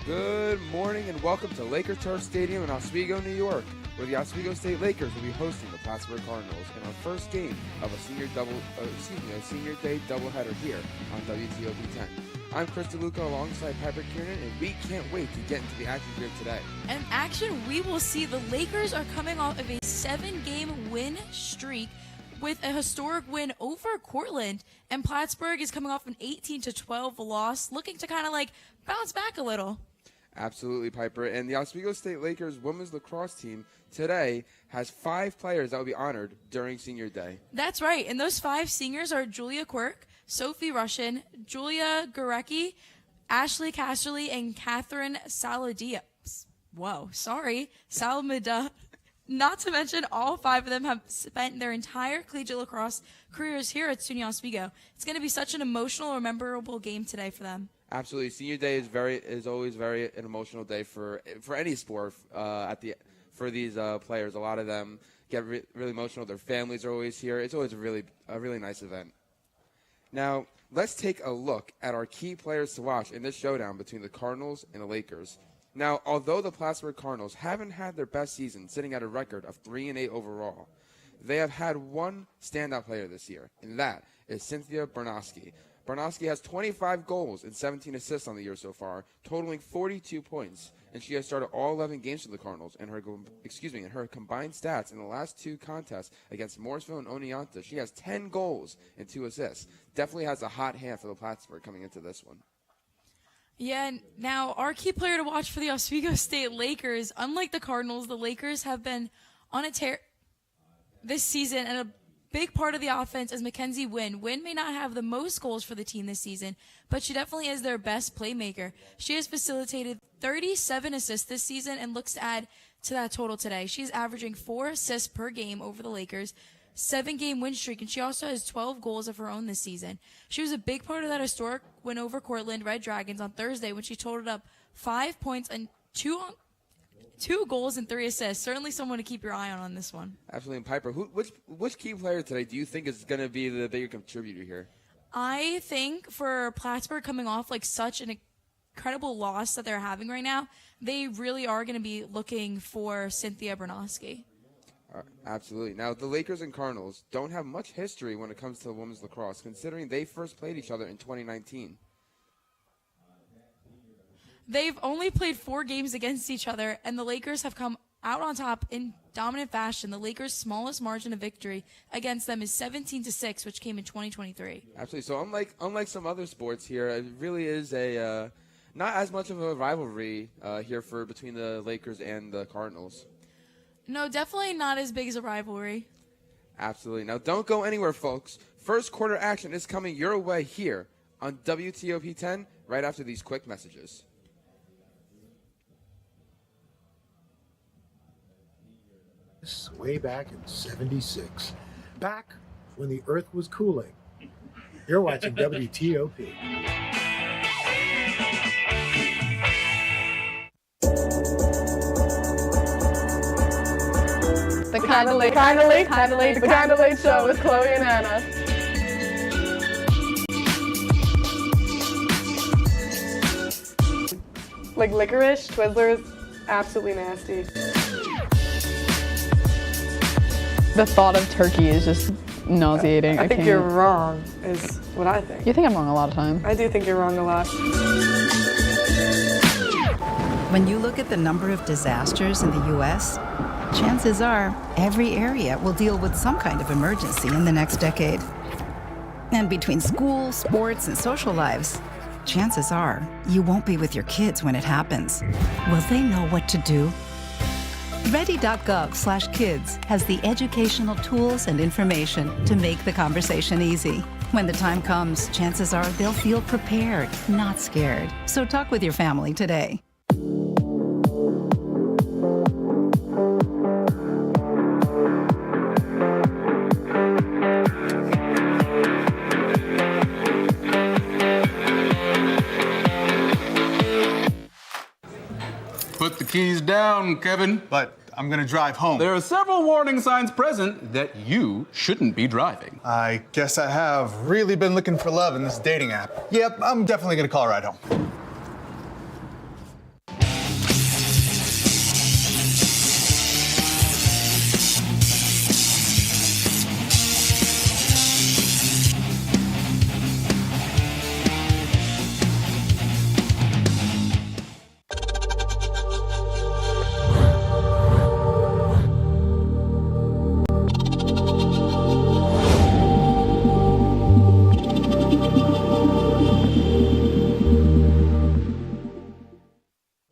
Good morning and welcome to Laker Turf Stadium in Oswego, New York, where the Oswego State Lakers will be hosting the Plattsburgh Cardinals in our first game of a senior day doubleheader here on WTOP 10. I'm Chris DeLuca alongside Piper Kiernan, and we can't wait to get into the action here today. And action, we will see the Lakers are coming off of a 7-game win streak with a historic win over Cortland, and Plattsburgh is coming off an 18-12 loss, looking to kind of like bounce back a little. Absolutely, Piper. And the Oswego State Lakers women's lacrosse team today has 5 players that will be honored during Senior Day. That's right. And those 5 seniors are Julia Quirk, Sophie Russian, Julia Gurecki, Ashley Casterly, and Catherine Salamida. Not to mention, all 5 of them have spent their entire collegiate lacrosse careers here at SUNY Oswego. It's going to be such an emotional or memorable game today for them. Absolutely, Senior Day is always an emotional day for any sport. For these players, a lot of them get really emotional. Their families are always here. It's always a really nice event. Now, let's take a look at our key players to watch in this showdown between the Cardinals and the Lakers. Now, although the Plattsburgh Cardinals haven't had their best season, sitting at a record of 3-8 overall, they have had one standout player this year, and that is Cynthia Bernowski. Bernowski has 25 goals and 17 assists on the year so far, totaling 42 points, and she has started all 11 games for the Cardinals. And her combined stats in the last 2 contests against Morrisville and Oneonta, she has 10 goals and 2 assists. Definitely has a hot hand for the Plattsburgh coming into this one. Yeah, now our key player to watch for the Oswego State Lakers, unlike the Cardinals, the Lakers have been on a tear this season, and a big part of the offense is Mackenzie Wynn. Wynn may not have the most goals for the team this season, but she definitely is their best playmaker. She has facilitated 37 assists this season and looks to add to that total today. She's averaging 4 assists per game over the Lakers, 7-game win streak, and she also has 12 goals of her own this season. She was a big part of that historic win over Cortland Red Dragons on Thursday when she totaled up 5 points and 2 goals and 3 assists. Certainly someone to keep your eye on this one. Absolutely. And Piper, which key player today do you think is going to be the bigger contributor here? I think for Plattsburgh coming off like such an incredible loss that they're having right now, they really are going to be looking for Cynthia Bernowski. Absolutely. Now, the Lakers and Cardinals don't have much history when it comes to women's lacrosse, considering they first played each other in 2019. They've only played 4 games against each other, and the Lakers have come out on top in dominant fashion. The Lakers' smallest margin of victory against them is 17-6, which came in 2023. Absolutely. So unlike some other sports here, it really is a not as much of a rivalry here between the Lakers and the Cardinals. No, definitely not as big as a rivalry. Absolutely. Now, don't go anywhere, folks. First quarter action is coming your way here on WTOP 10 right after these quick messages. Way back in '76, back when the earth was cooling. You're watching WTOP. The Kind of Late Show with Chloe and Anna. Like licorice, Twizzlers, absolutely nasty. The thought of turkey is just nauseating. I think you're wrong, is what I think. You think I'm wrong a lot of time. I do think you're wrong a lot. When you look at the number of disasters in the U.S., chances are every area will deal with some kind of emergency in the next decade. And between school, sports, and social lives, chances are you won't be with your kids when it happens. Will they know what to do? Ready.gov/kids has the educational tools and information to make the conversation easy. When the time comes, chances are they'll feel prepared, not scared. So talk with your family today. Put the keys down, Kevin. But I'm gonna drive home. There are several warning signs present that you shouldn't be driving. I guess I have really been looking for love in this dating app. Yep, I'm definitely gonna call a ride home.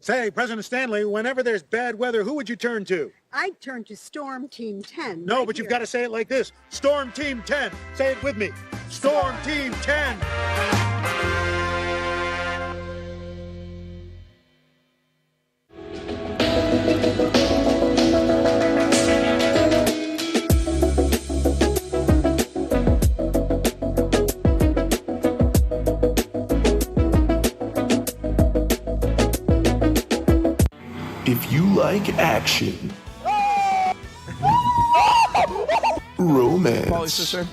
Say, President Stanley, whenever there's bad weather, who would you turn to? I'd turn to Storm Team 10. No, right but you've here. got to say it like this. Storm Team 10. Say it with me. Storm Team 10. If you like action, romance, sister.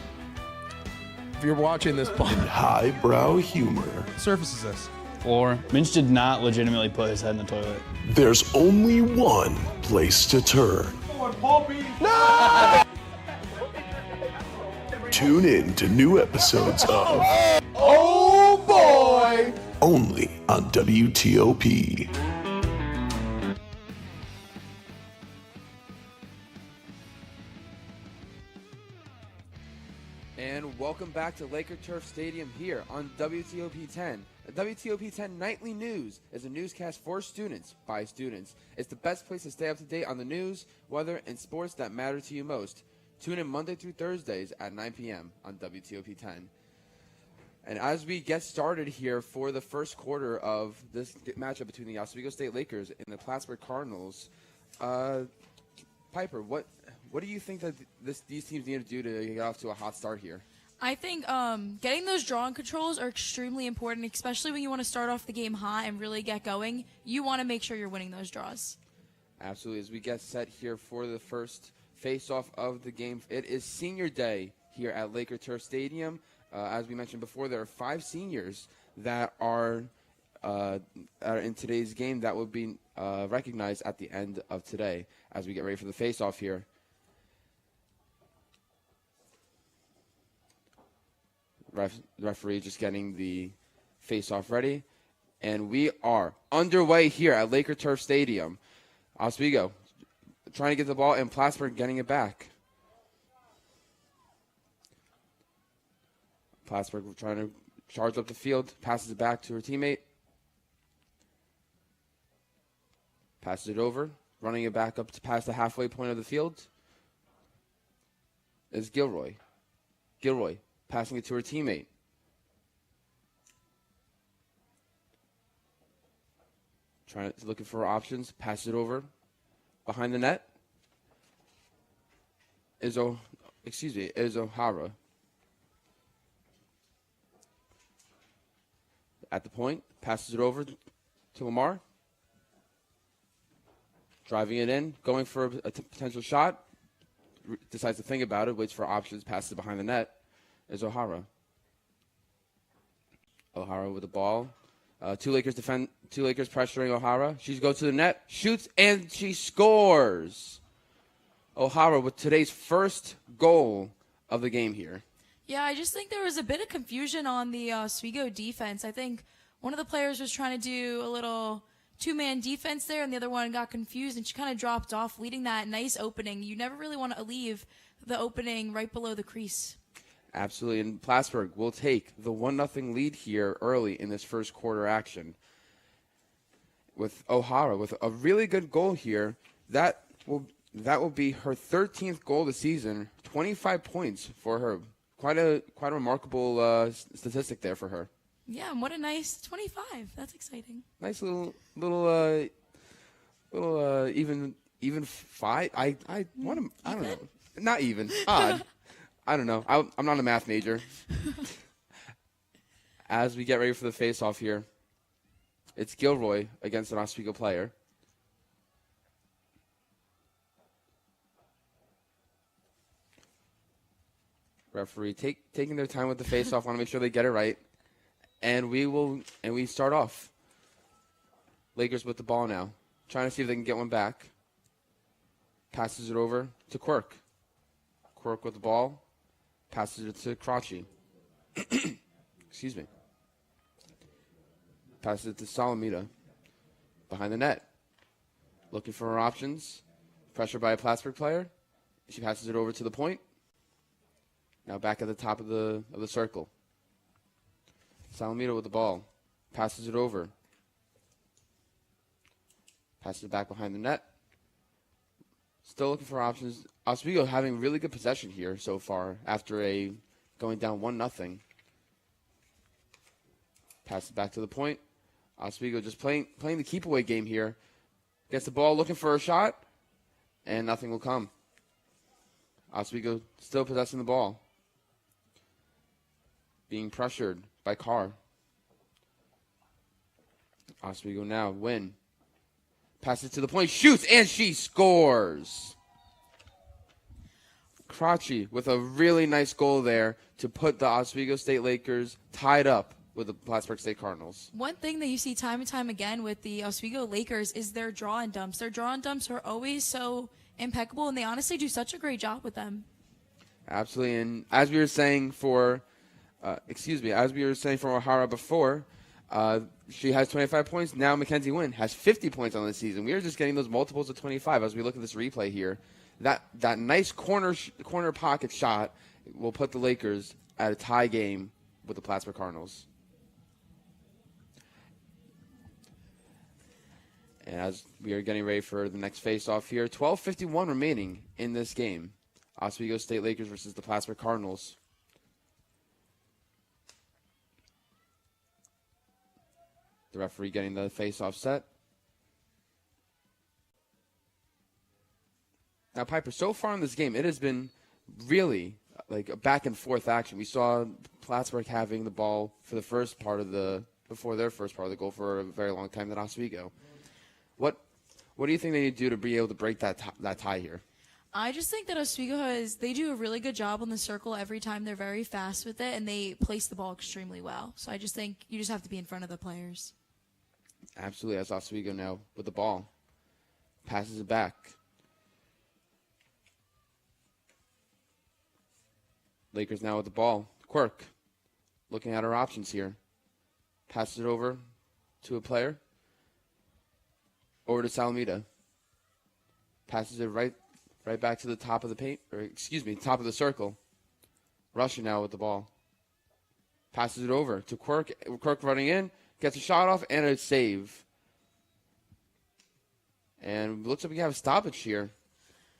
If you're watching this, and highbrow humor, surface is this. Floor. Minch did not legitimately put his head in the toilet. there's only one place to turn. Tune in to new episodes of Oh boy! only on WTOP. And welcome back to Laker Turf Stadium here on WTOP 10. The WTOP 10 Nightly News is a newscast for students by students. It's the best place to stay up to date on the news, weather, and sports that matter to you most. Tune in Monday through Thursdays at 9 p.m. on WTOP 10. And as we get started here for the first quarter of this matchup between the Oswego State Lakers and the Plattsburgh Cardinals, Piper, what do you think that these teams need to do to get off to a hot start here? I think getting those drawing controls are extremely important, especially when you want to start off the game hot and really get going. You want to make sure you're winning those draws. Absolutely. As we get set here for the first face-off of the game, it is senior day here at Laker Turf Stadium. As we mentioned before, there are 5 seniors that are in today's game that will be recognized at the end of today as we get ready for the face-off here. Referee just getting the face-off ready. And we are underway here at Laker Turf Stadium. Oswego trying to get the ball, and Plattsburgh getting it back. Plattsburgh trying to charge up the field, passes it back to her teammate. Passes it over, running it back up to past the halfway point of the field is Gilroy. Gilroy passing it to her teammate. Looking for options, passes it over. Behind the net is O'Hara. At the point, passes it over to Lamar. Driving it in, going for a potential shot. Decides to think about it, waits for options, passes it behind the net. Is O'Hara. O'Hara with the ball. Two Lakers pressuring O'Hara. She goes to the net, shoots, and she scores. O'Hara with today's first goal of the game here. Yeah, I just think there was a bit of confusion on the Oswego defense. I think one of the players was trying to do a little two-man defense there, and the other one got confused, and she kind of dropped off, leading that nice opening. You never really want to leave the opening right below the crease. Absolutely, and Plattsburgh will take the 1-0 lead here early in this first quarter action. With O'Hara with a really good goal here, that will be her 13th goal of the season, 25 points for her. Quite a remarkable statistic there for her. Yeah, and what a nice 25. That's exciting. Nice little even 5. I want to. I don't know. Not even. Odd. I don't know. I'm not a math major. As we get ready for the face-off here, it's Gilroy against an Oswego player. Referee taking their time with the face-off. Want to make sure they get it right, and we start off. Lakers with the ball now, trying to see if they can get one back. Passes it over to Quirk. Quirk with the ball. Passes it to Crotchy. Excuse me. Passes it to Salamita. Behind the net. Looking for her options. Pressure by a Plattsburgh player. She passes it over to the point. Now back at the top of the circle. Salamita with the ball. Passes it over. Passes it back behind the net. Still looking for options. Oswego having really good possession here so far after going down 1-0. Passes back to the point. Oswego just playing the keep away game here. Gets the ball looking for a shot, and nothing will come. Oswego still possessing the ball. Being pressured by Carr. Oswego now win. Passes to the point, shoots, and she scores. Crotchy with a really nice goal there to put the Oswego State Lakers tied up with the Plattsburgh State Cardinals. One thing that you see time and time again with the Oswego Lakers is their draw and dumps. Their draw and dumps are always so impeccable, and they honestly do such a great job with them. Absolutely, and as we were saying for O'Hara before, she has 25 points. Now Mackenzie Wynn has 50 points on the season. We are just getting those multiples of 25 as we look at this replay here. That nice corner pocket shot will put the Lakers at a tie game with the Plattsburgh Cardinals. And as we are getting ready for the next face-off here, 12:51 remaining in this game. Oswego State Lakers versus the Plattsburgh Cardinals. The referee getting the face-off set. Now, Piper, so far in this game, it has been really like a back-and-forth action. We saw Plattsburgh having the ball for the first part of before their first part of the goal for a very long time than Oswego. What do you think they need to do to be able to break that tie here? I just think that Oswego they do a really good job on the circle every time. They're very fast with it, and they place the ball extremely well. So I just think you just have to be in front of the players. Absolutely, as Oswego now with the ball. Passes it back. Lakers now with the ball. Quirk looking at her options here. Passes it over to a player. Over to Salamita. Passes it right back to the top of the paint, top of the circle. Russia now with the ball. Passes it over to Quirk. Quirk running in, gets a shot off and a save. And looks like we have a stoppage here.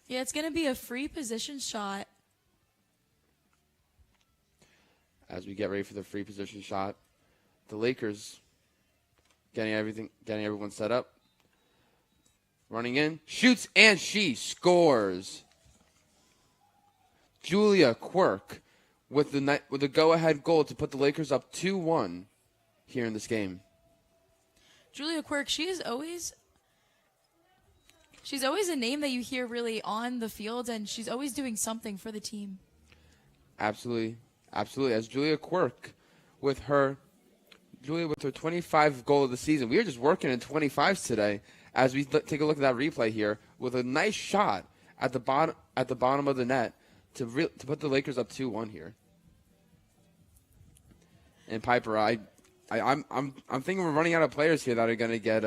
Yeah, it's going to be a free position shot. As we get ready for the free position shot, the Lakers getting everyone set up. Running in, shoots, and she scores. Julia Quirk with the go-ahead goal to put the Lakers up 2-1 here in this game. Julia Quirk, she's always a name that you hear really on the field, and she's always doing something for the team. Absolutely. As Julia Quirk with her 25th goal of the season. We are just working in 25s today. As we take a look at that replay here, with a nice shot at the bottom of the net to put the Lakers up 2-1 here. And Piper, I'm thinking we're running out of players here that are going to get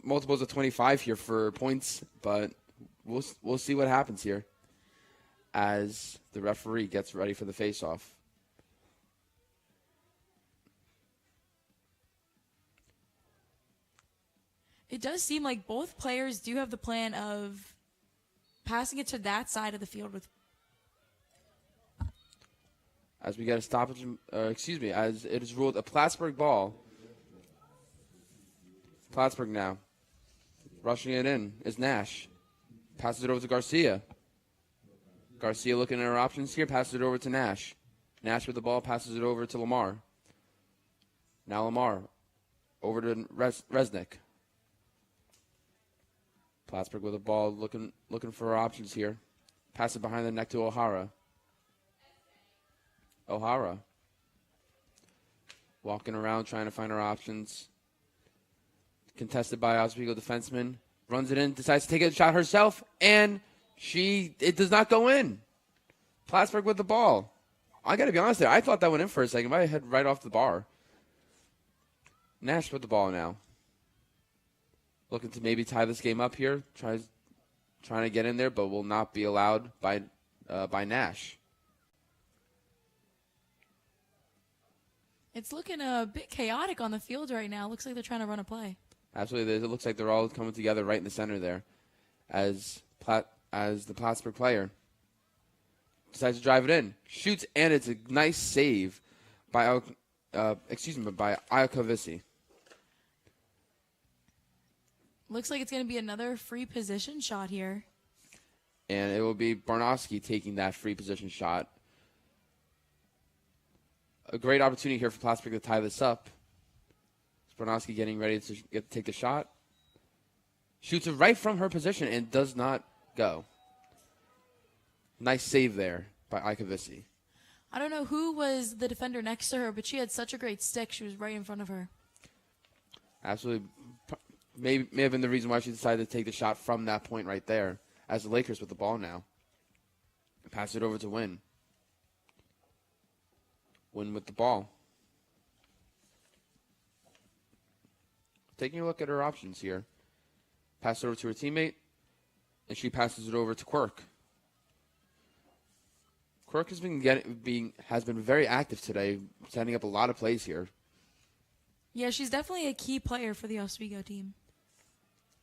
multiples of 25 here for points, but we'll see what happens here as the referee gets ready for the face-off. It does seem like both players do have the plan of passing it to that side of the field with. As we get a stoppage, as it is ruled a Plattsburgh ball. Plattsburgh now. Rushing it in is Nash. Passes it over to Garcia. Garcia looking at her options here, passes it over to Nash. Nash with the ball, passes it over to Lamar. Now Lamar over to Resnick. Plattsburgh with the ball, looking for her options here. Pass it behind the neck to O'Hara. O'Hara walking around trying to find her options. Contested by Oswego defenseman. Runs it in, decides to take a shot herself, and it does not go in. Plattsburgh with the ball. I got to be honest there. I thought that went in for a second. My head right off the bar. Nash with the ball now. Looking to maybe tie this game up here. Trying to get in there, but will not be allowed by Nash. It's looking a bit chaotic on the field right now. Looks like they're trying to run a play. Absolutely. It looks like they're all coming together right in the center there as the Plattsburgh player decides to drive it in. Shoots, and it's a nice save by Iakovisi. Looks like it's going to be another free position shot here. And it will be Barnowski taking that free position shot. A great opportunity here for Plattsburgh to tie this up. Barnowski getting ready to take the shot. Shoots it right from her position and does not go. Nice save there by Iakovisi. I don't know who was the defender next to her, but she had such a great stick. She was right in front of her. Absolutely. May have been the reason why she decided to take the shot from that point right there. As the Lakers with the ball now. Pass it over to Wynn. Wynn with the ball. Taking a look at her options here. Pass it over to her teammate, and she passes it over to Quirk. Quirk has been very active today, setting up a lot of plays here. Yeah, she's definitely a key player for the Oswego team.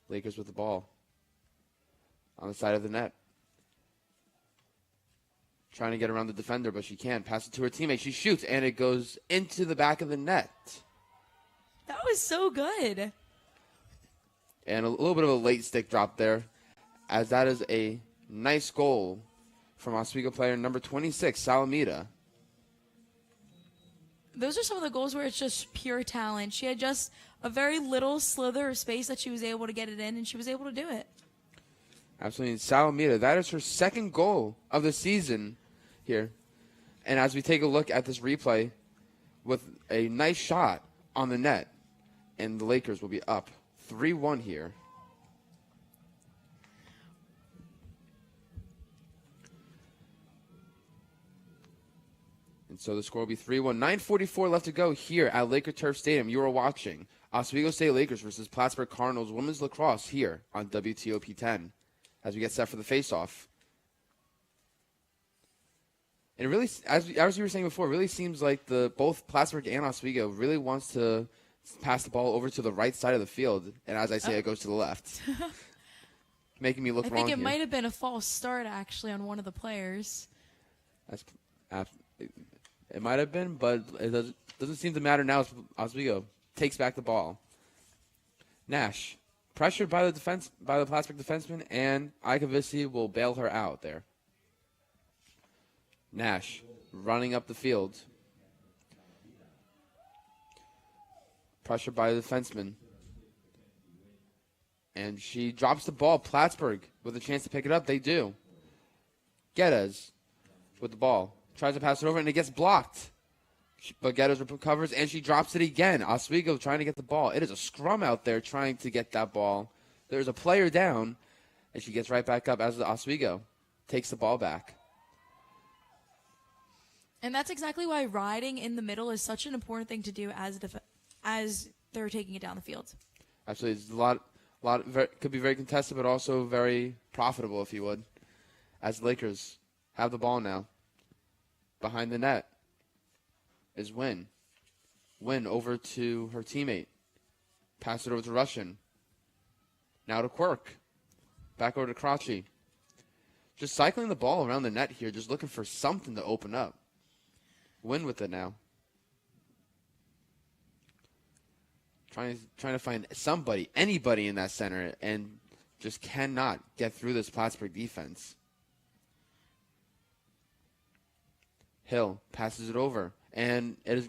Lakers with the ball. On the side of the net. Trying to get around the defender, but she can't. Pass it to her teammate. She shoots, and it goes into the back of the net. That was so good. And a little bit of a late stick drop there, as that is a nice goal from Oswego player number 26, Salamita. Those are some of the goals where it's just pure talent. She had just a very little slither of space that she was able to get it in, and she was able to do it. Absolutely. Salamita, that is her second goal of the season here. And as we take a look at this replay with a nice shot on the net, and the Lakers will be up 3-1 here. And so the score will be 3-1. 9:44 left to go here at Laker Turf Stadium. You are watching Oswego State Lakers versus Plattsburgh Cardinals women's lacrosse here on WTOP 10 as we get set for the face-off. And it really, as you were saying before, it really seems like both Plattsburgh and Oswego really wants to pass the ball over to the right side of the field. And as I say, it goes to the left. Making me look wrong here. I think it might have been a false start, actually, on one of the players. It might have been, but it doesn't seem to matter now as Oswego takes back the ball. Nash, pressured by the Plattsburgh defenseman, and Iakovisi will bail her out there. Nash running up the field. Pressured by the defenseman. And she drops the ball. Plattsburgh with a chance to pick it up. They do. Geddes with the ball. Tries to pass it over, and it gets blocked. But Geddes recovers, and she drops it again. Oswego trying to get the ball. It is a scrum out there trying to get that ball. There's a player down, and she gets right back up as the Oswego takes the ball back. And that's exactly why riding in the middle is such an important thing to do as they're taking it down the field. Actually, it's could be very contested, but also very profitable, if you would, as the Lakers have the ball now. Behind the net is Wynn. Wynn over to her teammate. Pass it over to Russian. Now to Quirk. Back over to Crotchy. Just cycling the ball around the net here, just looking for something to open up. Wynn with it now. Trying to find somebody, anybody in that center, and just cannot get through this Plattsburgh defense. Hill passes it over, and it is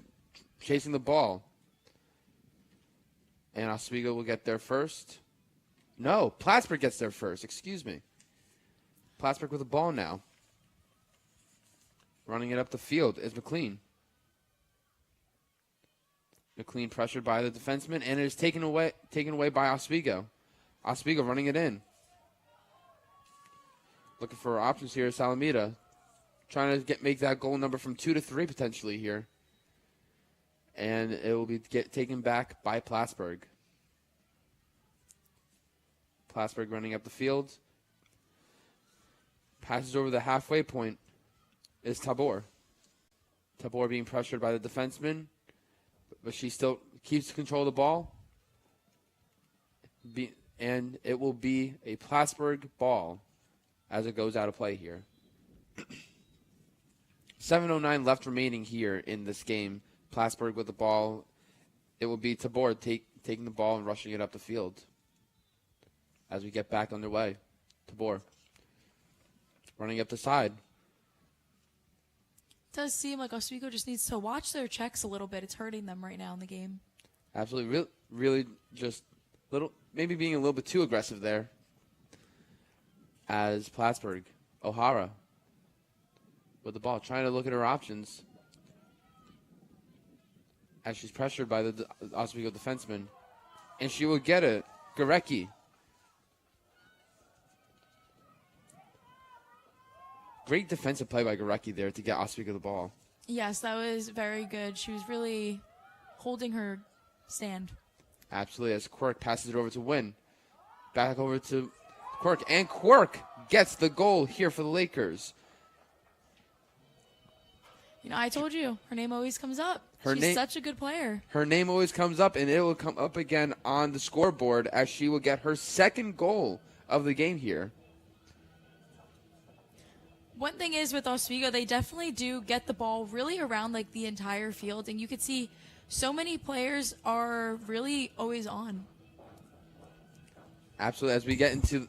chasing the ball. And Oswego will get there first. No, Plattsburgh gets there first. Excuse me. Plattsburgh with the ball now. Running it up the field is McLean. McLean pressured by the defenseman, and it is taken away by Oswego. Oswego running it in. Looking for options here, Salamita. Trying to make that goal number from 2 to 3 potentially here. And it will be taken back by Plattsburgh. Plattsburgh running up the field. Passes over the halfway point is Tabor. Tabor being pressured by the defenseman, but she still keeps control of the ball. and it will be a Plattsburgh ball as it goes out of play here. 7:09 left remaining here in this game. Plattsburgh with the ball. It will be Tabor taking the ball and rushing it up the field as we get back underway. Tabor running up the side. It does seem like Oswego just needs to watch their checks a little bit. It's hurting them right now in the game. Absolutely. Really just maybe being a little bit too aggressive there. As Plattsburgh, O'Hara with the ball, trying to look at her options. As she's pressured by the Oswego defenseman. And she will get it. Gorecki. Great defensive play by Gorecki there to get Oswego the ball. Yes, that was very good. She was really holding her stand. Absolutely, as Quirk passes it over to Wynn. Back over to Quirk, and Quirk gets the goal here for the Lakers. You know, I told you, her name always comes up. She's such a good player. Her name always comes up, and it will come up again on the scoreboard as she will get her second goal of the game here. One thing is with Oswego, they definitely do get the ball really around like the entire field, and you could see so many players are really always on. Absolutely.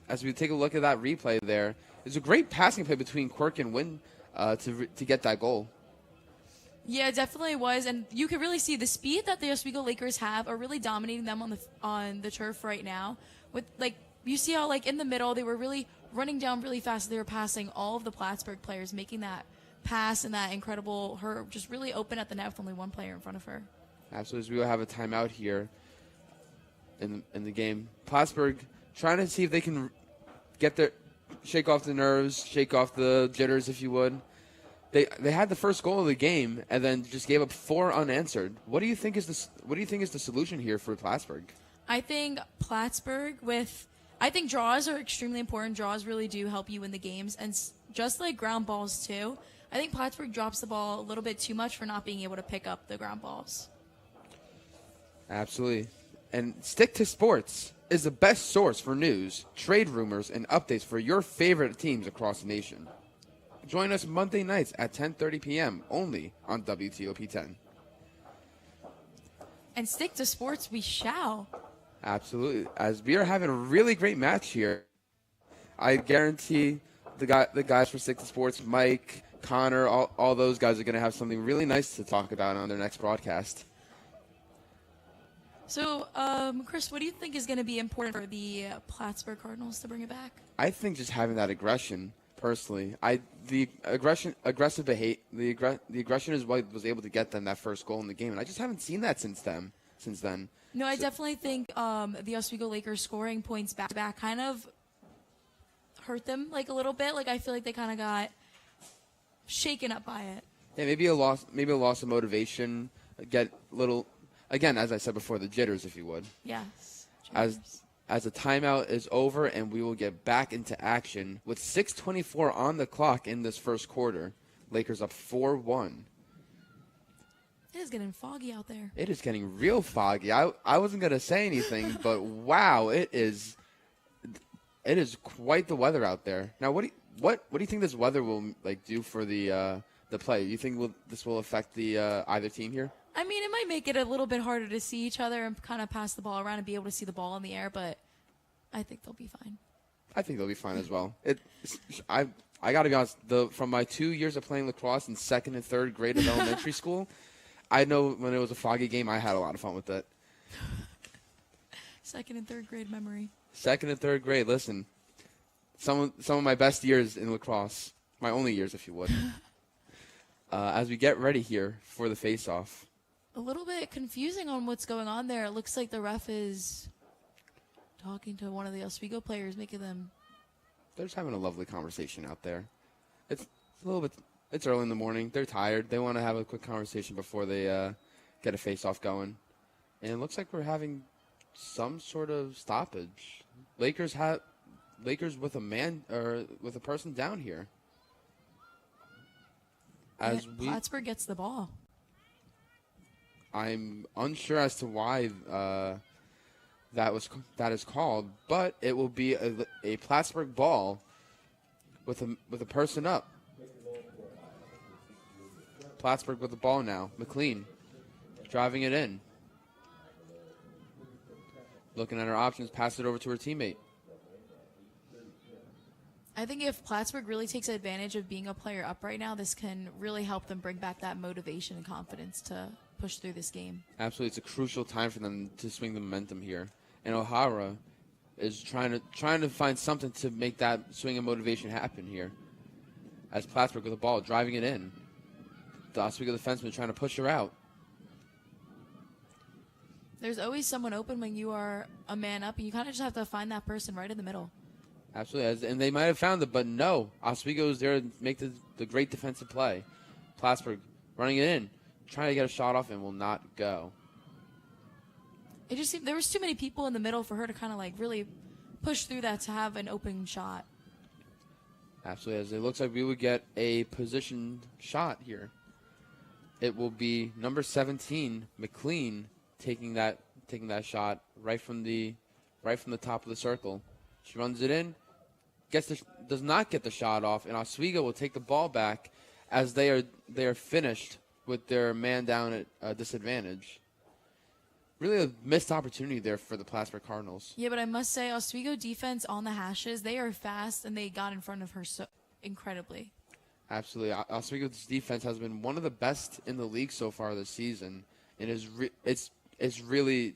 As we take a look at that replay there, there's a great passing play between Quirk and Wynn to get that goal. Yeah, it definitely was, and you could really see the speed that the Oswego Lakers have are really dominating them on the turf right now. With like you see how like in the middle they were really running down really fast. They were passing all of the Plattsburgh players, making that pass and that incredible her just really open at the net with only one player in front of her. Absolutely. As we will have a timeout here in the game. Plattsburgh trying to see if they can shake off the nerves, shake off the jitters, if you would. They had the first goal of the game and then just gave up 4 unanswered. What do you think is the solution here for Plattsburgh? I think Plattsburgh I think draws are extremely important. Draws really do help you win the games, and just like ground balls too. I think Plattsburgh drops the ball a little bit too much for not being able to pick up the ground balls. Absolutely. And Stick to Sports is the best source for news, trade rumors, and updates for your favorite teams across the nation. Join us Monday nights at 10:30 p.m. only on WTOP 10. And stick to sports we shall. Absolutely. As we are having a really great match here, I guarantee the guys for Stick to Sports, Mike, Connor, all those guys are going to have something really nice to talk about on their next broadcast. So, Chris, what do you think is going to be important for the Plattsburgh Cardinals to bring it back? I think just having that aggression. Personally, the aggression is what was able to get them that first goal in the game, and I just haven't seen that since then. No, I definitely think the Oswego Lakers scoring points back to back kind of hurt them like a little bit. Like I feel like they kind of got shaken up by it. Yeah, maybe a loss of motivation. Get a little, again, as I said before, the jitters, if you would. Yes. As the timeout is over and we will get back into action with 6:24 on the clock in this first quarter. Lakers up 4-1. It is getting foggy out there. It is getting real foggy. I wasn't going to say anything, but wow, it is quite the weather out there. Now, what do you think this weather will do for the play? You think this will affect the either team here? I mean, it might make it a little bit harder to see each other and kind of pass the ball around and be able to see the ball in the air, but I think they'll be fine. I think they'll be fine as well. I got to be honest, from my 2 years of playing lacrosse in 2nd and 3rd grade of elementary school, I know when it was a foggy game, I had a lot of fun with it. 2nd and 3rd grade memory. 2nd and 3rd grade, listen, some of my best years in lacrosse, my only years, if you would. As we get ready here for the face-off. A little bit confusing on what's going on there. It looks like the ref is talking to one of the Oswego players, making them... They're just having a lovely conversation out there. It's a little bit... It's early in the morning. They're tired. They want to have a quick conversation before they get a face-off going. And it looks like we're having some sort of stoppage. Lakers with a person down here. Plattsburgh gets the ball. I'm unsure as to why that is called, but it will be a Plattsburgh ball with a person up. Plattsburgh with the ball now. McLean driving it in. Looking at her options, pass it over to her teammate. I think if Plattsburgh really takes advantage of being a player up right now, this can really help them bring back that motivation and confidence to push through this game. Absolutely, it's a crucial time for them to swing the momentum here. And O'Hara is trying to find something to make that swing of motivation happen here. As Plattsburgh with the ball, driving it in. The Oswego defenseman trying to push her out. There's always someone open when you are a man up, and you kind of just have to find that person right in the middle. Absolutely, and they might have found it, but no. Oswego is there to make the great defensive play. Plattsburgh running it in, trying to get a shot off, and will not go. It just seemed there was too many people in the middle for her to kind of like really push through that to have an open shot. Absolutely, as it looks like we would get a positioned shot here. It will be number 17, McLean, taking that shot right from the top of the circle. She runs it in, does not get the shot off, and Oswego will take the ball back as they are finished with their man down at disadvantage. Really a missed opportunity there for the Plattsburgh Cardinals. Yeah, but I must say, Oswego defense on the hashes, they are fast, and they got in front of her so incredibly. Absolutely. Oswego's defense has been one of the best in the league so far this season, and it's really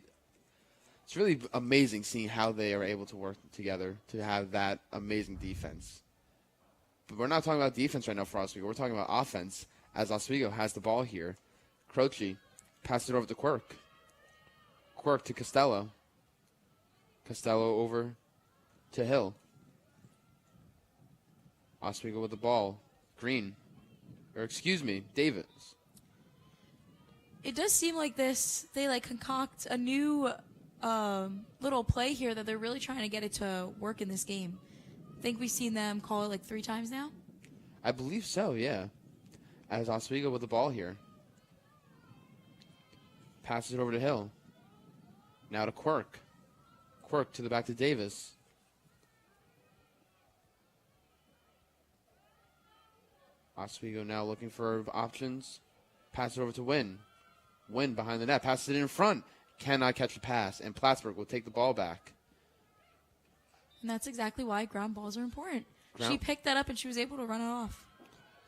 amazing seeing how they are able to work together to have that amazing defense. But we're not talking about defense right now for Oswego. We're talking about offense as Oswego has the ball here. Croce passes it over to Quirk. Quirk to Costello. Costello over to Hill. Oswego with the ball. Davis. It does seem like they concoct a new little play here that they're really trying to get it to work in this game. I think we've seen them call it 3 times now. I believe so, yeah. As Oswego with the ball here. Passes it over to Hill. Now to Quirk. Quirk to the back to Davis. Oswego now looking for options. Pass it over to Wynn. Wynn behind the net. Passes it in front. Cannot catch the pass. And Plattsburgh will take the ball back. And that's exactly why ground balls are important. She picked that up and she was able to run it off.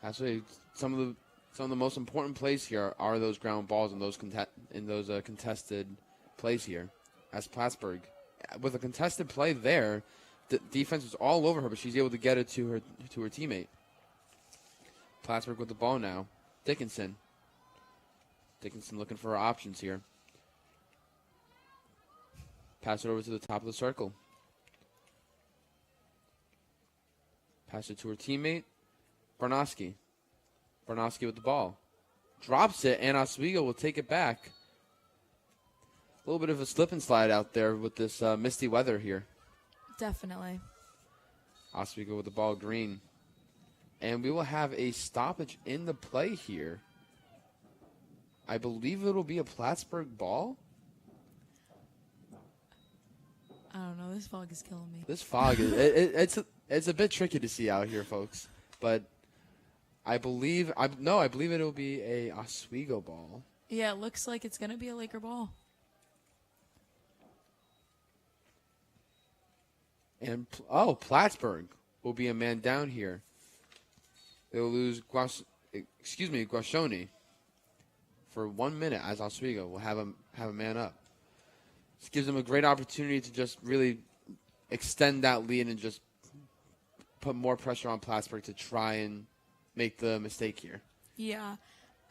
Absolutely. Some of the most important plays here are those ground balls and those contested plays here. As Plattsburgh, with a contested play there, the defense was all over her, but she's able to get it to her teammate. Plattsburgh with the ball now. Dickinson looking for her options here. Pass it over to the top of the circle. Pass it to her teammate, Barnowski. Barnowski with the ball. Drops it, and Oswego will take it back. A little bit of a slip and slide out there with this misty weather here. Definitely. Oswego with the ball, Green. And we will have a stoppage in the play here. I believe it'll be a Plattsburgh ball. I don't know. This fog is killing me. This fog is it's a bit tricky to see out here, folks. But I believe it'll be a Oswego ball. Yeah, it looks like it's gonna be a Laker ball. And Plattsburgh will be a man down here. They'll lose Guashoni for 1 minute as Oswego will have a man up. This gives them a great opportunity to just really extend that lead and just put more pressure on Plattsburgh to try and make the mistake here. Yeah,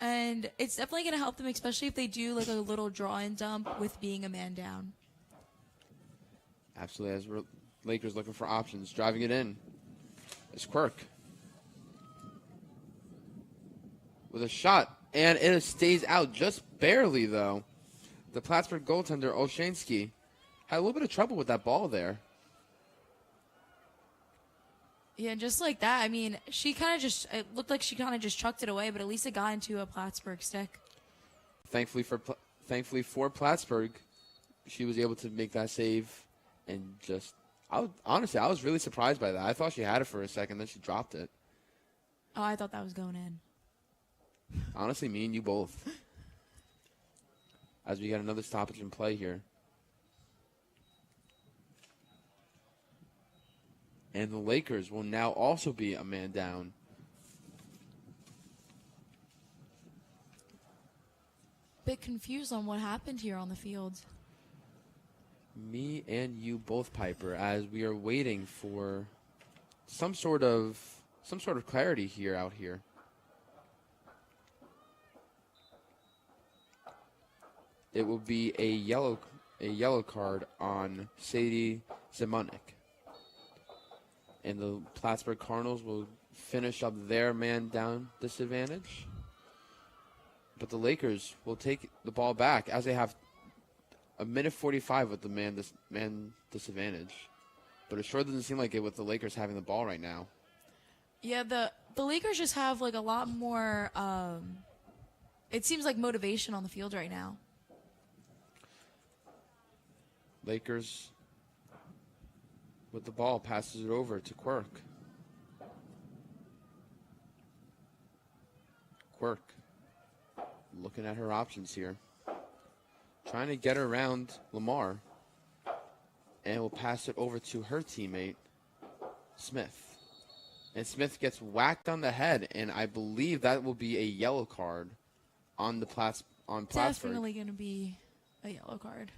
and it's definitely going to help them, especially if they do like a little draw and dump with being a man down. Absolutely, as Lakers looking for options, driving it in. It's Quirk with a shot, and it stays out just barely, though. The Plattsburgh goaltender, Olshansky, had a little bit of trouble with that ball there. Yeah, and just like that, I mean, it looked like she kind of just chucked it away, but at least it got into a Plattsburgh stick. Thankfully for Plattsburgh, she was able to make that save, and just honestly, I was really surprised by that. I thought she had it for a second, then she dropped it. Oh, I thought that was going in. Honestly, me and you both. As we get another stoppage in play here. And the Lakers will now also be a man down. Bit confused on what happened here on the field. Me and you both, Piper, as we are waiting for some sort of clarity here out here. It will be a yellow card on Sadie Zemanek. And the Plattsburgh Cardinals will finish up their man down disadvantage. But the Lakers will take the ball back as they have a minute 45 with the man disadvantage. But it sure doesn't seem like it with the Lakers having the ball right now. Yeah, the Lakers just have like a lot more, it seems like motivation on the field right now. Lakers with the ball, passes it over to Quirk. Quirk looking at her options here. Trying to get around Lamar. And will pass it over to her teammate, Smith. And Smith gets whacked on the head, and I believe that will be a yellow card on the Plattsburgh. Definitely going to be a yellow card.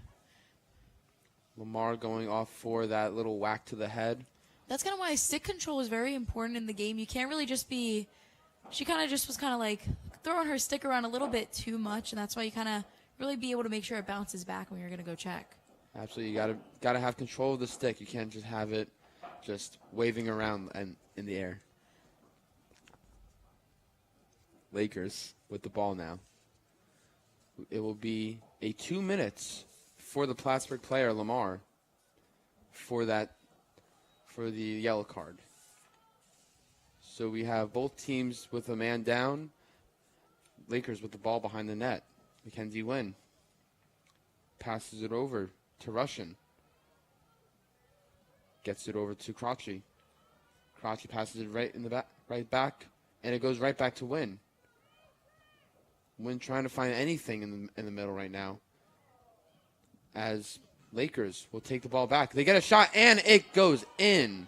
Lamar going off for that little whack to the head. That's kind of why stick control is very important in the game. You can't really just be... She kind of just was kind of like throwing her stick around a little bit too much, and that's why you kind of really be able to make sure it bounces back when you're going to go check. Absolutely. You gotta have control of the stick. You can't just have it just waving around and in the air. Lakers with the ball now. It will be a 2 minutes for the Plattsburgh player, Lamar, for the yellow card. So we have both teams with a man down. Lakers with the ball behind the net. Mackenzie Wynn passes it over to Russian. Gets it over to Crotchy. Crotchy passes it right back, and it goes right back to Wynn. Wynn trying to find anything in the middle right now. As Lakers will take the ball back. They get a shot, and it goes in.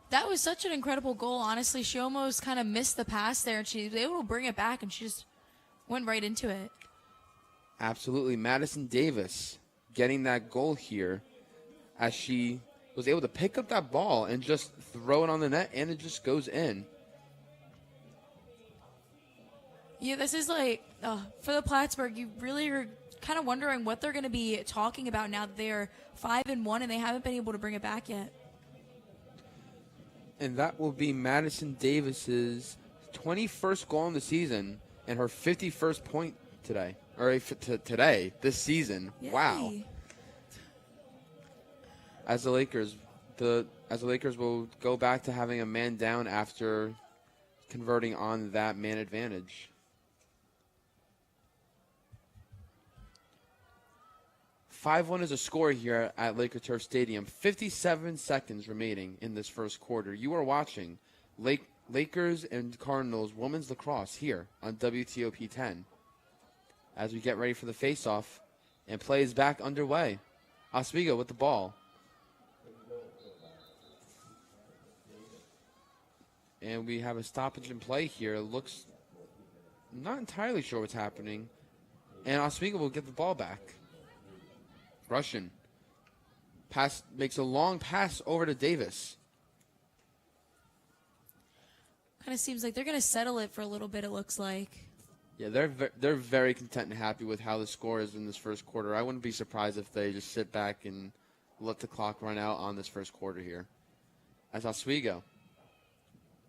That was such an incredible goal. Honestly, she almost kind of missed the pass there, and she was able to bring it back, and she just went right into it. Absolutely. Madison Davis getting that goal here as she was able to pick up that ball and just throw it on the net, and it just goes in. Yeah, this is like, for the Plattsburgh, you really are kind of wondering what they're going to be talking about now that they're 5-1 and they haven't been able to bring it back yet. And that will be Madison Davis's 21st goal in the season and her 51st point today. Or today, this season. Yay. Wow. As the Lakers will go back to having a man down after converting on that man advantage. 5-1 is a score here at Laker Turf Stadium. 57 seconds remaining in this first quarter. You are watching Lakers and Cardinals women's lacrosse here on WTOP 10. As we get ready for the face-off, and play is back underway. Oswego with the ball. And we have a stoppage in play here. It looks not entirely sure what's happening. And Oswego will get the ball back. Russian makes a long pass over to Davis. Kind of seems like they're going to settle it for a little bit, it looks like. Yeah, they're very content and happy with how the score is in this first quarter. I wouldn't be surprised if they just sit back and let the clock run out on this first quarter here. As Oswego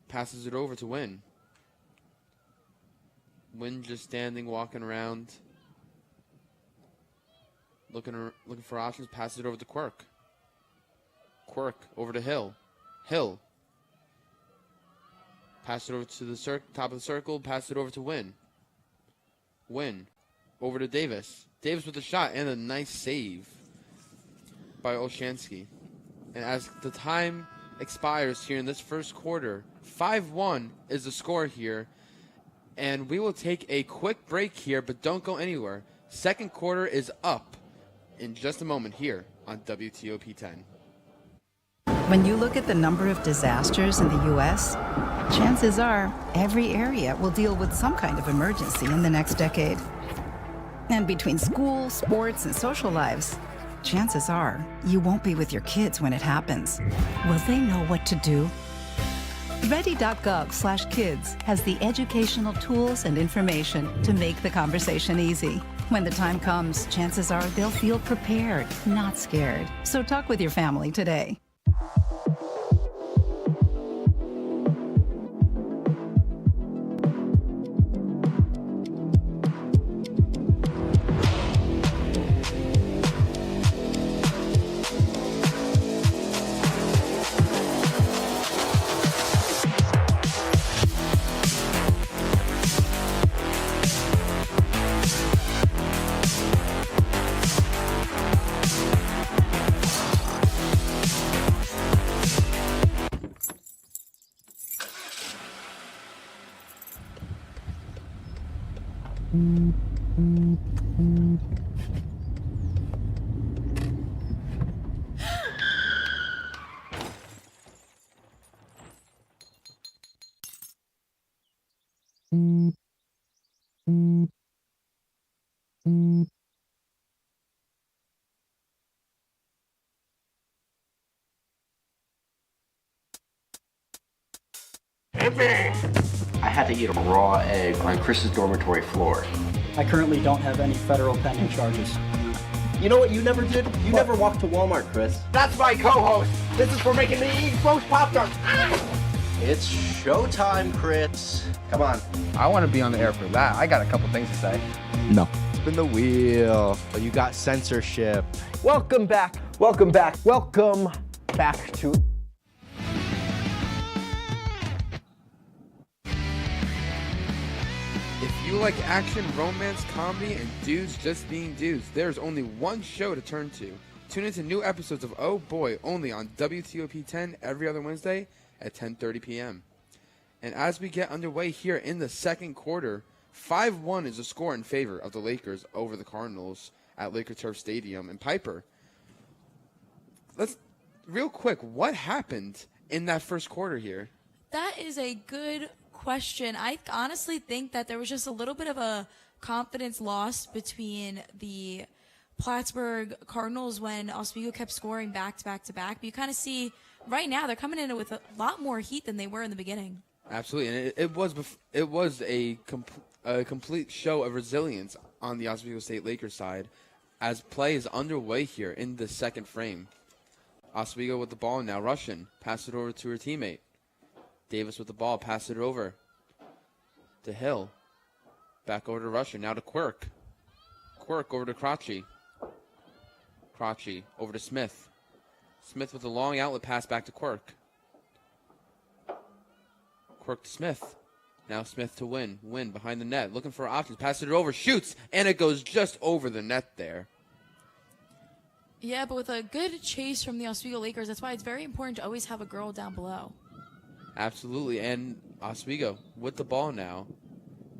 passes it over to Wynn. Wynn just standing, walking around. Looking for options, passes it over to Quirk. Quirk over to Hill. Hill. Pass it over to the top of the circle, pass it over to Wynn. Wynn over to Davis. Davis with the shot and a nice save by Olshansky. And as the time expires here in this first quarter, 5-1 is the score here. And we will take a quick break here, but don't go anywhere. Second quarter is up in just a moment here on WTOP 10. When you look at the number of disasters in the U.S., chances are every area will deal with some kind of emergency in the next decade. And between school, sports, and social lives, chances are you won't be with your kids when it happens. Will they know what to do? Ready.gov/kids has the educational tools and information to make the conversation easy. When the time comes, chances are they'll feel prepared, not scared. So talk with your family today. I had to eat a raw egg on Chris's dormitory floor. I currently don't have any federal pending charges. You know what you never did? You never walked to Walmart, Chris. That's my co-host. This is for making me eat roast Pop-Tarts. It's showtime, Chris. Come on. I want to be on the air for that. I got a couple things to say. No. Spin the wheel. But you got censorship. Welcome back. Welcome back. Welcome back to... If you like action, romance, comedy, and dudes just being dudes, there's only one show to turn to. Tune into new episodes of Oh Boy only on WTOP 10 every other Wednesday at 10:30 p.m. And as we get underway here in the second quarter, 5-1 is the score in favor of the Lakers over the Cardinals at Laker Turf Stadium. And Piper, let's real quick, what happened in that first quarter here? That is a good question. I honestly think that there was just a little bit of a confidence loss between the Plattsburgh Cardinals when Oswego kept scoring back to back to back. But you kind of see right now they're coming in with a lot more heat than they were in the beginning. Absolutely, and it was a complete show of resilience on the Oswego State Lakers side as play is underway here in the second frame. Oswego with the ball now, Russian, pass it over to her teammate. Davis with the ball, pass it over to Hill. Back over to Russian, now to Quirk. Quirk over to Crotchy. Crotchy over to Smith. Smith with a long outlet pass back to Quirk. Quirk to Smith. Now Smith to Win. Win behind the net, looking for options. Passes it over, shoots, and it goes just over the net there. Yeah, but with a good chase from the Oswego Lakers, that's why it's very important to always have a girl down below. Absolutely, and Oswego with the ball now.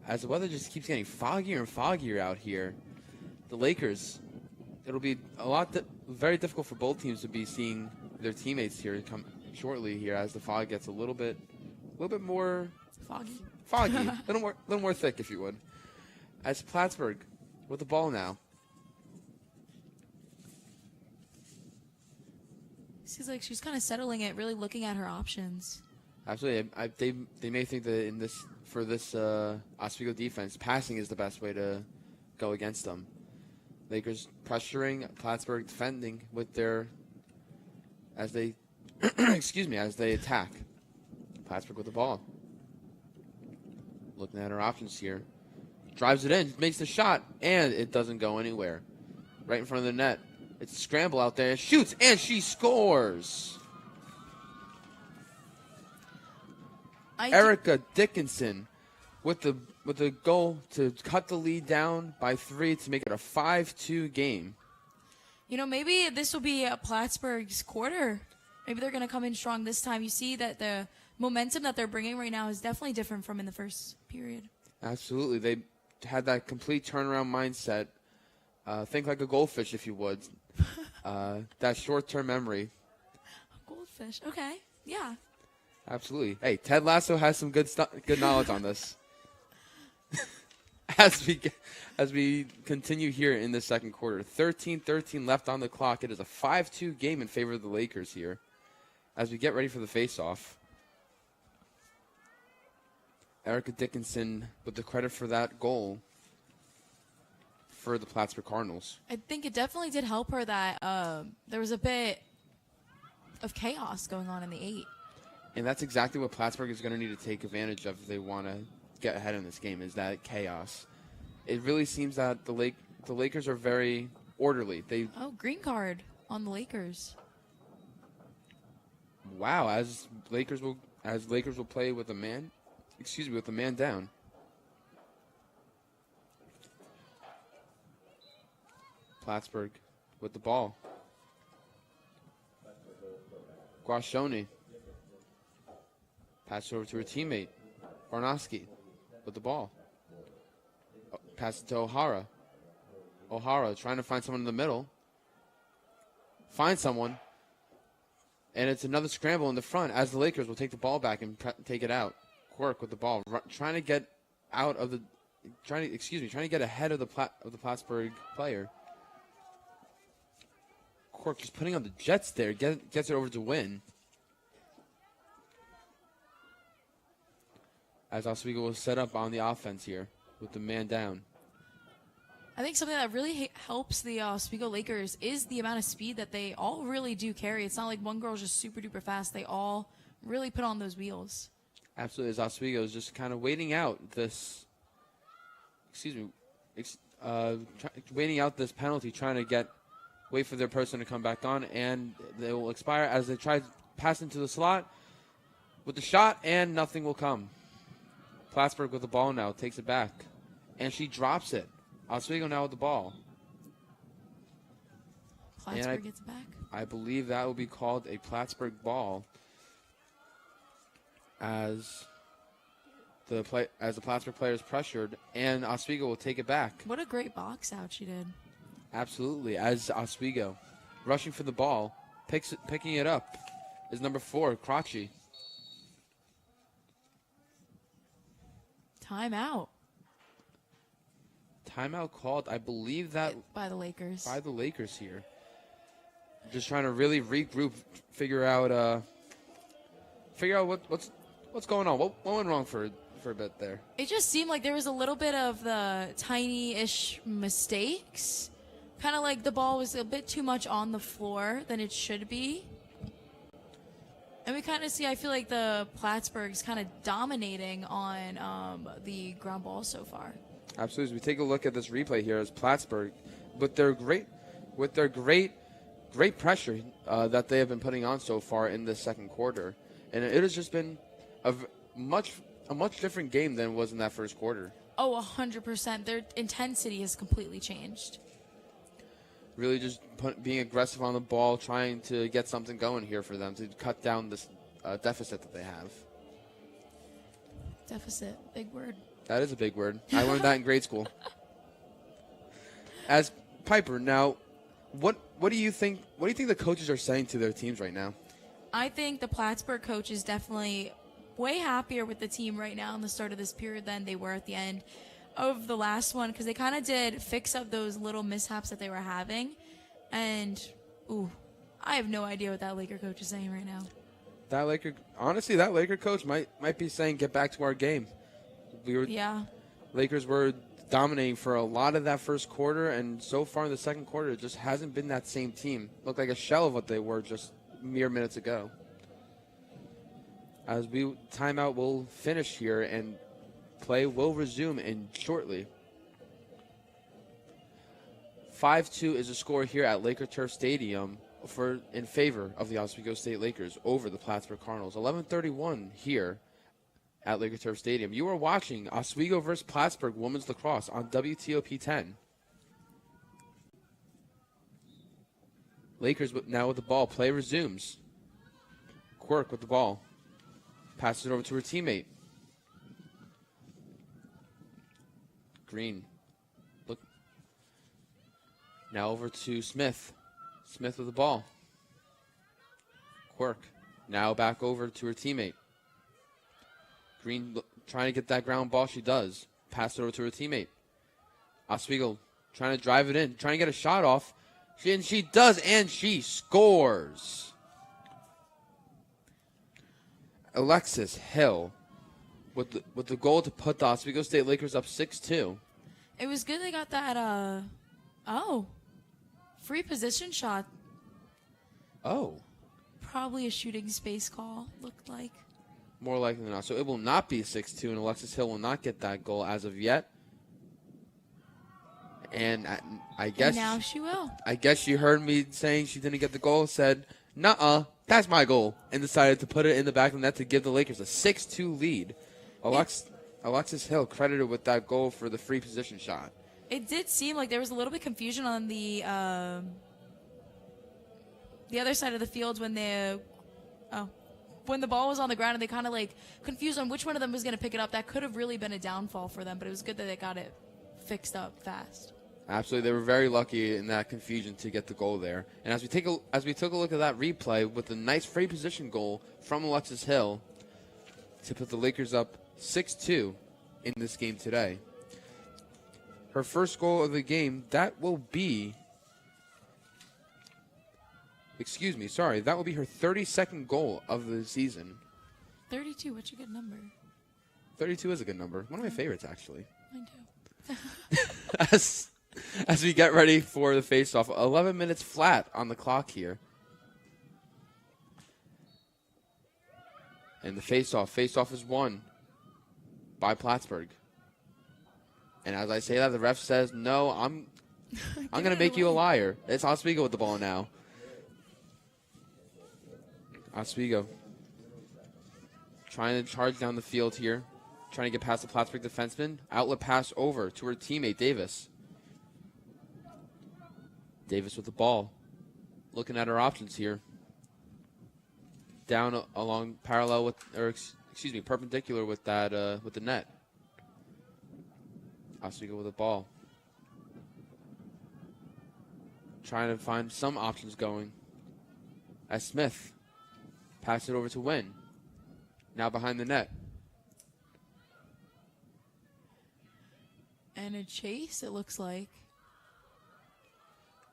As the weather just keeps getting foggier and foggier out here, the Lakers, it'll be very difficult for both teams to be seeing their teammates here come shortly here as the fog gets a little bit more foggy, a little more thick, if you would. As Plattsburgh with the ball now. Seems like she's kind of settling it, really looking at her options. Absolutely, they may think that for this Oswego defense, passing is the best way to go against them. Lakers pressuring, Plattsburgh defending with as they attack. Plattsburgh with the ball. Looking at her options here. Drives it in, makes the shot, and it doesn't go anywhere. Right in front of the net. It's a scramble out there. Shoots, and she scores. Erica Dickinson with the goal to cut the lead down by 3 to make it a 5-2 game. Maybe this will be Plattsburgh's quarter. Maybe they're going to come in strong this time. You see that the momentum that they're bringing right now is definitely different from in the first period. Absolutely. They had that complete turnaround mindset. Think like a goldfish, if you would. That short-term memory. A goldfish. Okay. Yeah. Absolutely. Hey, Ted Lasso has some good knowledge on this. As we continue here in the second quarter, 13-13 left on the clock. It is a 5-2 game in favor of the Lakers here. As we get ready for the face-off, Erica Dickinson with the credit for that goal for the Plattsburgh Cardinals. I think it definitely did help her that there was a bit of chaos going on in the 8. And that's exactly what Plattsburgh is going to need to take advantage of if they want to get ahead in this game, is that chaos. It really seems that the Lakers are very orderly. Green card on the Lakers. Wow, as Lakers will play with a man down. Plattsburgh with the ball. Guashoni. Pass over to her teammate, Barnowski, with the ball. Pass it to O'Hara. O'Hara trying to find someone in the middle. Find someone. And it's another scramble in the front as the Lakers will take the ball back and take it out. Quirk with the ball, trying to get ahead of the Plattsburgh player. Quirk just putting on the Jets there, gets it over to Win. As Oswego will set up on the offense here with the man down. I think something that really helps the Oswego Lakers is the amount of speed that they all really do carry. It's not like one girl's just super duper fast. They all really put on those wheels. Absolutely, as Oswego is just kind of waiting out this, waiting out this penalty, trying to wait for their person to come back on, and they will expire as they try to pass into the slot with the shot, and nothing will come. Plattsburgh with the ball now, takes it back, and she drops it. Oswego now with the ball. Plattsburgh gets it back. I believe that will be called a Plattsburgh ball as the Plattsburgh player is pressured, and Oswego will take it back. What a great box out she did. Absolutely, as Oswego rushing for the ball, picking it up is number 4, Crotchy. Timeout. Timeout called, I believe that by the Lakers. By the Lakers here. Just trying to really regroup, figure out what's going on. What went wrong for a bit there? It just seemed like there was a little bit of the tiny-ish mistakes. Kind of like the ball was a bit too much on the floor than it should be. And we kind of see, I feel like the Plattsburgh's kind of dominating on the ground ball so far. Absolutely. As we take a look at this replay here, as Plattsburgh, with their great pressure that they have been putting on so far in this second quarter, and it has just been a much different game than it was in that first quarter. Oh, 100%. Their intensity has completely changed. Really just being aggressive on the ball, trying to get something going here for them to cut down this deficit that they have. Deficit, big word. That is a big word. I learned that in grade school. As Piper, now, what do you think? What do you think the coaches are saying to their teams right now? I think the Plattsburgh coach is definitely way happier with the team right now in the start of this period than they were at the end of the last one, because they kind of did fix up those little mishaps that they were having. And, I have no idea what that Laker coach is saying right now. That Laker coach might be saying, get back to our game. Lakers were dominating for a lot of that first quarter, and so far in the second quarter, it just hasn't been that same team. Looked like a shell of what they were just mere minutes ago. As timeout will finish here, and play will resume shortly. 5-2 is the score here at Laker Turf Stadium in favor of the Oswego State Lakers over the Plattsburgh Cardinals. 11:31 here at Laker Turf Stadium. You are watching Oswego versus Plattsburgh Women's Lacrosse on WTOP 10. Lakers now with the ball. Play resumes. Quirk with the ball. Passes it over to her teammate. Green. Look. Now over to Smith. Smith with the ball. Quirk. Now back over to her teammate. Green trying to get that ground ball. She does. Pass it over to her teammate. Oswego trying to drive it in. Trying to get a shot off. And she does, and she scores. Alexis Hill with the goal to put the Oswego State Lakers up 6-2. It was good they got that, free position shot. Oh. Probably a shooting space call, looked like. More likely than not. So it will not be 6-2, and Alexis Hill will not get that goal as of yet. And I guess... And now she will. I guess she heard me saying she didn't get the goal, said, nuh-uh, that's my goal, and decided to put it in the back of the net to give the Lakers a 6-2 lead. Alexis Hill credited with that goal for the free position shot. It did seem like there was a little bit of confusion on the other side of the field when the ball was on the ground, and they kind of like confused on which one of them was going to pick it up. That could have really been a downfall for them, but it was good that they got it fixed up fast. Absolutely, they were very lucky in that confusion to get the goal there. And as we took a look at that replay with a nice free position goal from Alexis Hill to put the Lakers up 6-2 in this game today. Her first goal of the game, that will be her 32nd goal of the season. 32, what's a good number? 32 is a good number. One of my favorites, actually. Mine too. As we get ready for the face-off, 11 minutes flat on the clock here. And the face-off is won by Plattsburgh. And as I say that, the ref says, no, I'm going to make you a liar. It's Oswego with the ball now. Oswego trying to charge down the field here. Trying to get past the Plattsburgh defenseman. Outlet pass over to her teammate, Davis. Davis with the ball. Looking at her options here. Down along parallel with, perpendicular with that, with the net. Oswego with the ball. Trying to find some options going. As Smith passes it over to Wynn. Now behind the net. And a chase, it looks like.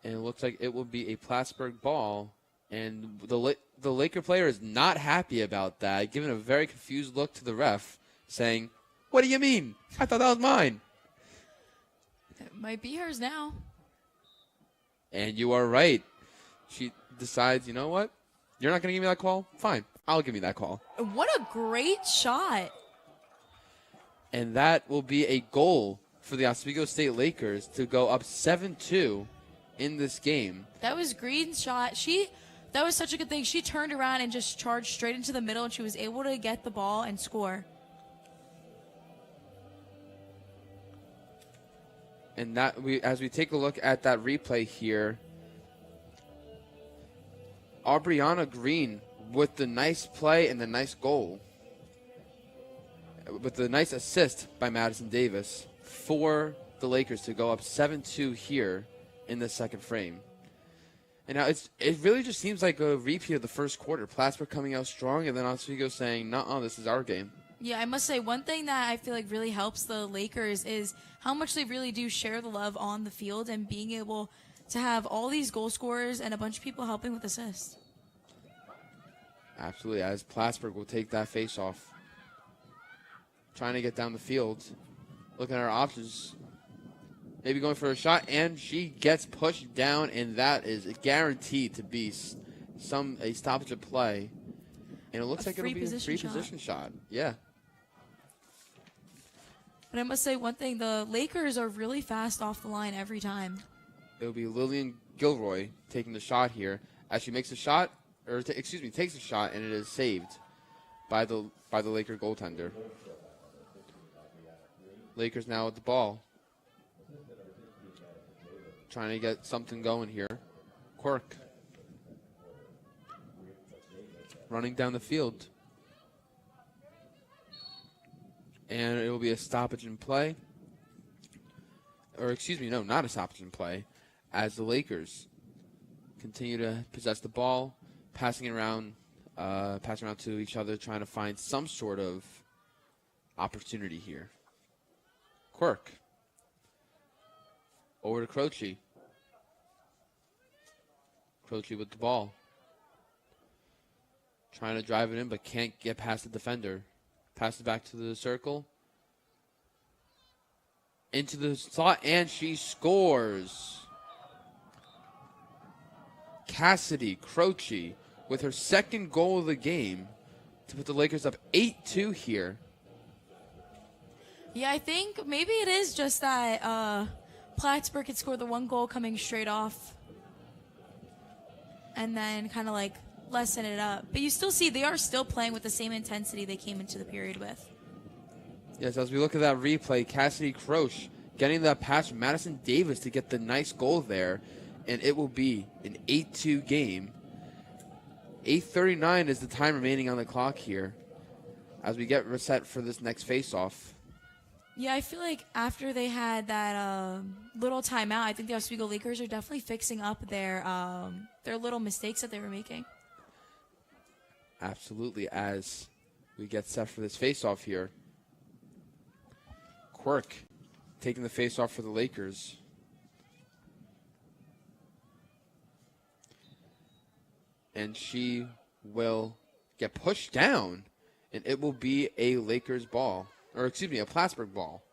And it looks like it will be a Plattsburgh ball. And the Laker player is not happy about that, giving a very confused look to the ref, saying, what do you mean? I thought that was mine. It might be hers now. And you are right. She decides, you know what? You're not going to give me that call? Fine. I'll give you that call. What a great shot. And that will be a goal for the Oswego State Lakers to go up 7-2 in this game. That was Green's shot. That was such a good thing. She turned around and just charged straight into the middle, and she was able to get the ball and score. And that as we take a look at that replay here, Aubriana Green with the nice play and the nice goal. With the nice assist by Madison Davis for the Lakers to go up 7-2 here in the second frame. And now it really just seems like a repeat of the first quarter. Plattsburgh coming out strong, and then Oswego saying, "Nuh-uh, this is our game." Yeah, I must say one thing that I feel like really helps the Lakers is how much they really do share the love on the field and being able to have all these goal scorers and a bunch of people helping with assists. Absolutely, as Plattsburgh will take that face-off. Trying to get down the field. Looking at our options. Maybe going for a shot, and she gets pushed down, and that is guaranteed to be a stoppage of play. And it looks like it'll be a free position shot. Yeah. But I must say one thing, the Lakers are really fast off the line every time. It'll be Lillian Gilroy taking the shot here. As she makes a shot, takes a shot, and it is saved by the Laker goaltender. Lakers now with the ball. Trying to get something going here. Quirk. Running down the field. And it will be a stoppage in play. Or excuse me, no, not a stoppage in play. As the Lakers continue to possess the ball, passing around to each other, trying to find some sort of opportunity here. Quirk. Over to Croce. Croce with the ball. Trying to drive it in, but can't get past the defender. Passes back to the circle. Into the slot, and she scores. Cassidy Croce with her second goal of the game to put the Lakers up 8-2 here. Yeah, I think maybe it is just that Plattsburgh could score the one goal coming straight off and then kind of like lessen it up. But you still see they are still playing with the same intensity they came into the period with. Yes, as we look at that replay, Cassidy Croce getting that pass from Madison Davis to get the nice goal there, and it will be an 8-2 game. 8:39 is the time remaining on the clock here as we get reset for this next face-off. Yeah, I feel like after they had that little timeout, I think the Oswego Lakers are definitely fixing up their little mistakes that they were making. Absolutely, as we get set for this face-off here. Quirk taking the face-off for the Lakers. And she will get pushed down, and it will be a Lakers ball. Or, excuse me, a Plattsburgh ball.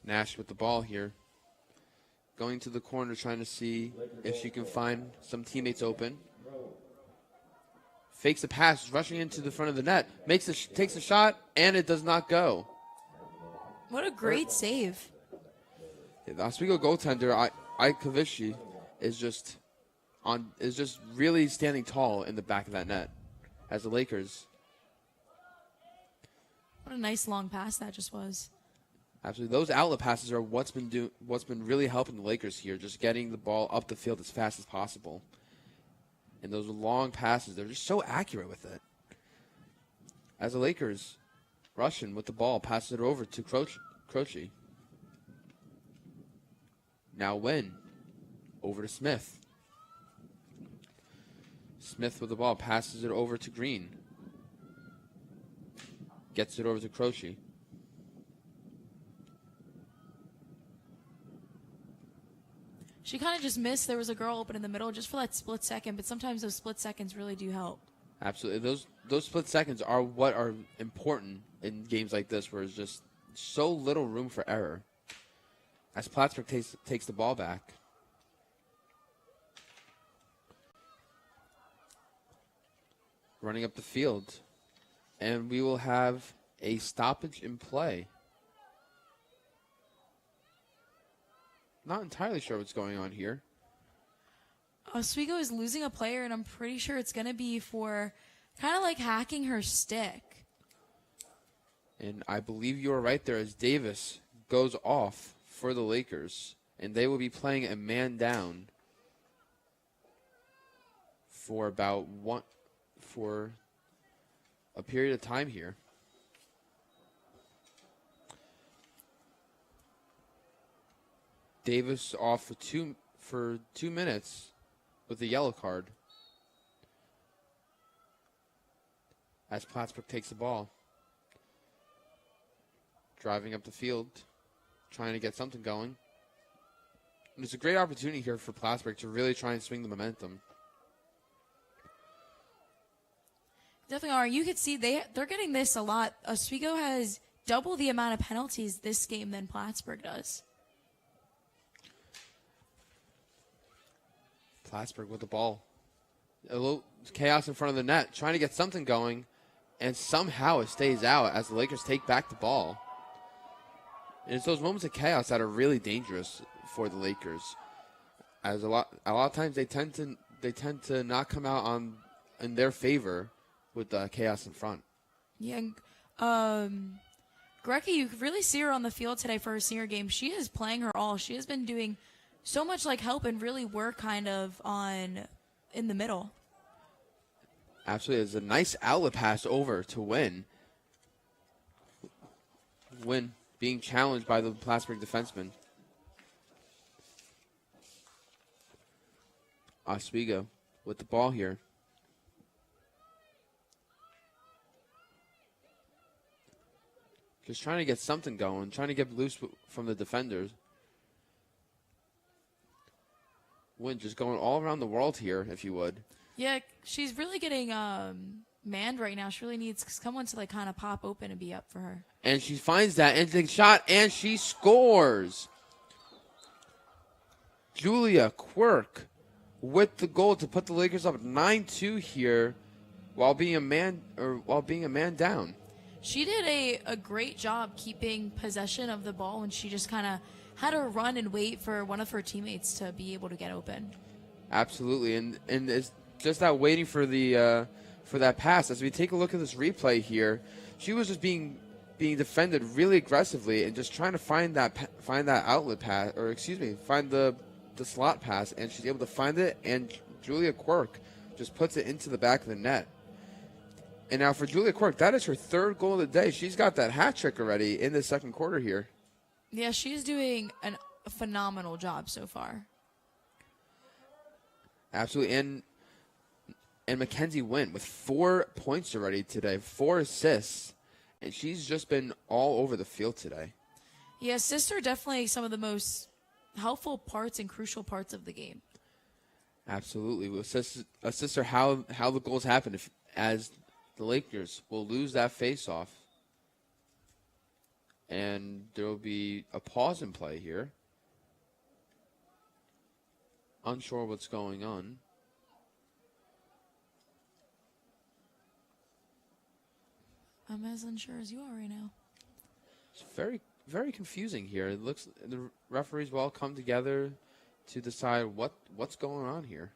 Nash with the ball here. Going to the corner, trying to see if she can find some teammates open. Fakes a pass, rushing into the front of the net. Takes a shot, and it does not go. What a great save. The Oswego goaltender, Kavishi, is just really standing tall in the back of that net. As the Lakers. What a nice long pass that just was. Absolutely. Those outlet passes are what's been really helping the Lakers here, just getting the ball up the field as fast as possible. And those long passes, they're just so accurate with it. As the Lakers, Russian with the ball, passes it over to Croce. Now Wynn. Over to Smith. Smith with the ball, passes it over to Green. Gets it over to Croce. She kind of just missed. There was a girl open in the middle just for that split second, but sometimes those split seconds really do help. Absolutely. Those split seconds are what are important in games like this, where there's just so little room for error. As Plattsburgh takes the ball back. Running up the field. And we will have a stoppage in play. Not entirely sure what's going on here. Oswego is losing a player, and I'm pretty sure it's going to be for kind of like hacking her stick. And I believe you are right there as Davis goes off for the Lakers. And they will be playing a man down for for a period of time here. Davis off for 2 minutes with a yellow card. As Plattsburgh takes the ball. Driving up the field. Trying to get something going. And it's a great opportunity here for Plattsburgh to really try and swing the momentum. Definitely are. You could see they're getting this a lot. Oswego has double the amount of penalties this game than Plattsburgh does. Plattsburgh with the ball. A little chaos in front of the net. Trying to get something going. And somehow it stays out as the Lakers take back the ball. And it's those moments of chaos that are really dangerous for the Lakers. As a lot of times they tend they tend to not come out in their favor with chaos in front. Yeah. Grecky, you could really see her on the field today for her senior game. She is playing her all. She has been doing so much like help and really work kind of in the middle. Absolutely. It's a nice outlet pass over to Win. Win being challenged by the Plattsburgh defenseman. Oswego with the ball here. Just trying to get something going, trying to get loose from the defenders. Win just going all around the world here, if you would. Yeah, she's really getting manned right now. She really needs someone to like kind of pop open and be up for her. And she finds that instant shot, and she scores. Julia Quirk with the goal to put the Lakers up 9-2 here, while being a man down. She did a great job keeping possession of the ball, and she just kind of had to run and wait for one of her teammates to be able to get open. Absolutely, and it's just that waiting for the for that pass. As we take a look at this replay here, she was just being defended really aggressively and just trying to find that outlet pass, or find the slot pass, and she's able to find it, and Julia Quirk just puts it into the back of the net. And now for Julia Quirk, that is her third goal of the day. She's got that hat trick already in the second quarter here. Yeah, she's doing a phenomenal job so far. Absolutely, and Mackenzie Wynn with 4 points already today, 4 assists, and she's just been all over the field today. Yeah, assists are definitely some of the most helpful parts and crucial parts of the game. Absolutely, assists are how the goals happen. As the Lakers will lose that face-off, and there will be a pause in play here. Unsure what's going on. I'm as unsure as you are right now. It's very, very confusing here. It looks the referees will all come together to decide what's going on here.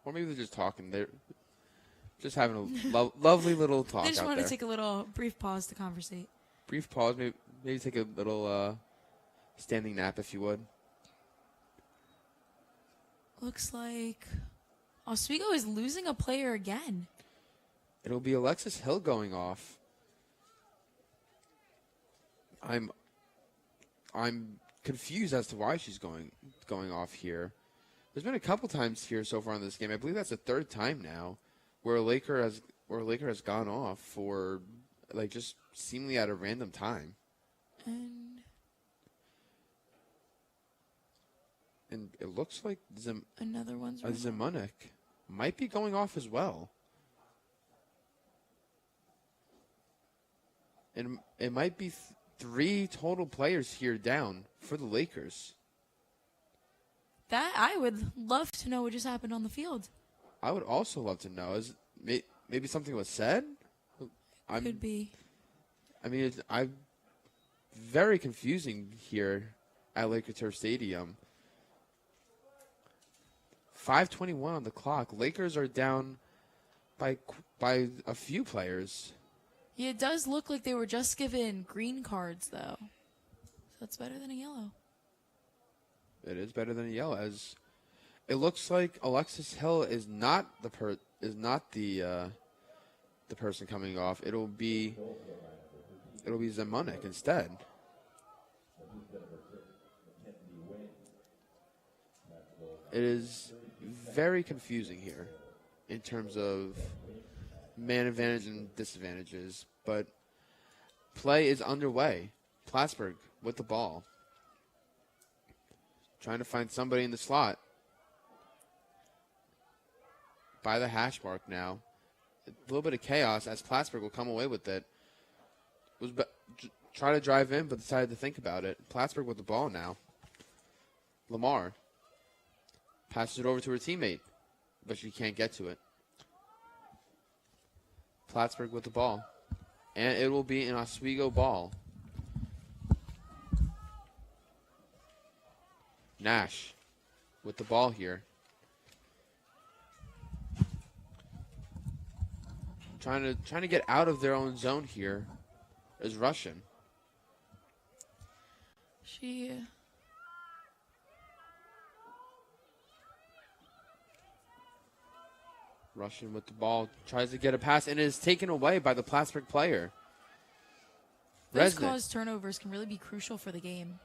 Or maybe they're just talking. They're just having a lovely little talk. They just out wanted there. to take a little brief pause to conversate. Brief pause, maybe take a little standing nap, if you would. Looks like Oswego is losing a player again. It'll be Alexis Hill going off. I'm confused as to why she's going off here. There's been a couple times here so far in this game. I believe that's the third time now where a Laker has gone off for like just seemingly at a random time. And it looks like another one's Zemunik might be going off as well. And it might be 3 total players here down for the Lakers. That I would love to know what just happened on the field. I would also love to know. Is maybe something was said? Could be. I mean, I'm very confusing here at Laker Turf Stadium. 5:21 on the clock. Lakers are down by a few players. Yeah, it does look like they were just given green cards, though. So that's better than a yellow. It is better than a yellow, as it looks like Alexis Hill is not the person coming off. It'll be Zemunik instead. It is very confusing here in terms of man advantage and disadvantages, but play is underway. Plattsburgh with the ball. Trying to find somebody in the slot. By the hash mark now. A little bit of chaos as Plattsburgh will come away with it. Try to drive in, but decided to think about it. Plattsburgh with the ball now. Lamar passes it over to her teammate, but she can't get to it. Plattsburgh with the ball. And it will be an Oswego ball. Nash with the ball here. Trying to get out of their own zone here is Russian. Russian with the ball, tries to get a pass, and is taken away by the Plattsburgh player. Those caused turnovers can really be crucial for the game.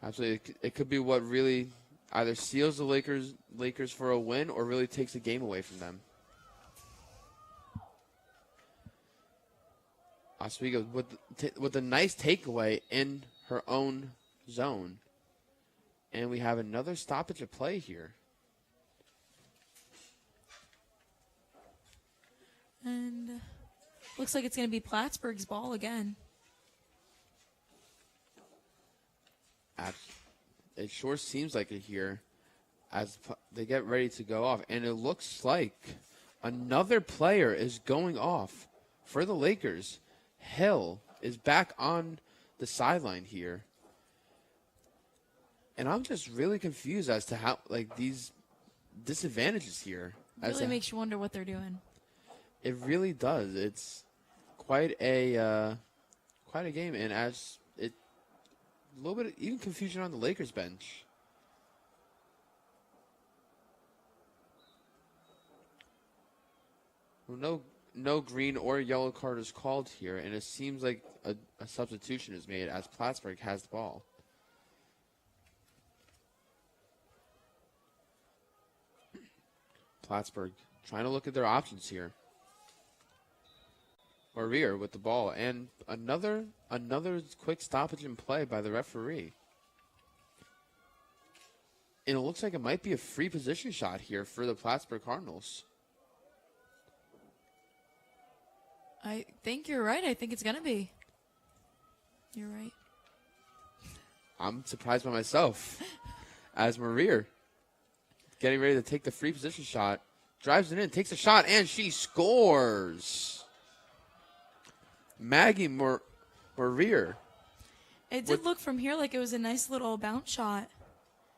Absolutely. It could be what really either seals the Lakers for a win or really takes the game away from them. Oswego with a nice takeaway in her own zone. And we have another stoppage of play here. And looks like it's going to be Plattsburgh's ball again. It sure seems like it here as they get ready to go off. And it looks like another player is going off for the Lakers. Hill is back on the sideline here. And I'm just really confused as to how, like, these disadvantages here. Really makes you wonder what they're doing. It really does. It's quite a game, and as it a little bit of even confusion on the Lakers bench. Well, no green or yellow card is called here, and it seems like a substitution is made as Plattsburgh has the ball. Plattsburgh trying to look at their options here. Maria with the ball, and another quick stoppage in play by the referee. And it looks like it might be a free position shot here for the Plattsburgh Cardinals. I think you're right. I think it's going to be. You're right. I'm surprised by myself as Maria getting ready to take the free position shot. Drives it in, takes a shot, and she scores. Maggie Maria. It did look from here like it was a nice little bounce shot.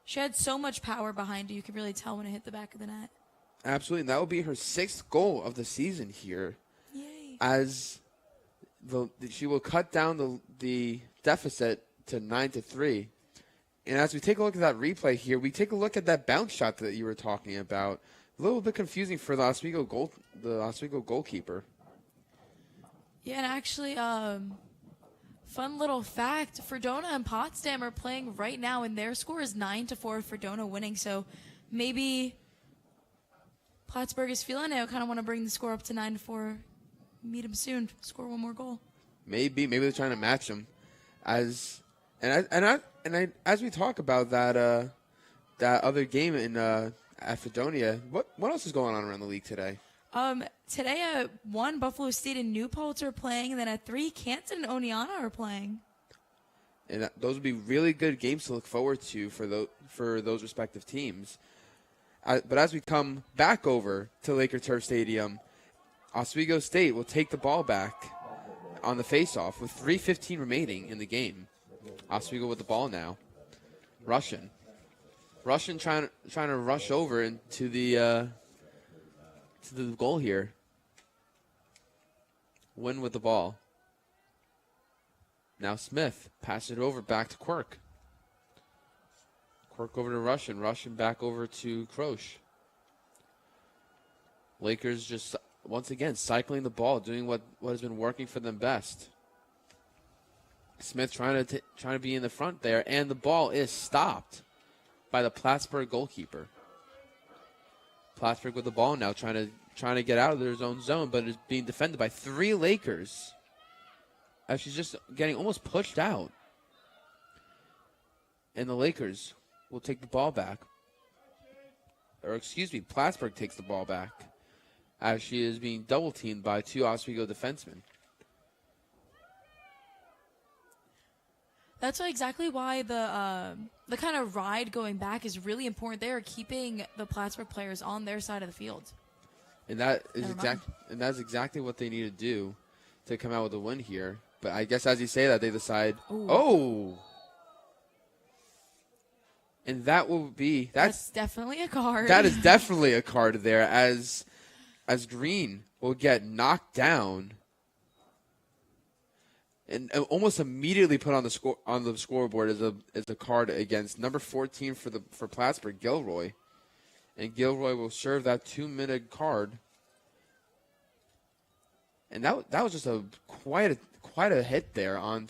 She had so much power behind her. You could really tell when it hit the back of the net. Absolutely. And that will be her 6th goal of the season here. Yay. As she will cut down the deficit to 9-3. And as we take a look at that replay here, we take a look at that bounce shot that you were talking about. A little bit confusing for the Oswego goalkeeper. Yeah, and actually, fun little fact, Fredonia and Potsdam are playing right now, and their score is 9-4, Fredonia winning. So maybe Plattsburgh is feeling it. I kind of want to bring the score up to 9-4, meet them soon, score one more goal. Maybe they're trying to match them. As we talk about that other game in at Fredonia, what else is going on around the league today? Today at 1, Buffalo State and New Paltz are playing, and then at 3, Canton and Oneonta are playing. And those would be really good games to look forward to for those respective teams. But as we come back over to Laker Turf Stadium, Oswego State will take the ball back on the face-off with 3:15 remaining in the game. Oswego with the ball now. Russian trying to rush over into the goal here. Win with the ball. Now Smith passes it over back to Quirk. Quirk over to Russian. Russian back over to Croce. Lakers just once again cycling the ball, doing what has been working for them best. Smith trying to be in the front there, and the ball is stopped by the Plattsburgh goalkeeper. Plattsburgh with the ball now, trying to get out of their own zone, but is being defended by 3 Lakers as she's just getting almost pushed out. And the Lakers will take the ball back. Or excuse me, Plattsburgh takes the ball back as she is being double-teamed by 2 Oswego defensemen. That's exactly why the kind of ride going back is really important. They are keeping the Plattsburgh players on their side of the field. And that's exactly what they need to do to come out with a win here. But I guess as you say that, they decide, And that's definitely a card. That is definitely a card there as Green will get knocked down and almost immediately put on the scoreboard as a card against number 14 for Plattsburgh, Gilroy. And Gilroy will serve that 2-minute card. And that was just quite a hit there on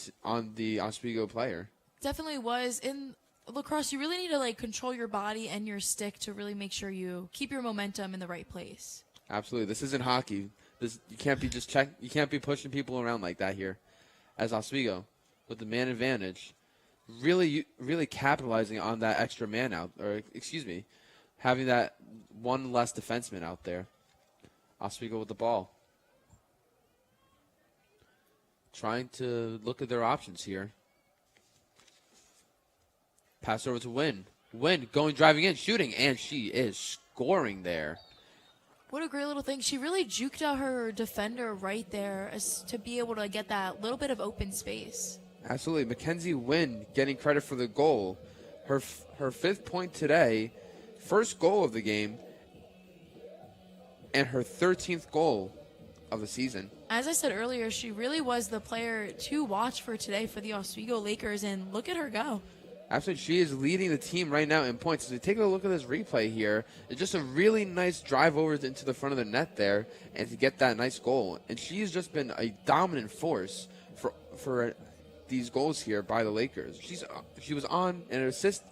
the Oswego player. Definitely was. In lacrosse, you really need to control your body and your stick to really make sure you keep your momentum in the right place. Absolutely. This isn't hockey. You can't be you can't be pushing people around like that here. As Oswego, with the man advantage, really capitalizing on that extra man having that one less defenseman out there. Oswego with the ball. Trying to look at their options here. Pass over to Wynn. Wynn driving in, shooting, and she is scoring there. What a great little thing. She really juked out her defender right there to be able to get that little bit of open space. Absolutely. Mackenzie Wynn getting credit for the goal. Her 5th point today, first goal of the game, and her 13th goal of the season. As I said earlier, she really was the player to watch for today for the Oswego Lakers, and look at her go. Absolutely. She is leading the team right now in points. So take a look at this replay here. It's just a really nice drive over into the front of the net there and to get that nice goal. And she's just been a dominant force for these goals here by the Lakers. She was on an assist.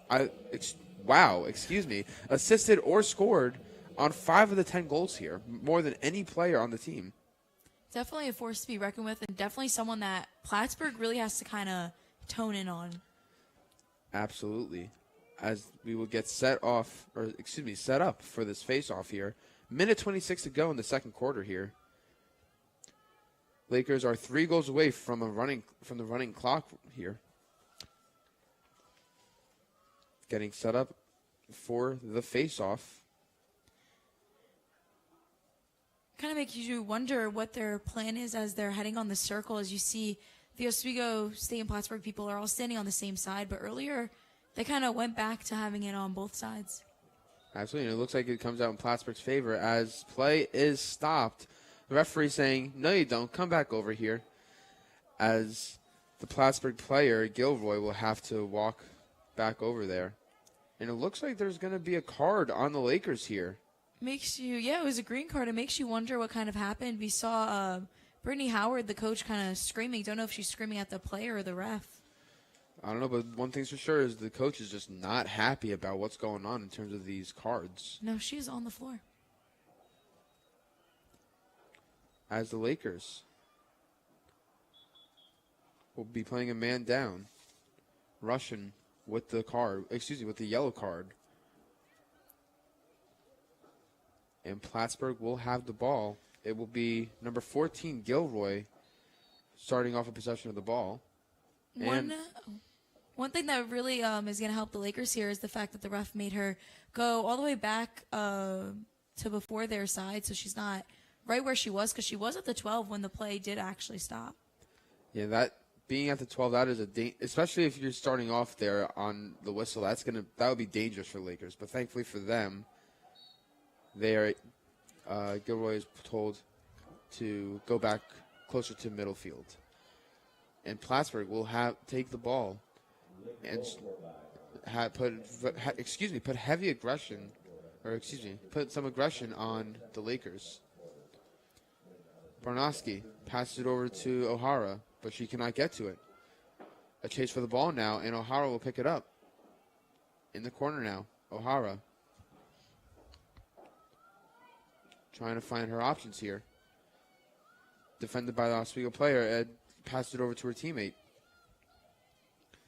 Assisted or scored on 5 of the 10 goals here, more than any player on the team. Definitely a force to be reckoned with, and definitely someone that Plattsburgh really has to kind of tone in on. Absolutely. As we will get set up for this face-off here. Minute 26 to go in the second quarter here. Lakers are 3 goals away from the running clock here. Getting set up for the face-off. Kind of makes you wonder what their plan is as they're heading on the circle. As you see, the Oswego State and Plattsburgh people are all standing on the same side, but earlier they kind of went back to having it on both sides. Absolutely, and it looks like it comes out in Plattsburgh's favor as play is stopped. The referee saying, no you don't, come back over here. As the Plattsburgh player, Gilroy, will have to walk back over there. And it looks like there's going to be a card on the Lakers here. It was a green card. It makes you wonder what kind of happened. We saw Brittany Howard, the coach, kind of screaming. Don't know if she's screaming at the player or the ref. I don't know, but one thing's for sure is the coach is just not happy about what's going on in terms of these cards. No, she's on the floor. As the Lakers will be playing a man down. Russian with the yellow card. And Plattsburgh will have the ball. It will be number 14, Gilroy, starting off a possession of the ball. One thing that really is going to help the Lakers here is the fact that the ref made her go all the way back to before their side, so she's not right where she was, because she was at the 12 when the play did actually stop. Yeah, that being at the 12, that is especially if you're starting off there on the whistle, that would be dangerous for the Lakers. But thankfully for them, Gilroy is told to go back closer to middle field. And Plattsburgh will take the ball and put some aggression on the Lakers. Barnowski passes it over to O'Hara, but she cannot get to it. A chase for the ball now, and O'Hara will pick it up. In the corner now, O'Hara. Trying to find her options here. Defended by the Oswego player. Ed passed it over to her teammate.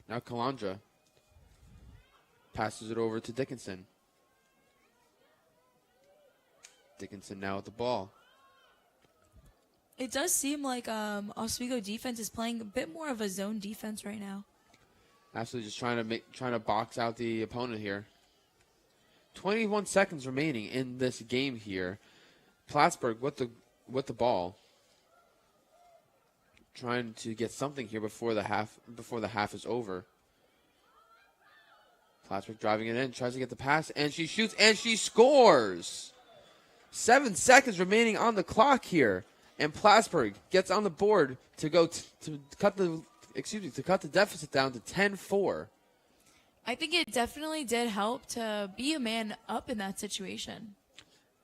Now Calandra passes it over to Dickinson. Dickinson now with the ball. It does seem like Oswego defense is playing a bit more of a zone defense right now. Absolutely, just trying to box out the opponent here. 21 seconds remaining in this game here. Plattsburgh with the ball, trying to get something here before the half is over. Plattsburgh driving it in, tries to get the pass, and she shoots, and she scores. 7 seconds remaining on the clock here, and Plattsburgh gets on the board to go to cut the deficit down to 10-4. I think it definitely did help to be a man up in that situation.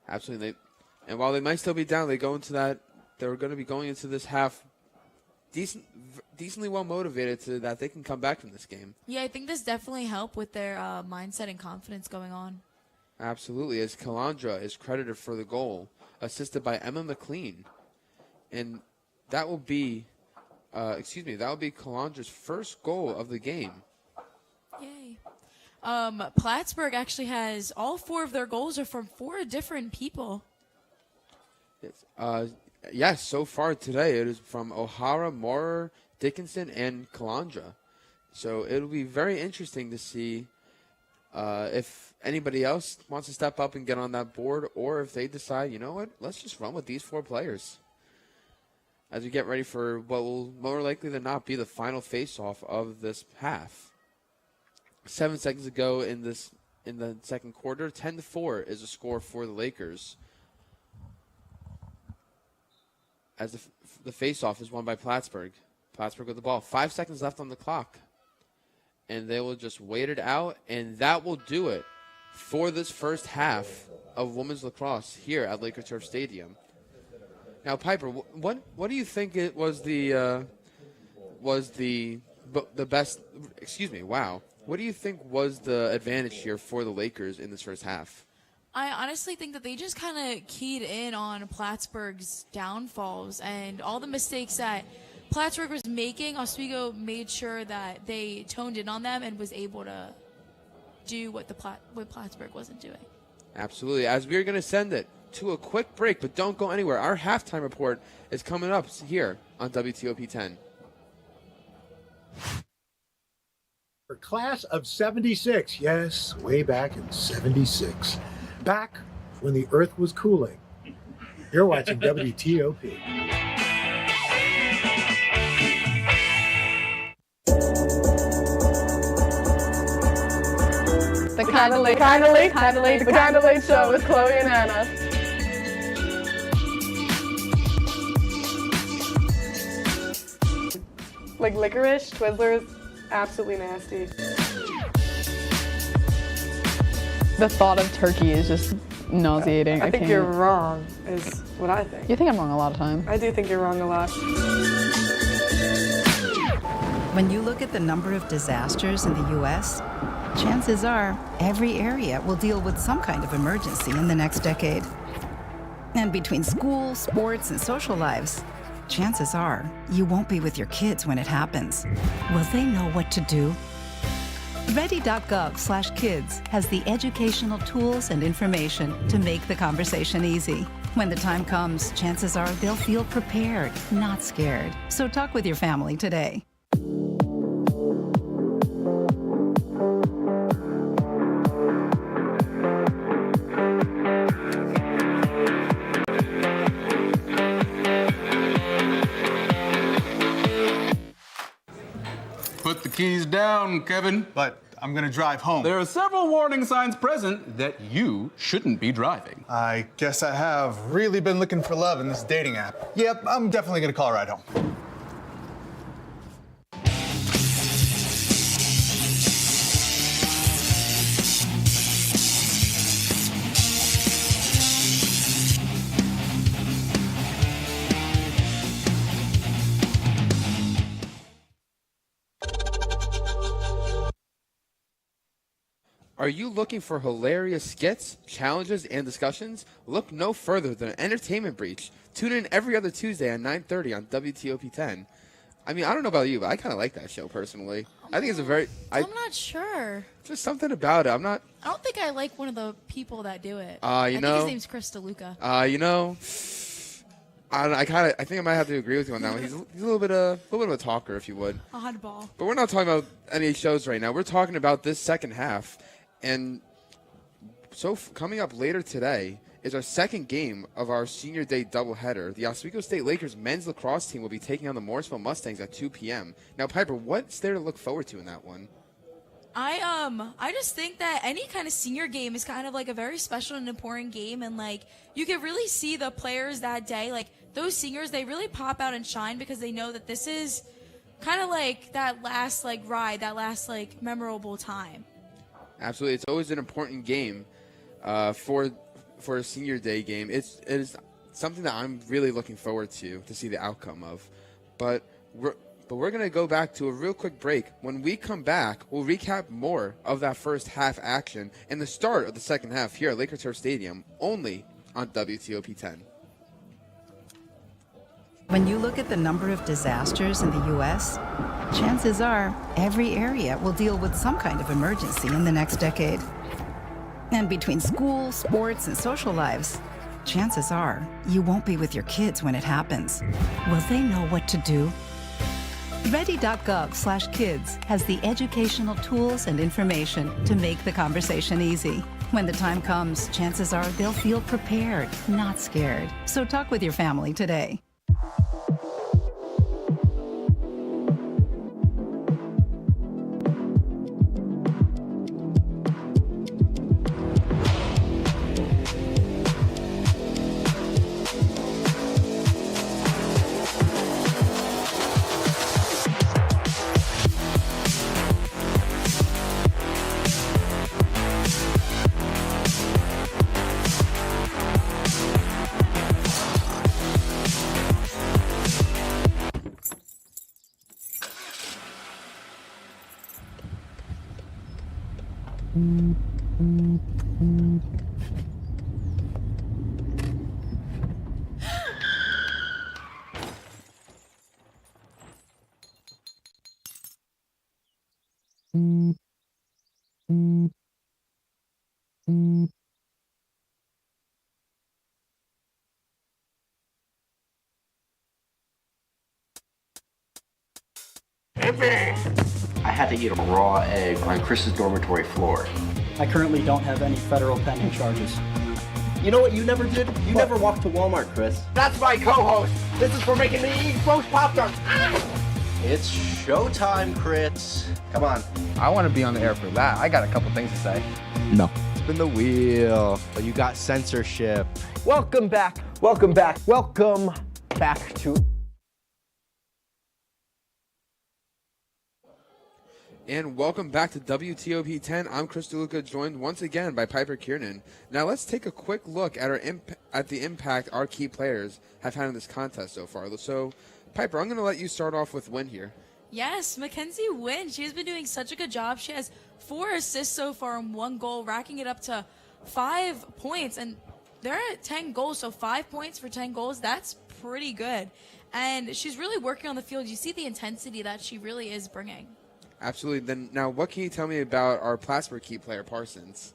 Absolutely. And while they might still be down, they're going to be going into this half decently well motivated so that they can come back from this game. Yeah, I think this definitely helped with their mindset and confidence going on. Absolutely, as Calandra is credited for the goal, assisted by Emma McLean. And that will be Calandra's first goal of the game. Yay. Plattsburgh actually has all 4 of their goals are from 4 different people. Yes, so far today it is from O'Hara, Maurer, Dickinson, and Calandra. So it'll be very interesting to see if anybody else wants to step up and get on that board, or if they decide, you know what, let's just run with these 4 players. As we get ready for what will more likely than not be the final face-off of this half. 7 seconds ago in the second quarter, 10-4 is a score for the Lakers. As the face-off is won by Plattsburgh. Plattsburgh with the ball. 5 seconds left on the clock. And they will just wait it out, and that will do it for this first half of women's lacrosse here at Laker Turf Stadium. Now, Piper, what do you think it was the best? Excuse me. Wow. What do you think was the advantage here for the Lakers in this first half? I honestly think that they just kind of keyed in on Plattsburgh's downfalls and all the mistakes that Plattsburgh was making. Oswego made sure that they toned in on them and was able to do what Plattsburgh wasn't doing. Absolutely. As we're going to send it to a quick break, but don't go anywhere. Our halftime report is coming up here on WTOP 10. For class of 76, yes, way back in 76. Back when the earth was cooling. You're watching WTOP. The Kind of Late Show with Chloe and Anna. Like licorice, Twizzlers, absolutely nasty. The thought of turkey is just nauseating. I think you're wrong, is what I think. You think I'm wrong a lot of time. I do think you're wrong a lot. When you look at the number of disasters in the U.S., chances are every area will deal with some kind of emergency in the next decade. And between school, sports, and social lives, chances are you won't be with your kids when it happens. Will they know what to do? Ready.gov/kids has the educational tools and information to make the conversation easy. When the time comes, chances are they'll feel prepared, not scared. So talk with your family today. Put the keys down, Kevin. But I'm gonna drive home. There are several warning signs present that you shouldn't be driving. I guess I have really been looking for love in this dating app. Yep, I'm definitely gonna call a ride home. Are you looking for hilarious skits, challenges, and discussions? Look no further than Entertainment Breach. Tune in every other Tuesday at 9:30 on WTOP 10. I mean, I don't know about you, but I kind of like that show personally. I think it's a very... I'm not sure. Just something about it. I don't think I like one of the people that do it. I think his name's Chris DeLuca. I think I might have to agree with you on that one. He's a little bit of a talker, if you would. Oddball. But we're not talking about any shows right now. We're talking about this second half. And so coming up later today is our second game of our senior day doubleheader. The Oswego State Lakers men's lacrosse team will be taking on the Morrisville Mustangs at 2 p.m. Now, Piper, what's there to look forward to in that one? I just think that any kind of senior game is kind of like a very special and important game, and like you can really see the players that day, like those seniors, they really pop out and shine because they know that this is kind of like that last like ride, that last like memorable time. Absolutely, it's always an important game for a senior day game. It is something that I'm really looking forward to see the outcome of, but we're going to go back to a real quick break. When we come back, we'll recap more of that first half action and the start of the second half here at Laker Turf Stadium, only on WTOP 10. When you look at the number of disasters in the U.S., chances are every area will deal with some kind of emergency in the next decade. And between school, sports, and social lives, chances are you won't be with your kids when it happens. Will they know what to do? Ready.gov/kids has the educational tools and information to make the conversation easy. When the time comes, chances are they'll feel prepared, not scared. So talk with your family today. I had to eat a raw egg on Chris's dormitory floor. I currently don't have any federal pending charges. You know what you never did? You never walked to Walmart, Chris. That's my co-host. This is for making me eat roast Pop-Tarts. It's showtime, Chris. Come on. I want to be on the air for that. I got a couple things to say. No. Spin the wheel. But you got censorship. Welcome back. Welcome back. Welcome back to... And welcome back to WTOP 10. I'm Chris DeLuca, joined once again by Piper Kiernan. Now let's take a quick look at the impact our key players have had in this contest so far. So, Piper, I'm going to let you start off with Wynn here. Yes, Mackenzie Wynn. She has been doing such a good job. She has 4 assists so far and 1 goal, racking it up to 5 points. And they're at 10 goals, so 5 points for 10 goals. That's pretty good. And she's really working on the field. You see the intensity that she really is bringing. Absolutely. Then now, what can you tell me about our Plattsburgh key player, Parsons?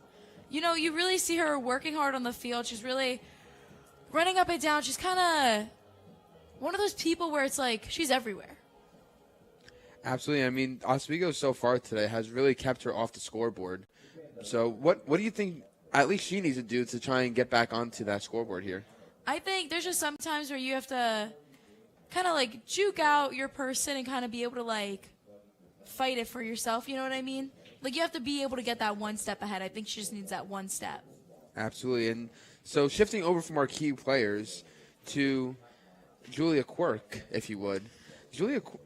You know, you really see her working hard on the field. She's really running up and down. She's kind of one of those people where it's like she's everywhere. Absolutely. I mean, Oswego so far today has really kept her off the scoreboard. So what do you think at least she needs to do to try and get back onto that scoreboard here? I think there's just some times where you have to kind of like juke out your person and kind of be able to like fight it for yourself, you know what I mean? Like, you have to be able to get that one step ahead. I think she just needs that one step. Absolutely. And so shifting over from our key players to Julia Quirk, if you would. Julia Quirk.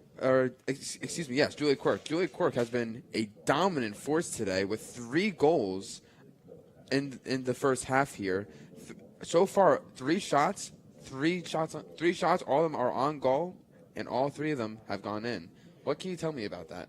Julia Quirk has been a dominant force today with 3 goals in the first half here. So far, 3 shots, all of them are on goal, and all 3 of them have gone in. What can you tell me about that?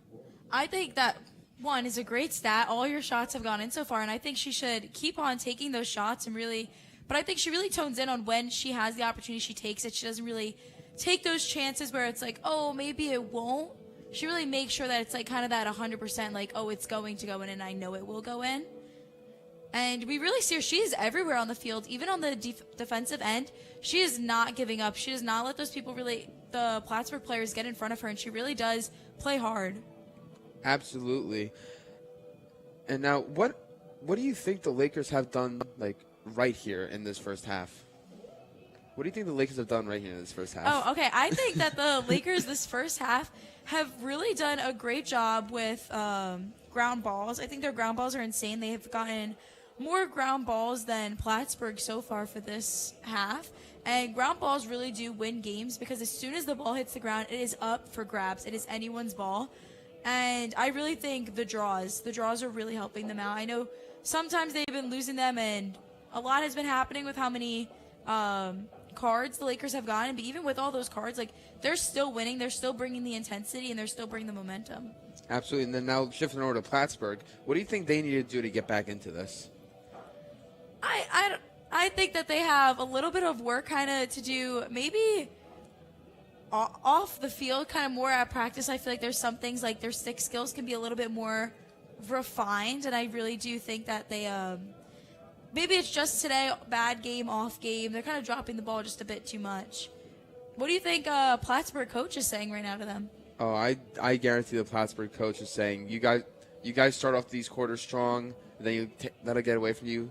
I think that, one, is a great stat. All your shots have gone in so far, and I think she should keep on taking those shots and really – but I think she really tones in on when she has the opportunity, she takes it. She doesn't really take those chances where it's like, oh, maybe it won't. She really makes sure that it's like kind of that 100% like, oh, it's going to go in and I know it will go in. And we really see her. She is everywhere on the field, even on the defensive end. She is not giving up. She does not let those people the Plattsburgh players get in front of her, and she really does play hard. Absolutely. And now, what do you think the Lakers have done like right here in this first half? What do you think the Lakers have done right here in this first half? Oh, okay. I think that the Lakers this first half have really done a great job with ground balls. I think their ground balls are insane. They have gotten more ground balls than Plattsburgh so far for this half. And ground balls really do win games because as soon as the ball hits the ground, it is up for grabs. It is anyone's ball. And I really think the draws are really helping them out. I know sometimes they've been losing them, and a lot has been happening with how many cards the Lakers have gotten. But even with all those cards, like, they're still winning. They're still bringing the intensity, and they're still bringing the momentum. Absolutely. And then now shifting over to Plattsburgh, what do you think they need to do to get back into this? I think that they have a little bit of work kind of to do, maybe off the field, kind of more at practice. I feel like there's some things like their stick skills can be a little bit more refined, and I really do think that they maybe it's just today, bad game, off game. They're kind of dropping the ball just a bit too much. What do you think Plattsburgh coach is saying right now to them? Oh, I guarantee the Plattsburgh coach is saying, you guys start off these quarters strong, and then that'll get away from you.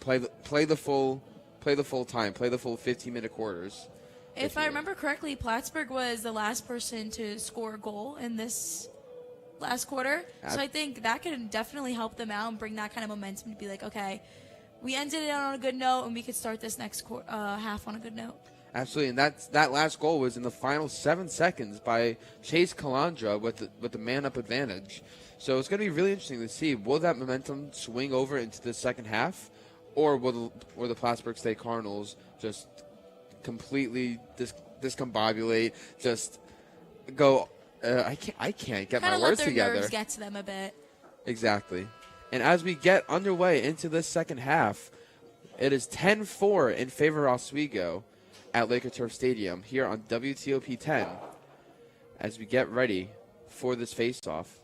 Play the full time, play the full 15-minute quarters. If I remember correctly, Plattsburgh was the last person to score a goal in this last quarter. So I think that can definitely help them out and bring that kind of momentum to be like, okay, we ended it on a good note, and we could start this next half on a good note. Absolutely, and that last goal was in the final 7 seconds by Chase Calandra with the man-up advantage. So it's going to be really interesting to see, will that momentum swing over into the second half, or will the Plattsburgh State Cardinals just completely discombobulate, just go, I can't get my words together. Kind of let their nerves get to them a bit. Exactly. And as we get underway into this second half, it is 10-4 in favor of Oswego at Laker Turf Stadium here on WTOP 10 as we get ready for this face-off.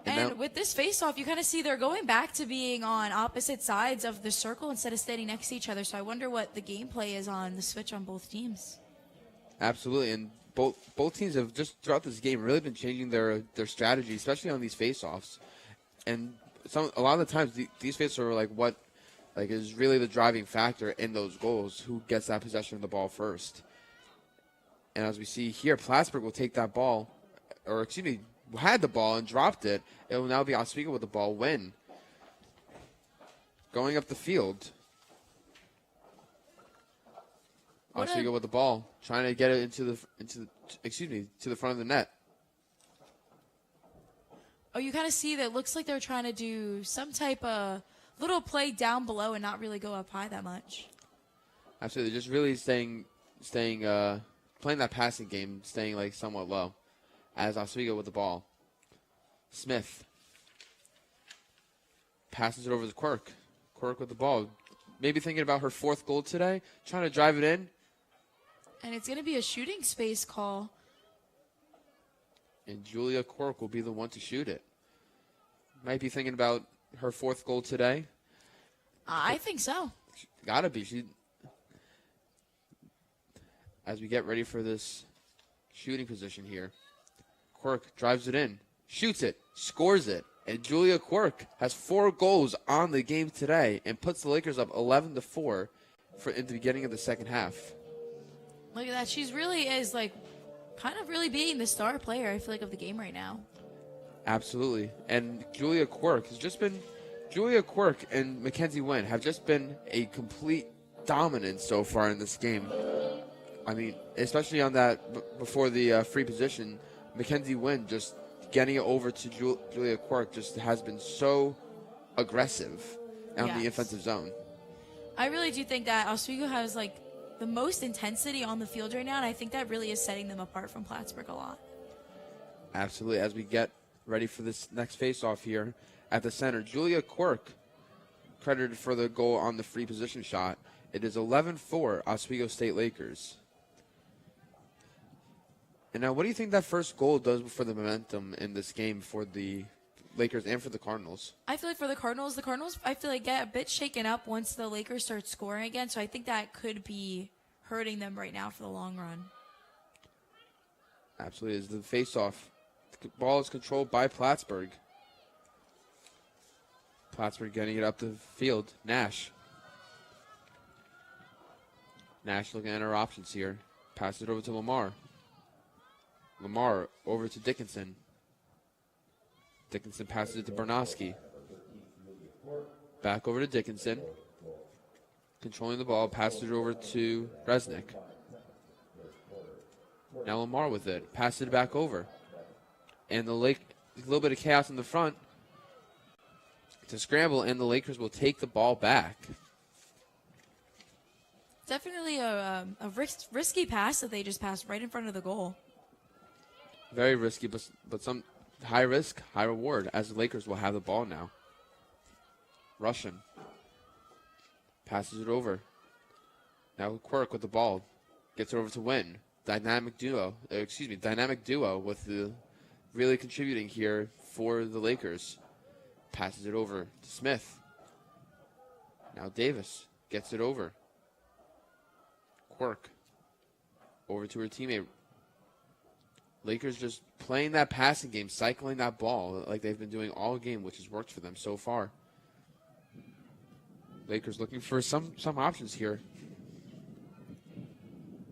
And with this face-off, you kind of see they're going back to being on opposite sides of the circle instead of standing next to each other. So I wonder what the gameplay is on the switch on both teams. Absolutely, and both teams have just throughout this game really been changing their strategy, especially on these face-offs. And a lot of the times these face-offs are is really the driving factor in those goals. Who gets that possession of the ball first? And as we see here, Plattsburgh will take that ball, had the ball and dropped it. It will now be Oswego with the ball. Win. Going up the field. Oswego with the ball, trying to get it to the front of the net. Oh, you kind of see that it looks like they're trying to do some type of little play down below and not really go up high that much. Absolutely, just really playing that passing game, staying somewhat low. As Oswego with the ball. Smith passes it over to Quirk. Quirk with the ball. Maybe thinking about her fourth goal today, trying to drive it in. And it's going to be a shooting space call. And Julia Quirk will be the one to shoot it. Might be thinking about her fourth goal today. I think so. Gotta be. As we get ready for this shooting position here. Quirk drives it in, shoots it, scores it, and Julia Quirk has 4 goals on the game today and puts the Lakers up 11-4 in the beginning of the second half. Look at that. She's really is kind of really being the star player, I feel like, of the game right now. Absolutely. And Julia Quirk and Mackenzie Nguyen have just been a complete dominance so far in this game. I mean, especially on that before the free position, Mackenzie Nguyen just getting it over to Julia Quirk just has been so aggressive on the offensive zone. I really do think that Oswego has the most intensity on the field right now, and I think that really is setting them apart from Plattsburgh a lot. Absolutely. As we get ready for this next face-off here at the center, Julia Quirk credited for the goal on the free position shot. It is 11-4 Oswego State Lakers. And now, what do you think that first goal does for the momentum in this game for the Lakers and for the Cardinals? I feel like for the Cardinals, I feel like get a bit shaken up once the Lakers start scoring again. So I think that could be hurting them right now for the long run. Absolutely. As the face-off, the ball is controlled by Plattsburgh. Plattsburgh getting it up the field. Nash looking at her options here. Passes it over to Lamar. Lamar over to Dickinson. Dickinson passes it to Barnowski. Back over to Dickinson. Controlling the ball, passes it over to Resnick. Now Lamar with it. Passes it back over. And a little bit of chaos in the front. It's a scramble, and the Lakers will take the ball back. Definitely a risky pass that they just passed right in front of the goal. Very risky, but some high risk, high reward, as the Lakers will have the ball now. Russian passes it over. Now Quirk with the ball. Gets it over to Wynn. Dynamic duo with the really contributing here for the Lakers. Passes it over to Smith. Now Davis gets it over. Quirk over to her teammate. Lakers just playing that passing game, cycling that ball like they've been doing all game, which has worked for them so far. Lakers looking for some options here.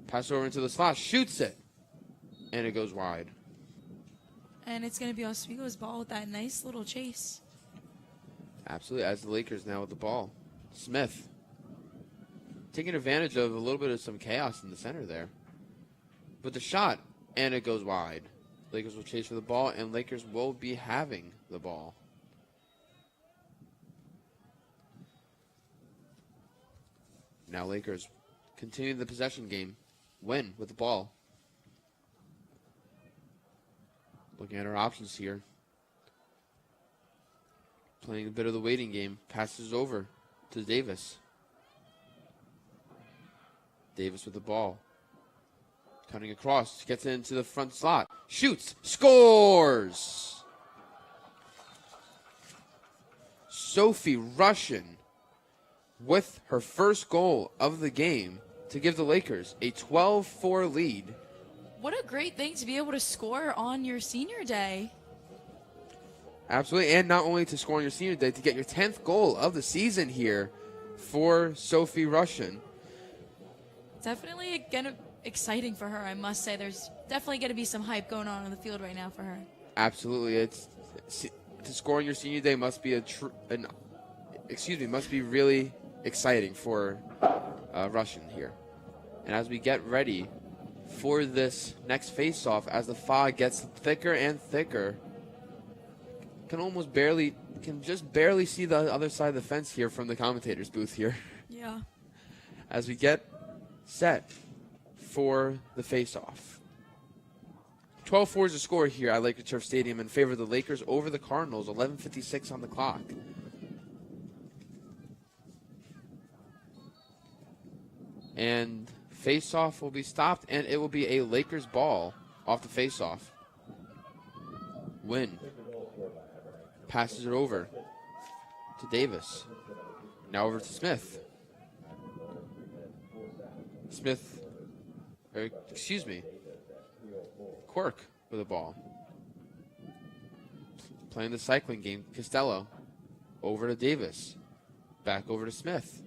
Pass over into the slot, shoots it, and it goes wide. And it's going to be Oswego's ball with that nice little chase. Absolutely, as the Lakers now with the ball. Smith taking advantage of a little bit of some chaos in the center there. With the shot, and it goes wide. Lakers will chase for the ball, and Lakers will be having the ball. Now Lakers continue the possession game. Win with the ball. Looking at our options here. Playing a bit of the waiting game. Passes over to Davis. Davis with the ball. Cutting across. Gets it into the front slot. Shoots. Scores! Sophie Russian with her first goal of the game to give the Lakers a 12-4 lead. What a great thing to be able to score on your senior day. Absolutely, and not only to score on your senior day, to get your 10th goal of the season here for Sophie Russian. Definitely again exciting for her, I must say. There's definitely going to be some hype going on the field right now for her. Absolutely, to score on your senior day must be must be really exciting for Russian here. And as we get ready for this next face-off, as the fog gets thicker and thicker, can just barely see the other side of the fence here from the commentator's booth here. Yeah. As we get set for the face-off. 12-4 is the score here at Lakers Turf Stadium in favor of the Lakers over the Cardinals. 11:56 on the clock. And face-off will be stopped, and it will be a Lakers ball off the face-off. Wynn passes it over to Davis. Now over to Smith. Quirk with the ball. Playing the cycling game. Costello over to Davis. Back over to Smith.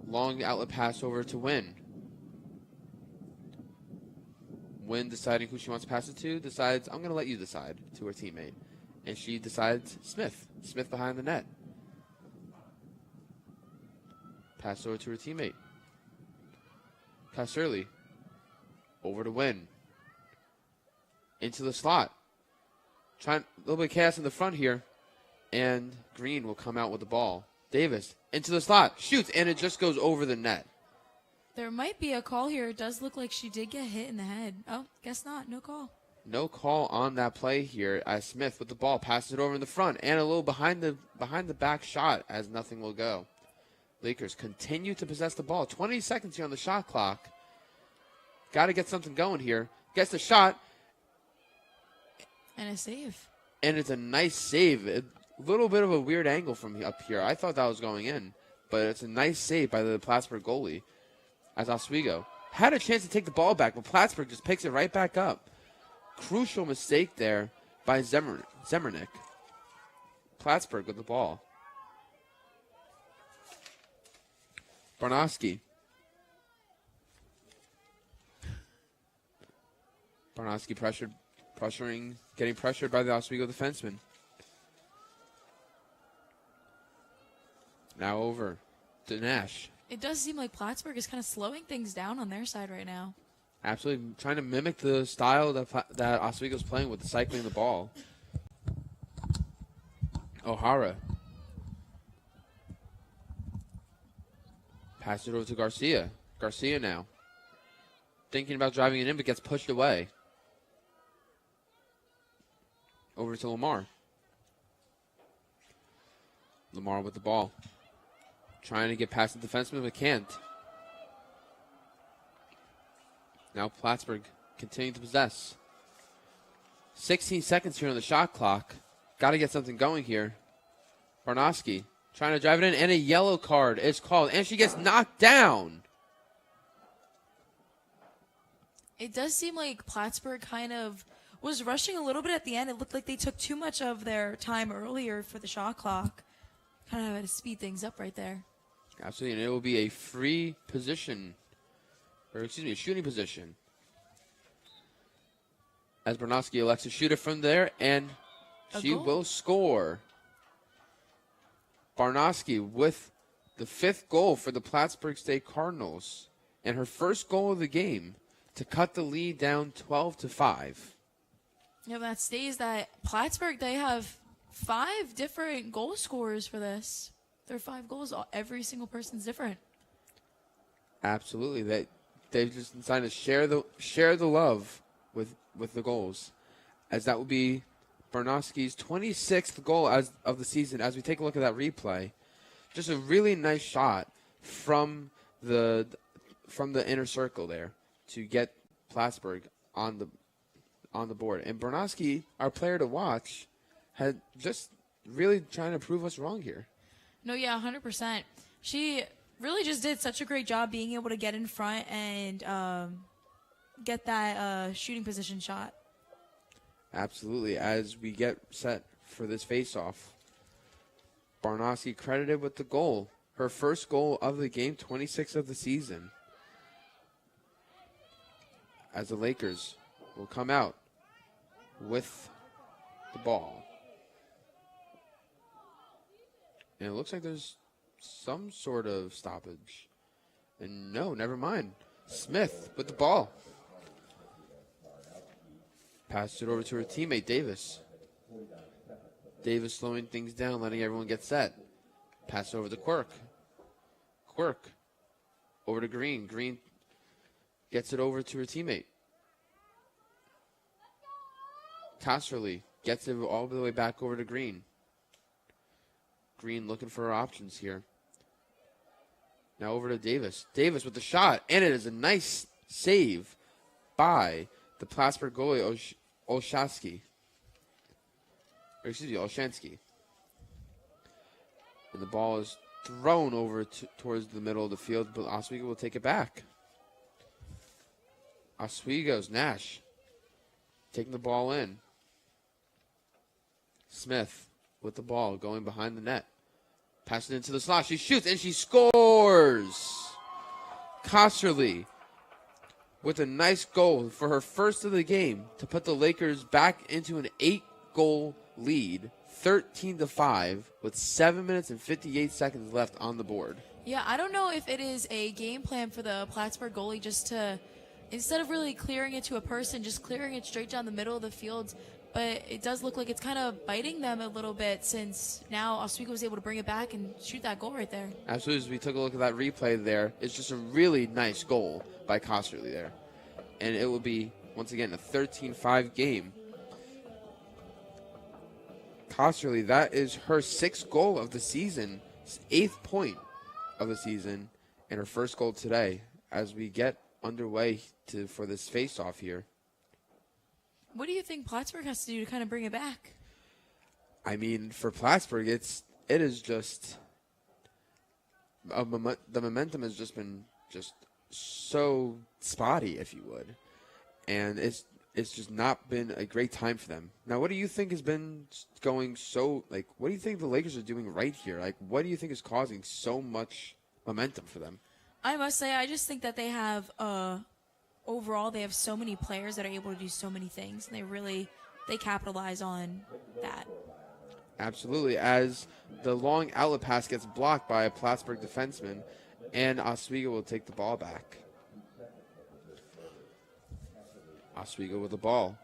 Long outlet pass over to Wynn. Wynn deciding who she wants to pass it to, decides, I'm going to let you decide, to her teammate. And she decides Smith. Smith behind the net. Pass over to her teammate. Pass early. Over to Wynn. Into the slot. Trying a little bit of chaos in the front here. And Green will come out with the ball. Davis into the slot. Shoots, and it just goes over the net. There might be a call here. It does look like she did get hit in the head. Oh, guess not. No call. No call on that play here as Smith with the ball passes it over in the front and a little behind the back shot as nothing will go. Lakers continue to possess the ball. 20 seconds here on the shot clock. Got to get something going here. Gets the shot. And a save. And it's a nice save. A little bit of a weird angle from up here. I thought that was going in. But it's a nice save by the Plattsburgh goalie as Oswego had a chance to take the ball back, but Plattsburgh just picks it right back up. Crucial mistake there by Zemernick. Plattsburgh with the ball. Barnowski Barnowski getting pressured by the Oswego defenseman. Now over to Nash. It does seem like Plattsburgh is kind of slowing things down on their side right now. Absolutely trying to mimic the style that Oswego's playing with, cycling the ball. O'Hara. Pass it over to Garcia. Garcia now. Thinking about driving it in, but gets pushed away. Over to Lamar. Lamar with the ball. Trying to get past the defenseman, but can't. Now Plattsburgh continuing to possess. 16 seconds here on the shot clock. Got to get something going here. Barnowski trying to drive it in, and a yellow card is called, and she gets knocked down. It does seem like Plattsburgh kind of was rushing a little bit at the end. It looked like they took too much of their time earlier for the shot clock. Kind of had to speed things up right there. Absolutely, and it will be a free position, or excuse me, a shooting position. As Barnowski elects to shoot it from there, and she will score. Barnowski with the 5th goal for the Plattsburgh State Cardinals, and her first goal of the game to cut the lead down 12-5. Yeah, that stays that Plattsburgh, they have 5 different goal scorers for this. There are 5 goals. Every single person's different. Absolutely. They've just decided to share the love with the goals. As that will be Barnowski's 26th goal of the season. As we take a look at that replay, just a really nice shot from the inner circle there to get Plattsburgh on the board. And Barnowski, our player to watch, had just really trying to prove us wrong here. No, yeah, 100%. She really just did such a great job being able to get in front and get that shooting position shot. Absolutely. As we get set for this face-off, Barnowski credited with the goal. Her first goal of the game, 26th of the season. As the Lakers will come out with the ball. And it looks like there's some sort of stoppage. And no, never mind. Smith with the ball. Passed it over to her teammate, Davis. Davis slowing things down, letting everyone get set. Pass over to Quirk. Quirk over to Green. Green gets it over to her teammate. Casterly gets it all the way back over to Green. Green looking for her options here. Now over to Davis. Davis with the shot, and it is a nice save by the Plattsburgh goalie, Olshansky. And the ball is thrown over towards the middle of the field, but Oswego will take it back. Oswego's Nash taking the ball in. Smith with the ball going behind the net. Pass it into the slot. She shoots and she scores. Kosterly with a nice goal for her first of the game to put the Lakers back into an 8-goal lead, 13-5, with 7 minutes and 58 seconds left on the board. Yeah, I don't know if it is a game plan for the Plattsburgh goalie just to, instead of really clearing it to a person, just clearing it straight down the middle of the field. But it does look like it's kind of biting them a little bit since now Oswego was able to bring it back and shoot that goal right there. Absolutely. As we took a look at that replay there, it's just a really nice goal by Kosterly there. And it will be, once again, a 13-5 game. Kosterly, that is her 6th goal of the season, 8th point of the season, and her first goal today as we get underway for this face-off here. What do you think Plattsburgh has to do to kind of bring it back? I mean, for Plattsburgh, it is just the momentum has just been just so spotty, if you would, and it's just not been a great time for them. Now, what do you think has been going so? Like, what do you think the Lakers are doing right here? Like, what do you think is causing so much momentum for them? I must say, I just think that they have a overall they have so many players that are able to do so many things, and they capitalize on that. Absolutely, as the long outlet pass gets blocked by a Plattsburgh defenseman, and Oswego will take the ball back. Oswego with the ball.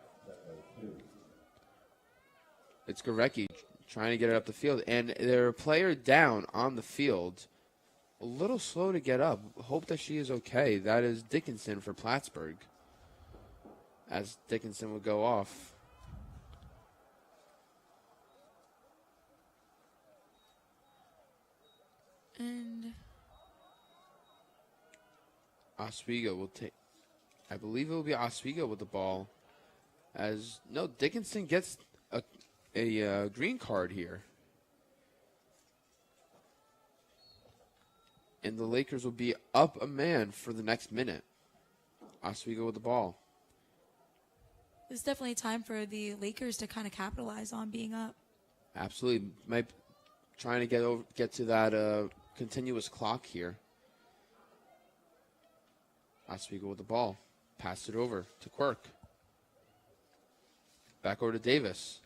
It's Gorecki trying to get it up the field, and their player down on the field, a little slow to get up. Hope that she is okay. That is Dickinson for Plattsburgh, as Dickinson will go off. And Oswego will take, I believe it will be Oswego with the ball, as, no, Dickinson gets a green card here. And the Lakers will be up a man for the next minute. Oswego with the ball. it's definitely time for the Lakers to kind of capitalize on being up. Absolutely. Trying to get to that continuous clock here. Oswego with the ball. Pass it over to Quirk. Back over to Davis.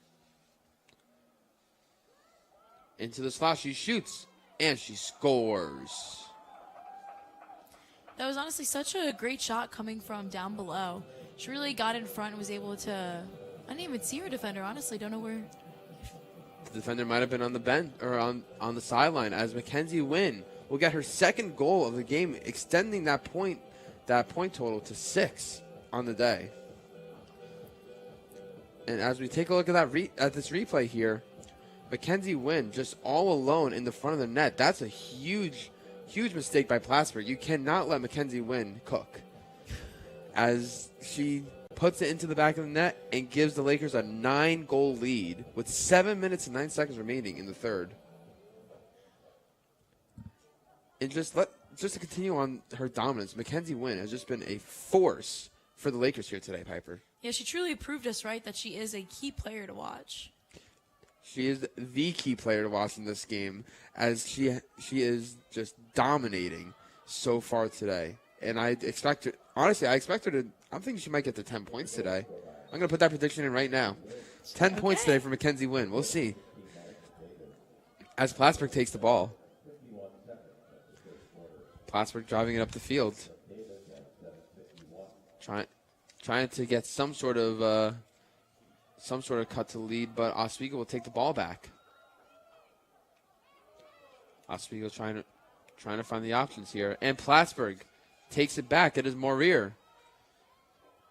Into the slot. She shoots. And she scores. That was honestly such a great shot coming from down below. She really got in front and was able to... I didn't even see her defender, honestly. Don't know where... The defender might have been on the bench or on the sideline, as Mackenzie Wynn will get her second goal of the game, extending that point total to 6 on the day. And as we take a look at this replay here, Mackenzie Wynn just all alone in the front of the net. That's a huge mistake by Plattsburgh. You cannot let Mackenzie Wynn cook, as she puts it into the back of the net and gives the Lakers a 9-goal lead with 7 minutes and 9 seconds remaining in the third. And just to continue on her dominance, Mackenzie Wynn has just been a force for the Lakers here today, Piper. Yeah, she truly proved us right that she is a key player to watch. She is the key player to watch in this game, as she is just dominating so far today. And I expect her to, I'm thinking she might get to 10 points today. I'm going to put that prediction in right now. 10 points today for Mackenzie Wynn. We'll see. As Plattsburgh takes the ball. Plattsburgh driving it up the field. Trying to get some sort of cut to the lead, but Oswego will take the ball back. Oswego trying to find the options here. And Plattsburgh takes it back. It is Morier.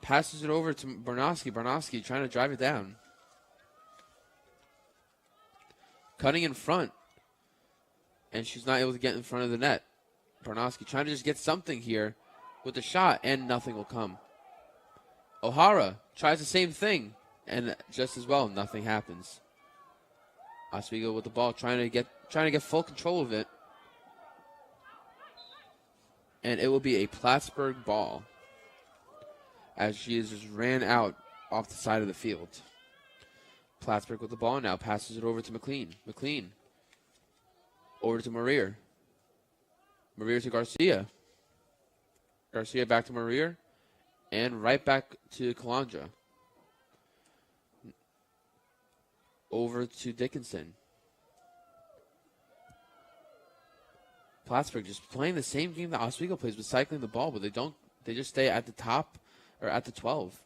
Passes it over to Barnowski. Barnowski trying to drive it down. Cutting in front. And she's not able to get in front of the net. Barnowski trying to just get something here with the shot, and nothing will come. O'Hara tries the same thing, and just as well, nothing happens. Oswego with the ball, trying to get full control of it. And it will be a Plattsburgh ball, as she has just ran out off the side of the field. Plattsburgh with the ball now, passes it over to McLean. McLean over to Morier. Morier to Garcia. Garcia back to Morier. And right back to Calandra. Over to Dickinson. Plattsburgh just playing the same game that Oswego plays, with cycling the ball, but they just stay at the top, or at the 12.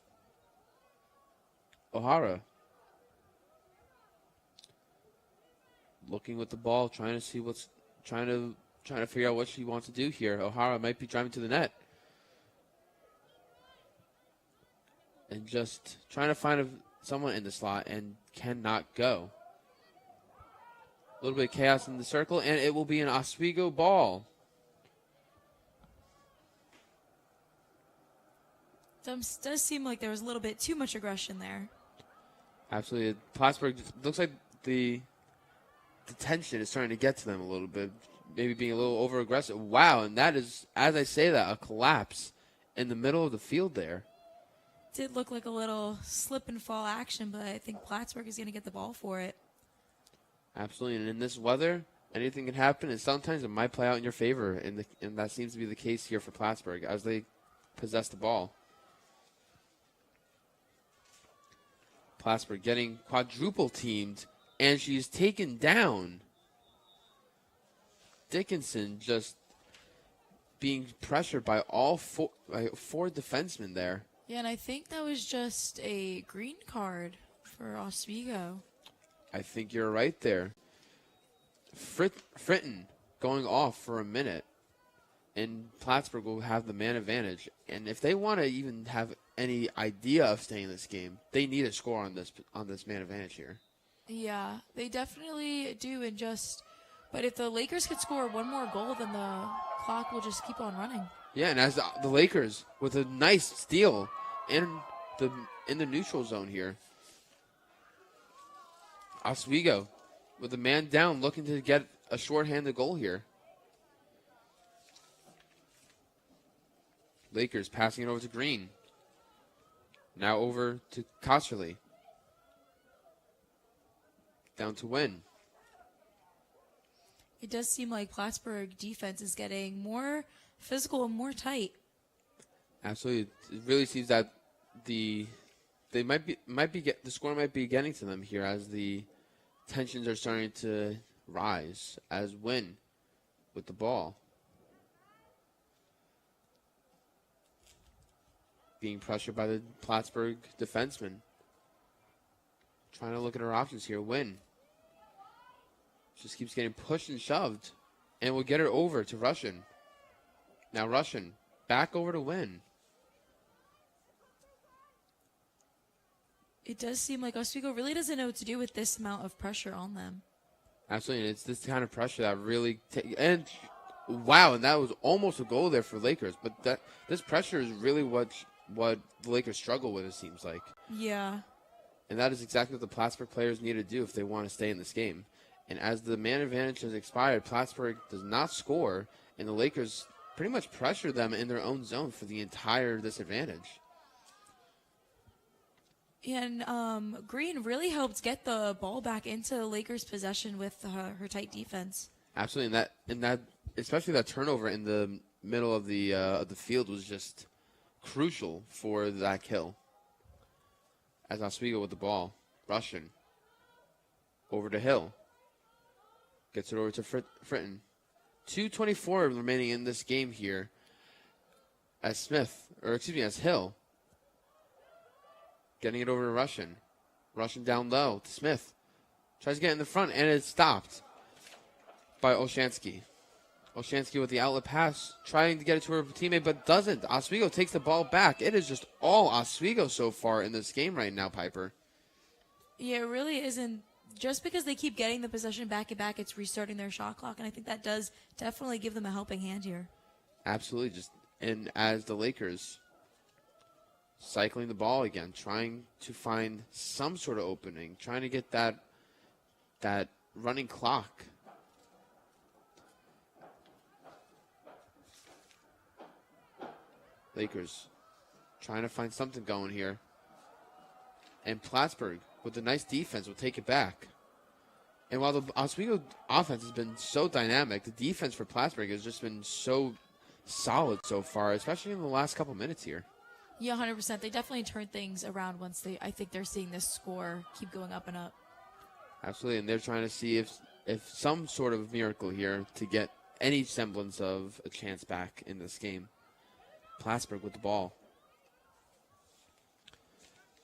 O'Hara. Looking with the ball, trying to figure out what she wants to do here. O'Hara might be driving to the net. And just trying to find someone in the slot, and cannot go. A little bit of chaos in the circle, and it will be an Oswego ball. Does seem like there was a little bit too much aggression there. Absolutely. Plattsburgh looks like the tension is starting to get to them a little bit, maybe being a little over-aggressive. Wow, and that is, as I say that, a collapse in the middle of the field there. Did look like a little slip and fall action, but I think Plattsburgh is going to get the ball for it. Absolutely, and in this weather, anything can happen, and sometimes it might play out in your favor, and that seems to be the case here for Plattsburgh as they possess the ball. Plattsburgh getting quadruple teamed, and she's taken down. Dickinson just being pressured by all four defensemen there. Yeah, and I think that was just a green card for Oswego. I think you're right there. Fritton going off for a minute, and Plattsburgh will have the man advantage. And if they want to even have any idea of staying in this game, they need a score on this man advantage here. Yeah, they definitely do. But if the Lakers could score one more goal, then the clock will just keep on running. Yeah, and as the Lakers with a nice steal in the neutral zone here. Oswego with a man down, looking to get a shorthanded goal here. Lakers passing it over to Green. Now over to Kosterly. Down to Wynn. It does seem like Plattsburgh defense is getting more physical and more tight. Absolutely, it really seems that the score might be getting to them here as the tensions are starting to rise. As Wynn with the ball, being pressured by the Plattsburgh defenseman. Trying to look at her options here. Wynn just keeps getting pushed and shoved, and will get her over to Russian. Now Russian back over to Wynn. It does seem like Oswego really doesn't know what to do with this amount of pressure on them. Absolutely, and it's this kind of pressure that really and wow, and that was almost a goal there for Lakers. But this pressure is really what the Lakers struggle with, it seems like. Yeah. And that is exactly what the Plattsburgh players need to do if they want to stay in this game. And as the man advantage has expired, Plattsburgh does not score, and the Lakers pretty much pressure them in their own zone for the entire disadvantage. And Green really helped get the ball back into the Lakers' possession with her tight defense. Absolutely, and that especially that turnover in the middle of the field was just crucial for that kill. As Oswego with the ball, Russian over to Hill, gets it over to Fritton. 2:24 remaining in this game here. As Hill. Getting it over to Russian. Russian down low to Smith. Tries to get in the front, and it's stopped by Olshansky. Olshansky with the outlet pass, trying to get it to her teammate, but doesn't. Oswego takes the ball back. It is just all Oswego so far in this game right now, Piper. Yeah, it really isn't. Just because they keep getting the possession back and back, it's restarting their shot clock, and I think that does definitely give them a helping hand here. Absolutely. And as the Lakers cycling the ball again, trying to find some sort of opening, trying to get that running clock. Lakers trying to find something going here. And Plattsburgh, with a nice defense, will take it back. And while the Oswego offense has been so dynamic, the defense for Plattsburgh has just been so solid so far, especially in the last couple minutes here. Yeah, 100%. They definitely turn things around once I think they're seeing this score keep going up and up. Absolutely, and they're trying to see if some sort of miracle here to get any semblance of a chance back in this game. Plattsburgh with the ball.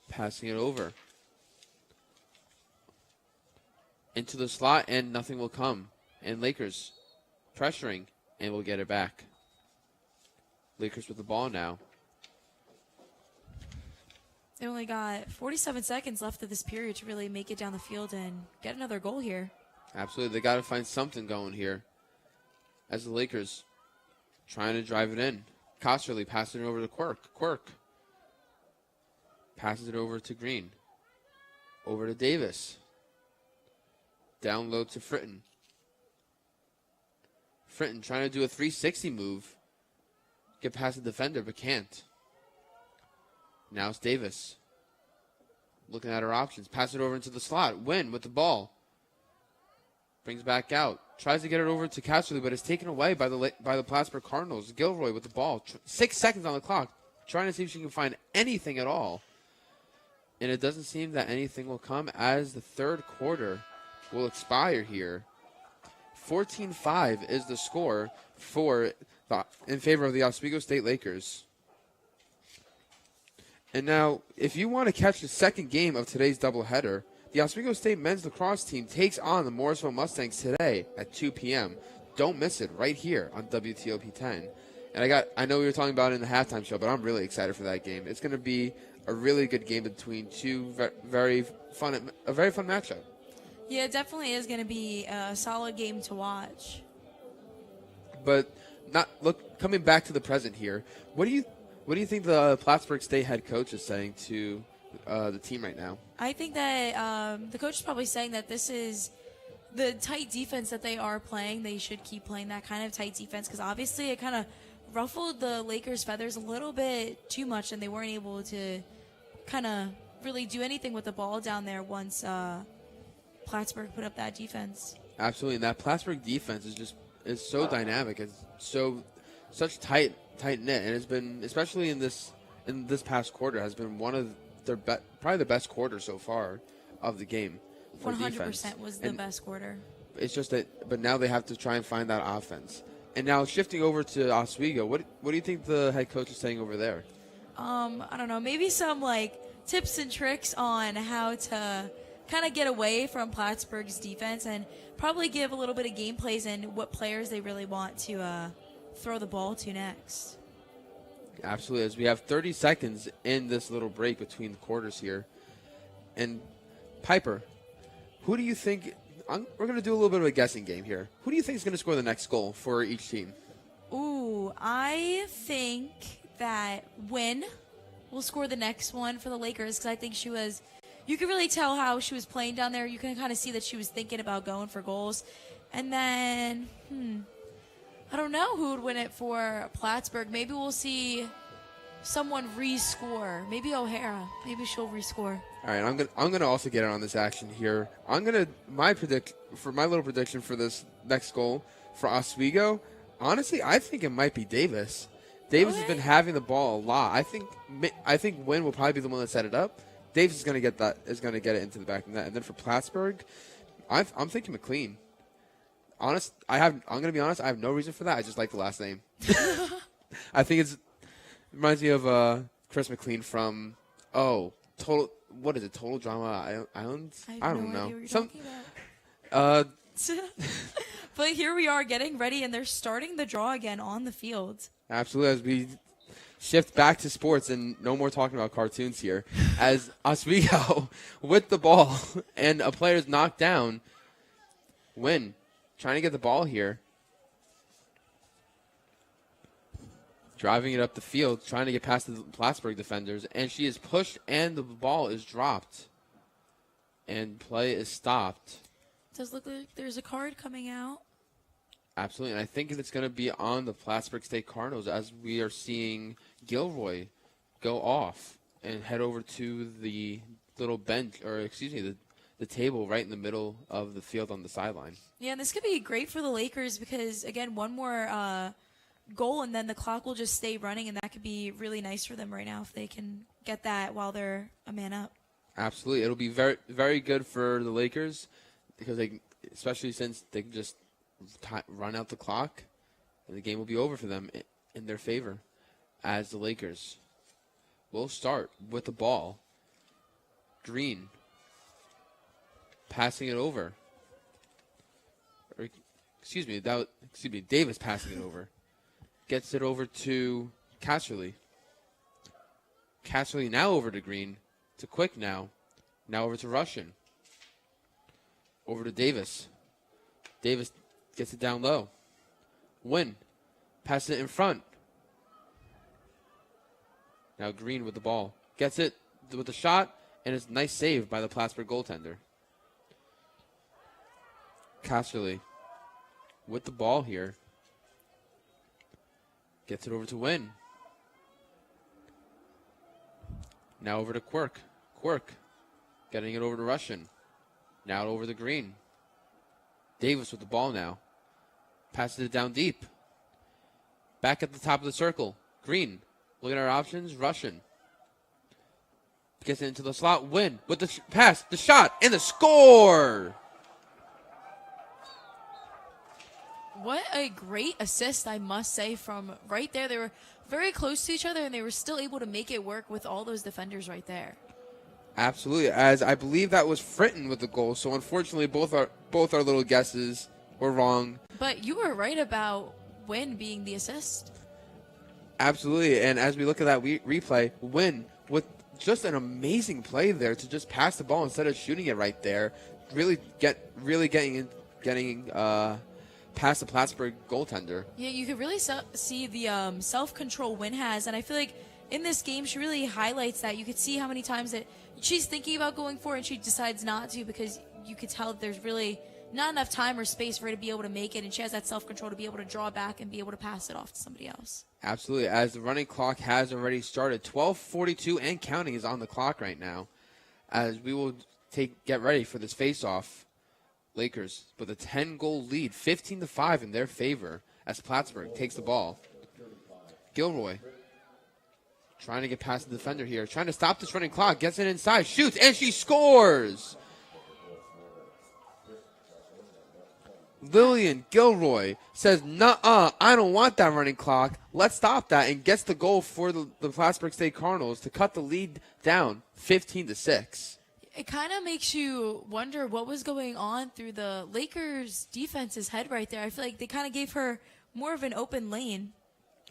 Passing it over. Into the slot, and nothing will come. And Lakers pressuring, and will get it back. Lakers with the ball now. They only got 47 seconds left of this period to really make it down the field and get another goal here. Absolutely. They got to find something going here. As the Lakers trying to drive it in. Kosterly passing it over to Quirk. Passes it over to Green. Over to Davis. Down low to Fritton. Fritton trying to do a 360 move. Get past the defender, but can't. Now it's Davis. Looking at her options. Pass it over into the slot. Wynn with the ball. Brings back out. Tries to get it over to Kosterly, but it's taken away by the Plattsburgh Cardinals. Gilroy with the ball. 6 seconds on the clock. Trying to see if she can find anything at all. And it doesn't seem that anything will come as the third quarter will expire here. 14-5 is the score in favor of the Oswego State Lakers. And now, if you want to catch the second game of today's doubleheader, the Oswego State men's lacrosse team takes on the Morrisville Mustangs today at 2 p.m. Don't miss it right here on WTOP 10. And I know we were talking about it in the halftime show, but I'm really excited for that game. It's going to be a really good game between two very fun matchup. Yeah, it definitely is going to be a solid game to watch. But coming back to the present here, what do you think the Plattsburgh State head coach is saying to the team right now? I think that the coach is probably saying that this is the tight defense that they are playing. They should keep playing that kind of tight defense because obviously it kind of ruffled the Lakers' feathers a little bit too much, and they weren't able to kind of really do anything with the ball down there once Plattsburgh put up that defense. Absolutely, and that Plattsburgh defense is so dynamic. It's such tight knit, and it's been, especially in this past quarter, has been one of their probably the best quarter so far of the game. 100% was the best quarter. It's just that, but now they have to try and find that offense. And now shifting over to Oswego, what do you think the head coach is saying over there? I don't know, maybe some tips and tricks on how to kind of get away from Plattsburgh's defense and probably give a little bit of game plays and what players they really want to throw the ball to next. Absolutely, as we have 30 seconds in this little break between the quarters here. And Piper, who do you think, we're going to do a little bit of a guessing game here. Who do you think is going to score the next goal for each team? Ooh, I think that Wynn will score the next one for the Lakers because I think you can really tell how she was playing down there. You can kind of see that she was thinking about going for goals. And then, I don't know who would win it for Plattsburgh. Maybe we'll see someone rescore. Maybe O'Hara. Maybe she'll rescore. All right, I'm gonna also get in on this action here. My little prediction for this next goal for Oswego. Honestly, I think it might be Davis. Davis has been having the ball a lot. I think Wynn will probably be the one that set it up. Davis is gonna get it into the back of the net. And then for Plattsburgh, I'm thinking McLean. I'm gonna be honest. I have no reason for that. I just like the last name. I think it reminds me of Chris McLean from Total. What is it? Total Drama Islands? I don't know. What you're talking about. But here we are getting ready, and they're starting the draw again on the field. Absolutely. As we shift back to sports and no more talking about cartoons here, as Oswego with the ball and a player's knocked down. Wynn trying to get the ball here. Driving it up the field, trying to get past the Plattsburgh defenders, and she is pushed, and the ball is dropped. And play is stopped. It does look like there's a card coming out. Absolutely, and I think it's going to be on the Plattsburgh State Cardinals as we are seeing Gilroy go off and head over to the little bench, the table right in the middle of the field on the sideline. Yeah, and this could be great for the Lakers because, again, one more goal and then the clock will just stay running, and that could be really nice for them right now if they can get that while they're a man up. Absolutely. It'll be very, very good for the Lakers because especially since they can just run out the clock and the game will be over for them in their favor as the Lakers will start with the ball. Green passing it over. Davis passing it over. Gets it over to Casserly. Casserly now over to Green. To Quick now. Now over to Russian. Over to Davis. Davis gets it down low. Wynn passes it in front. Now Green with the ball. Gets it with the shot, and it's a nice save by the Plattsburgh goaltender. Casserly with the ball here. Gets it over to Wynn. Now over to Quirk. Quirk getting it over to Russian. Now over to Green. Davis with the ball now. Passes it down deep. Back at the top of the circle. Green looking at our options. Russian. Gets it into the slot. Win with the pass, the shot, and the score. What a great assist, I must say, from right there. They were very close to each other, and they were still able to make it work with all those defenders right there. Absolutely, as I believe that was Fritton with the goal. So unfortunately, both our little guesses were wrong. But you were right about Win being the assist. Absolutely, and as we look at that replay, Win with just an amazing play there to just pass the ball instead of shooting it right there. Really getting past the Plattsburgh goaltender. Yeah, you could really see the self-control Win has, and I feel like in this game she really highlights that. You could see how many times that she's thinking about going for it and she decides not to, because you could tell there's really not enough time or space for her to be able to make it, and she has that self-control to be able to draw back and be able to pass it off to somebody else. Absolutely, as the running clock has already started. 12:42 and counting is on the clock right now, as we will get ready for this face-off. Lakers with a 10-goal lead, 15-5 in their favor, as Plattsburgh takes the ball. Gilroy trying to get past the defender here, trying to stop this running clock, gets it inside, shoots, and she scores! Lillian Gilroy says, nuh-uh, I don't want that running clock. Let's stop that, and gets the goal for the Plattsburgh State Cardinals to cut the lead down 15-6. It kind of makes you wonder what was going on through the Lakers' defense's head right there. I feel like they kind of gave her more of an open lane.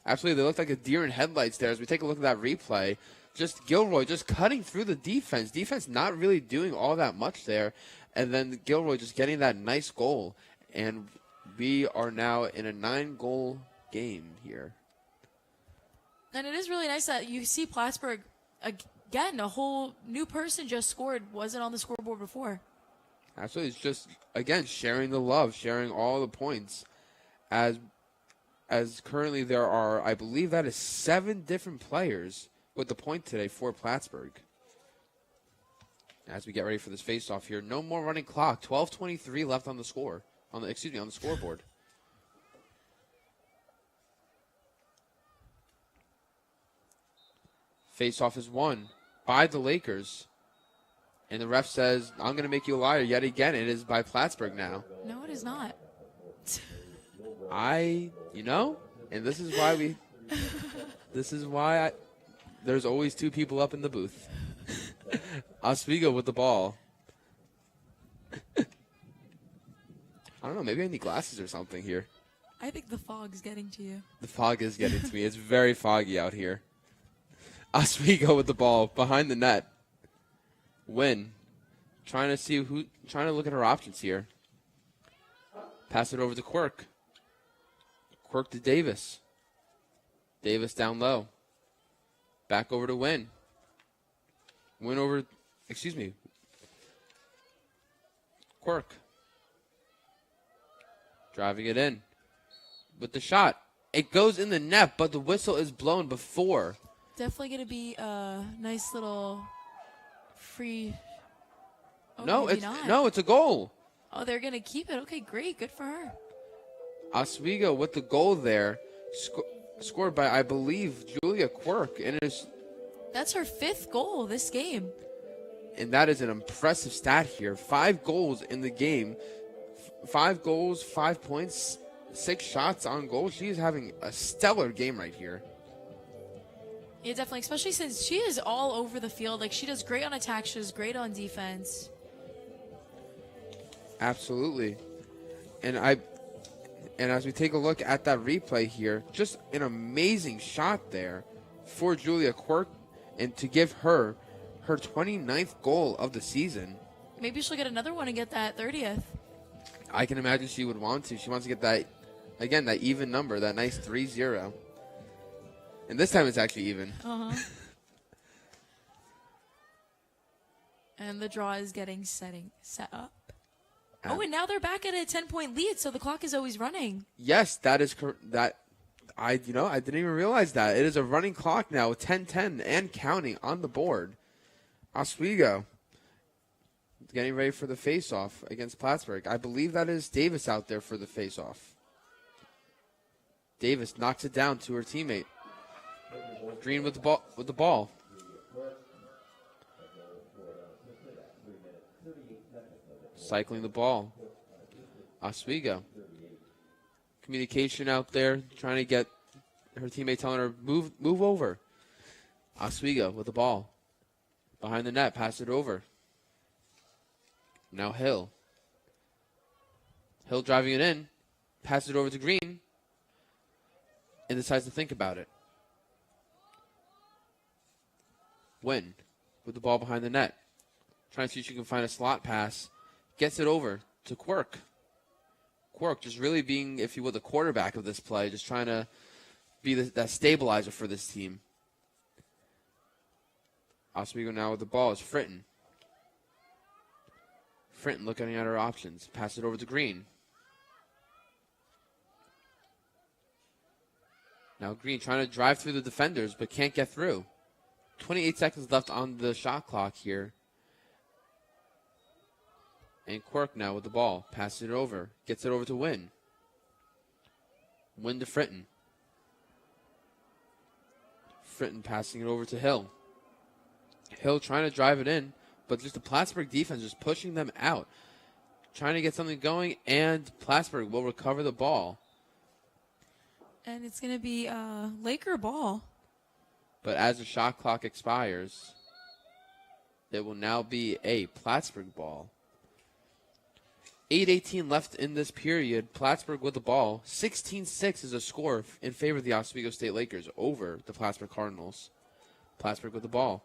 Absolutely, they looked like a deer in headlights there. As we take a look at that replay, just Gilroy just cutting through the defense. Defense not really doing all that much there, and then Gilroy just getting that nice goal. And we are now in a 9-goal game here. And it is really nice that you see Plattsburgh, again, a whole new person just scored, wasn't on the scoreboard before. Absolutely, it's just, again, sharing the love, sharing all the points. As currently there are, I believe that is 7 different players with the point today for Plattsburgh. As we get ready for this face-off here, no more running clock. 12:23 left on the score. On the scoreboard. Face-off is won by the Lakers. And the ref says, I'm going to make you a liar yet again. It is by Plattsburgh now. No, it is not. And this is why there's always 2 people up in the booth. Oswego with the ball. I don't know, maybe I need glasses or something here. I think the fog's getting to you. The fog is getting to me. It's very foggy out here. Oswego with the ball behind the net. Win. Trying to look at her options here. Pass it over to Quirk. Quirk to Davis. Davis down low. Back over to Win. Quirk. Driving it in. With the shot. It goes in the net, but the whistle is blown before. Definitely going to be a nice little free. Oh, no, it's it's a goal. Oh, they're going to keep it. Okay, great. Good for her. Oswego with the goal there. Scored by, I believe, Julia Quirk. And that's her 5th goal this game. And that is an impressive stat here. 5 goals in the game. 5 goals, 5 points, 6 shots on goal. She's having a stellar game right here. Yeah, definitely, especially since she is all over the field. Like, she does great on attack, she does great on defense. Absolutely. And as we take a look at that replay here, just an amazing shot there for Julia Quirk, and to give her 29th goal of the season. Maybe she'll get another one and get that 30th. I can imagine she would want to. She wants to get that, again, that even number, that nice 3-0. And this time it's actually even. Uh-huh. And the draw is getting set up. Oh, and now they're back at a 10-point lead, so the clock is always running. Yes, that is correct. I didn't even realize that. It is a running clock now with 10-10 and counting on the board. Oswego getting ready for the face-off against Plattsburgh. I believe that is Davis out there for the face-off. Davis knocks it down to her teammate. Green with the ball. cycling the ball. Oswego. Communication out there, trying to get her teammate telling her, move over. Oswego with the ball. Behind the net, pass it over. Now Hill. Hill driving it in, pass it over to Green, and decides to think about it. Wynn with the ball behind the net. Trying to see if she can find a slot pass. Gets it over to Quirk. Quirk just really being, if you will, the quarterback of this play, just trying to be that stabilizer for this team. Oswego now with the ball is Fritton. Fritton looking at her options. Pass it over to Green. Now Green trying to drive through the defenders, but can't get through. 28 seconds left on the shot clock here. And Quirk now with the ball. Passes it over. Gets it over to Wynn. Wynn to Fritton. Fritton passing it over to Hill. Hill trying to drive it in, but just the Plattsburgh defense just pushing them out. Trying to get something going, and Plattsburgh will recover the ball. And it's going to be Laker ball. But as the shot clock expires, it will now be a Plattsburgh ball. 8:18 left in this period. Plattsburgh with the ball. 16-6 is a score in favor of the Oswego State Lakers over the Plattsburgh Cardinals. Plattsburgh with the ball.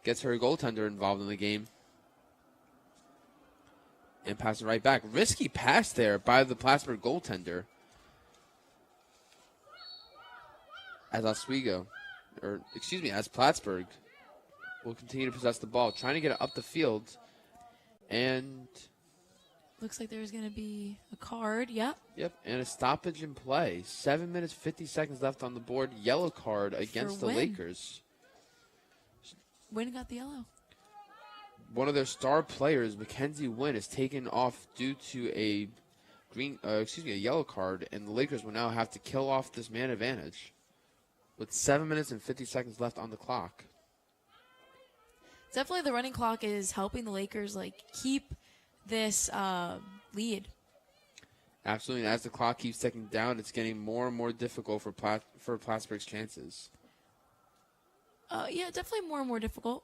Gets her goaltender involved in the game. And passes it right back. Risky pass there by the Plattsburgh goaltender. As Plattsburgh will continue to possess the ball. Trying to get it up the field. And looks like there's going to be a card. Yep. And a stoppage in play. 7 minutes, 50 seconds left on the board. Yellow card against the Lakers. Wynn got the yellow. One of their star players, Mackenzie Wynn, is taken off due to a yellow card, and the Lakers will now have to kill off this man advantage with 7 minutes and 50 seconds left on the clock. Definitely the running clock is helping the Lakers keep this lead. Absolutely, and as the clock keeps ticking down, it's getting more and more difficult for Plattsburgh's chances. Yeah, definitely more and more difficult.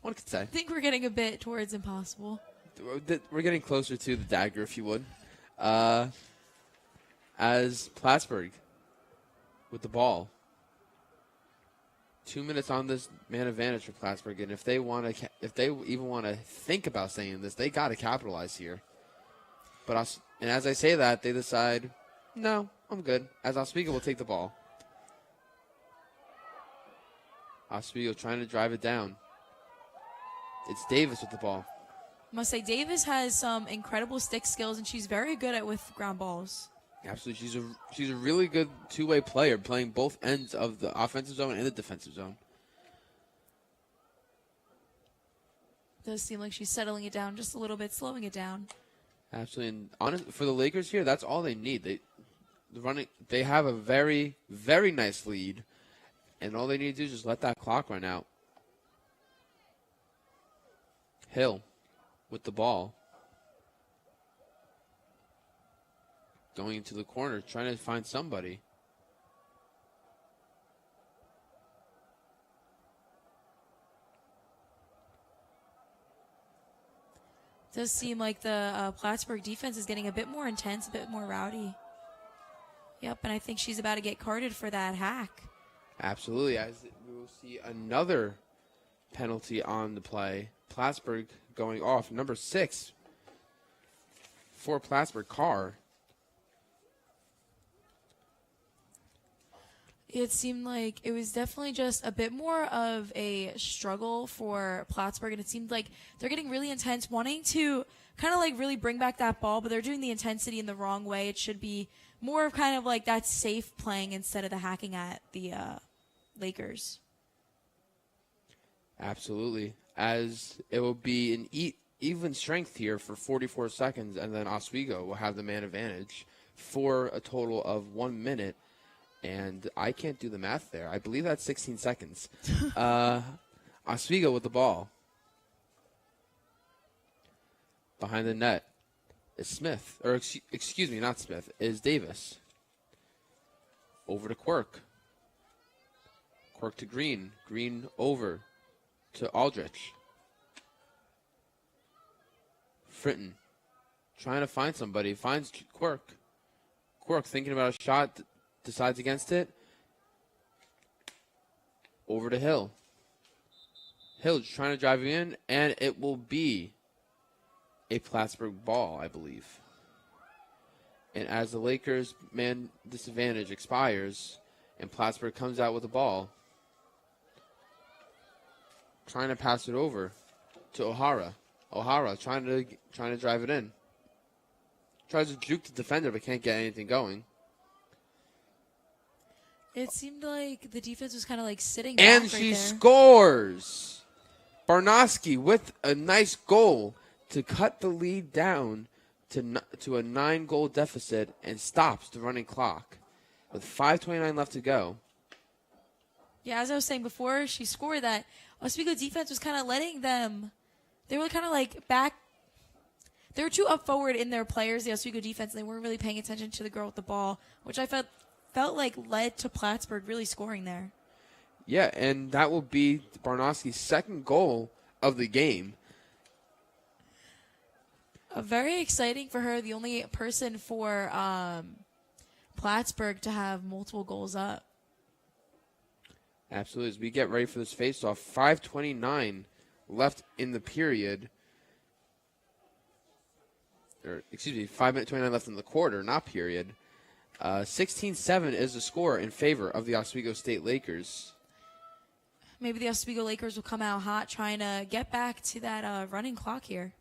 One could say. I think we're getting a bit towards impossible. We're getting closer to the dagger, if you would. As Plattsburgh with the ball. 2 minutes on this man advantage for Plattsburgh, and if they even want to think about saying this, they got to capitalize here. And as I say that, they decide, no, I'm good. As Oswego will take the ball. Oswego trying to drive it down. It's Davis with the ball. I must say, Davis has some incredible stick skills, and she's very good with ground balls. Absolutely. She's a really good two-way player, playing both ends of the offensive zone and the defensive zone. Does seem like she's settling it down just a little bit, slowing it down. Absolutely. And for the Lakers here, that's all they need. They have a very, very nice lead. And all they need to do is just let that clock run out. Hill with the ball. Going into the corner, trying to find somebody. Does seem like the Plattsburgh defense is getting a bit more intense, a bit more rowdy. Yep, and I think she's about to get carded for that hack. Absolutely, as we will see another penalty on the play. Plattsburgh going off. Number 6 for Plattsburgh, Carr. It seemed like it was definitely just a bit more of a struggle for Plattsburgh, and it seemed like they're getting really intense, wanting to kind of really bring back that ball, but they're doing the intensity in the wrong way. It should be more of kind of that safe playing instead of the hacking at the Lakers. Absolutely. As it will be an even strength here for 44 seconds, and then Oswego will have the man advantage for a total of 1 minute. And I can't do the math there. I believe that's 16 seconds. Oswego with the ball. Behind the net is Smith. Or, excuse me, not Smith. Is Davis. Over to Quirk. Quirk to Green. Green over to Aldrich. Fritton trying to find somebody. Finds Quirk. Quirk thinking about a shot. Decides against it. Over to Hill. Hill just trying to drive in, and it will be a Plattsburgh ball, I believe. And as the Lakers' man disadvantage expires, and Plattsburgh comes out with the ball, trying to pass it over to O'Hara. O'Hara trying to drive it in. Tries to juke the defender, but can't get anything going. It seemed like the defense was kind of like sitting back And right she there. scores! Barnowski with a nice goal to cut the lead down to a 9-goal deficit and stops the running clock with 5:29 left to go. Yeah, as I was saying before, she scored that. Oswego defense was kind of letting them. They were kind of like back. They were too up forward in their players, the Oswego defense, and they weren't really paying attention to the girl with the ball, which I felt like led to Plattsburgh really scoring there. Yeah, and that will be Barnowski's second goal of the game. Very exciting for her, the only person for Plattsburgh to have multiple goals up. Absolutely. As we get ready for this faceoff, 5:29 left in the period. Or, excuse me, 5:29 left in the quarter, not period. 16-7 is the score in favor of the Oswego State Lakers. Maybe the Oswego Lakers will come out hot trying to get back to that running clock here.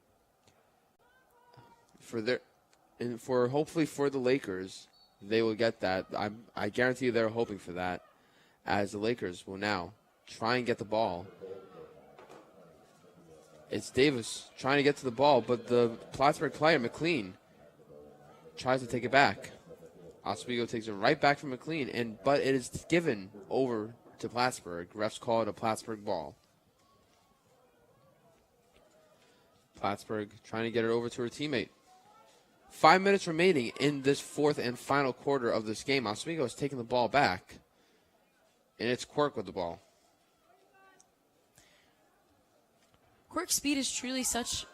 Hopefully for the Lakers, they will get that. I guarantee you they're hoping for that, as the Lakers will now try and get the ball. It's Davis trying to get to the ball, but the Plattsburgh player, McLean, tries to take it back. Oswego takes it right back from McLean, but it is given over to Plattsburgh. Refs call it a Plattsburgh ball. Plattsburgh trying to get it over to her teammate. 5 minutes remaining in this fourth and final quarter of this game. Oswego is taking the ball back, and it's Quirk with the ball. Quirk's speed is truly such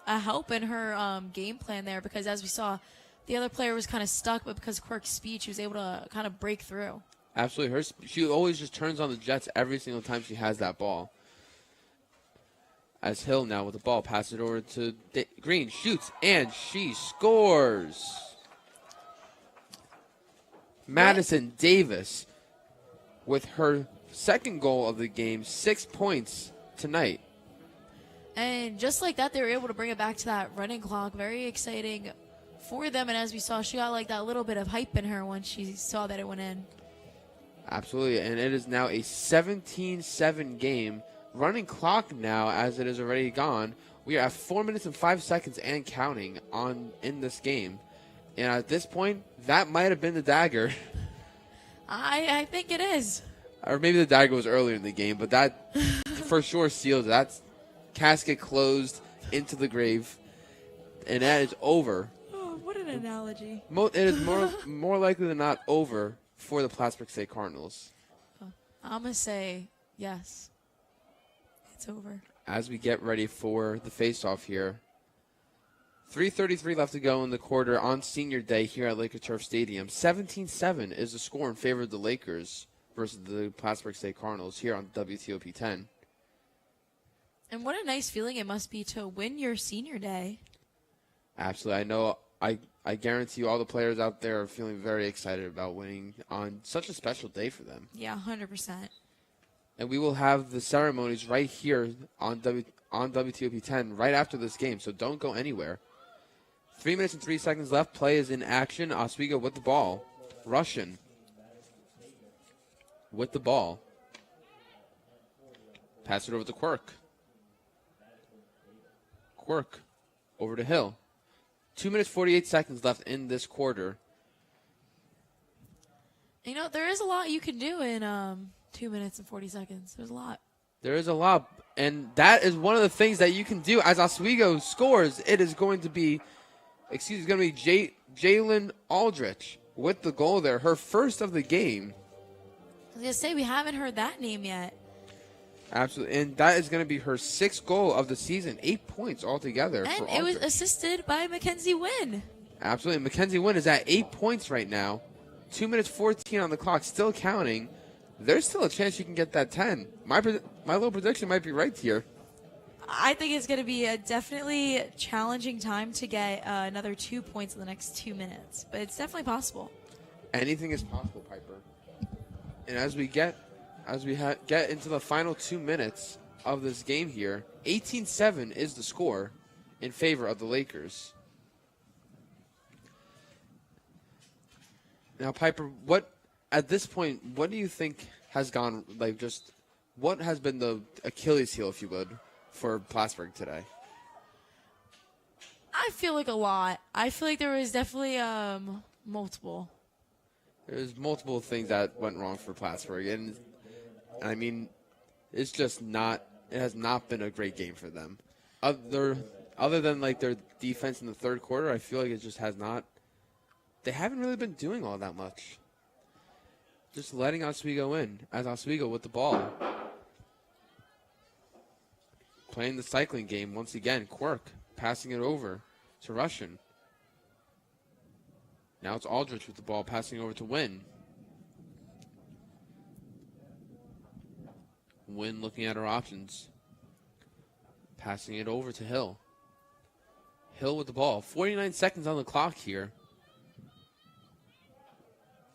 a help in her game plan there, because as we saw, the other player was kind of stuck, but because of Quirk's speed, she was able to kind of break through. Absolutely. She always just turns on the jets every single time she has that ball. As Hill now with the ball, passes it over to Green, shoots, and she scores. Madison Davis with her second goal of the game, 6 points tonight. And just like that, they were able to bring it back to that running clock. Very exciting for them. And as we saw, she got like that little bit of hype in her when she saw that it went in. Absolutely. And it is now a 17-7 game. Running clock now, as it is already gone. We are at 4 minutes and 5 seconds and counting in this game. And at this point, that might have been the dagger. I think it is. Or maybe the dagger was earlier in the game, but that for sure seals it. That's casket closed into the grave. And that is over. Oh, what an analogy. It is more likely than not over for the Plattsburgh State Cardinals. I'm going to say yes. It's over. As we get ready for the face-off here. 3:33 left to go in the quarter on senior day here at Laker Turf Stadium. 17-7 is the score in favor of the Lakers versus the Plattsburgh State Cardinals here on WTOP 10. And what a nice feeling it must be to win your senior day. Absolutely. I know. I guarantee you all the players out there are feeling very excited about winning on such a special day for them. Yeah, 100%. And we will have the ceremonies right here on WTOP 10 right after this game, so don't go anywhere. 3 minutes and 3 seconds left. Play is in action. Oswego with the ball. Russian with the ball. Pass it over to Quirk. Quirk over to Hill. 2 minutes, 48 seconds left in this quarter. You know, there is a lot you can do in 2 minutes and 40 seconds. There's a lot. There is a lot, and that is one of the things that you can do. As Oswego scores, it is going to be, Jalen Aldrich with the goal there, her first of the game. I was going to say, we haven't heard that name yet. Absolutely, and that is going to be her 6th goal of the season, 8 points altogether. And for it was Aldrich. assisted by Mackenzie Wynn. Absolutely, Mackenzie Wynn is at 8 points right now. 2 minutes 14 on the clock, still counting. There's still a chance you can get that 10. My little prediction might be right here. I think it's going to be a definitely challenging time to get another 2 points in the next 2 minutes, but it's definitely possible. Anything is possible, Piper. And as we get into the final 2 minutes of this game here, 18-7 is the score in favor of the Lakers. Now, Piper, at this point, what do you think has gone, what has been the Achilles heel, if you would, for Plattsburgh today? I feel like a lot. I feel like there was definitely multiple. There's multiple things that went wrong for Plattsburgh, and I mean, it has not been a great game for them. Other than their defense in the third quarter, I feel like it just has not. They haven't really been doing all that much. Just letting Oswego in, as Oswego with the ball. Playing the cycling game once again. Quirk passing it over to Russian. Now it's Aldrich with the ball, passing over to Wynn. Wynn looking at her options. Passing it over to Hill. Hill with the ball. 49 seconds on the clock here.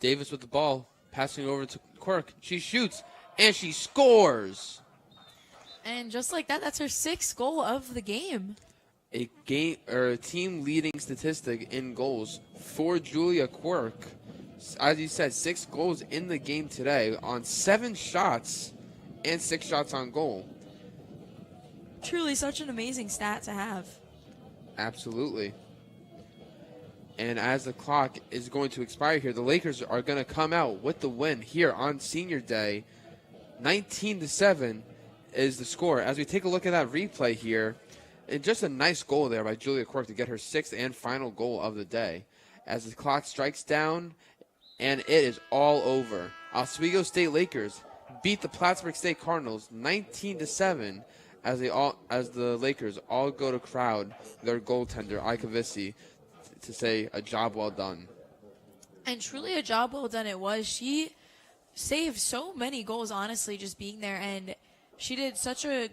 Davis with the ball, passing over to Quirk. She shoots, and she scores. And just like that, that's her 6th goal of the game. A team leading statistic in goals for Julia Quirk. As you said, 6 goals in the game today on 7 shots and 6 shots on goal. Truly such an amazing stat to have. Absolutely. And as the clock is going to expire here, the Lakers are going to come out with the win here on Senior Day. 19-7 is the score. As we take a look at that replay here, and just a nice goal there by Julia Quirk to get her 6th and final goal of the day. As the clock strikes down, and it is all over. Oswego State Lakers beat the Plattsburgh State Cardinals 19-7 as the Lakers all go to crowd their goaltender, Ika Vissi, to say a job well done. And truly a job well done it was. She saved so many goals, honestly, just being there, and she did such a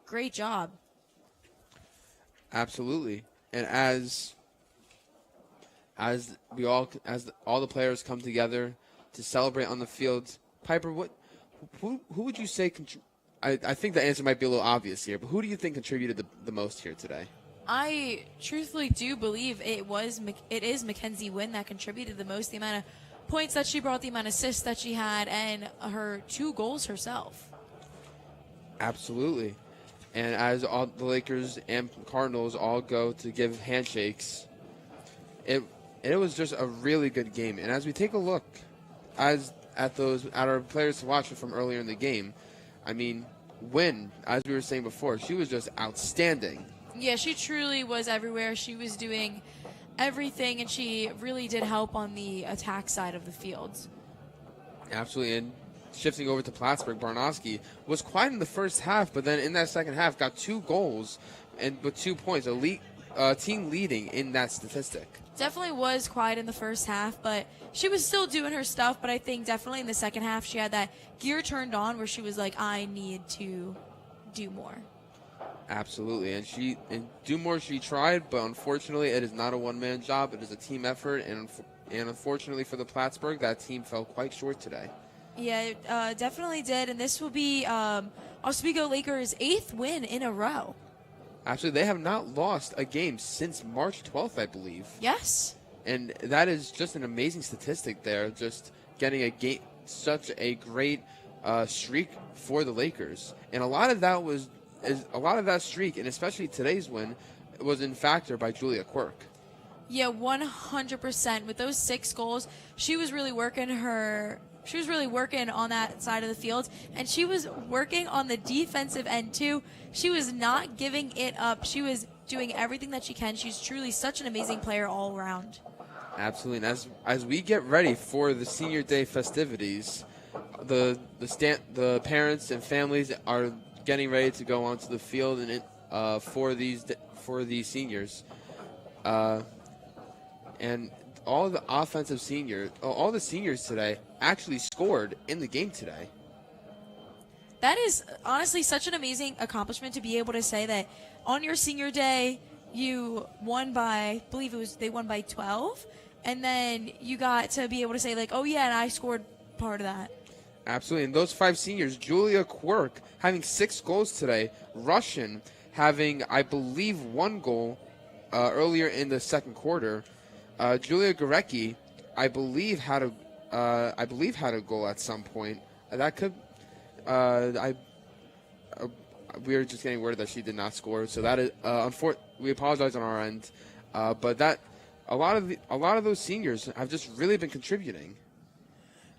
great job. Absolutely. And as all the players come together to celebrate on the field, Piper, who would you say I think the answer might be a little obvious here, but who do you think contributed the most here today? I truthfully do believe it is Mackenzie Wynn that contributed the most. The amount of points that she brought, the amount of assists that she had, and her 2 goals herself. Absolutely. And as all the Lakers and Cardinals all go to give handshakes, it was just a really good game. And as we take a look at our players to watch from earlier in the game, I mean, Wynn, as we were saying before, she was just outstanding. Yeah, she truly was everywhere. She was doing everything, and she really did help on the attack side of the field. Absolutely. And shifting over to Plattsburgh, Barnowski was quiet in the first half, but then in that second half got 2 goals and with 2 points, team leading in that statistic. Definitely was quiet in the first half, but she was still doing her stuff. But I think definitely in the second half she had that gear turned on where she was like, I need to do more. Absolutely, and do more she tried, but unfortunately it is not a one-man job. It is a team effort, and unfortunately for the Plattsburgh, that team fell quite short today. Yeah, it definitely did, and this will be Oswego Lakers' 8th win in a row. Actually, they have not lost a game since March 12th, I believe. Yes. And that is just an amazing statistic there, just getting such a great streak for the Lakers. And a lot of that streak, and especially today's win, was in factor by Julia Quirk. Yeah, 100%. With those 6 goals, she was really working her She was really working on that side of the field, and she was working on the defensive end too. She was not giving it up. She was doing everything that she can. She's truly such an amazing player all around. Absolutely. And as we get ready for the senior day festivities, the parents and families are getting ready to go onto the field and for these seniors, and all the seniors today actually scored in the game today. That is honestly such an amazing accomplishment to be able to say that on your senior day you won by, I believe they won by 12, and then you got to be able to say like, oh yeah, and I scored part of that. Absolutely. And those 5 seniors, Julia Quirk having 6 goals today, Russian having, I believe, 1 goal earlier in the second quarter. Julia Gorecki, I believe had a goal at some point. That could, we were just getting word that she did not score. So that is, we apologize on our end. But that a lot of those seniors have just really been contributing.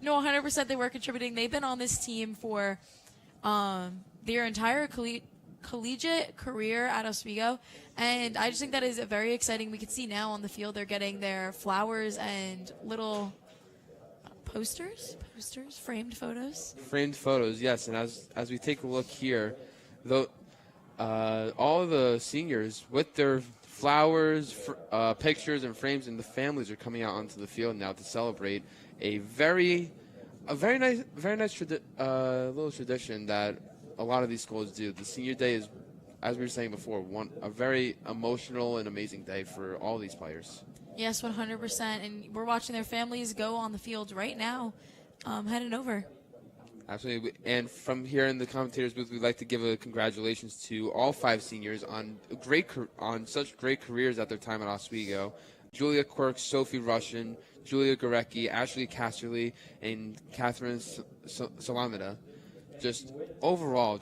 No, 100% they were contributing. They've been on this team for their entire collegiate career at Oswego, and I just think that is very exciting. We can see now on the field they're getting their flowers and little posters, framed photos. Framed photos, yes. And as we take a look here, all of the seniors with their flowers, pictures, and frames, and the families are coming out onto the field now to celebrate a very nice little tradition that a lot of these schools do. The senior day is, as we were saying before, a very emotional and amazing day for all these players. Yes, 100%. And we're watching their families go on the field right now, heading over. Absolutely. And from here in the commentators booth, we'd like to give a congratulations to all 5 seniors on such great careers at their time at Oswego. Julia Quirk, Sophie Russian, Julia Gorecki, Ashley Casterly, and Catherine Salamida. Just overall,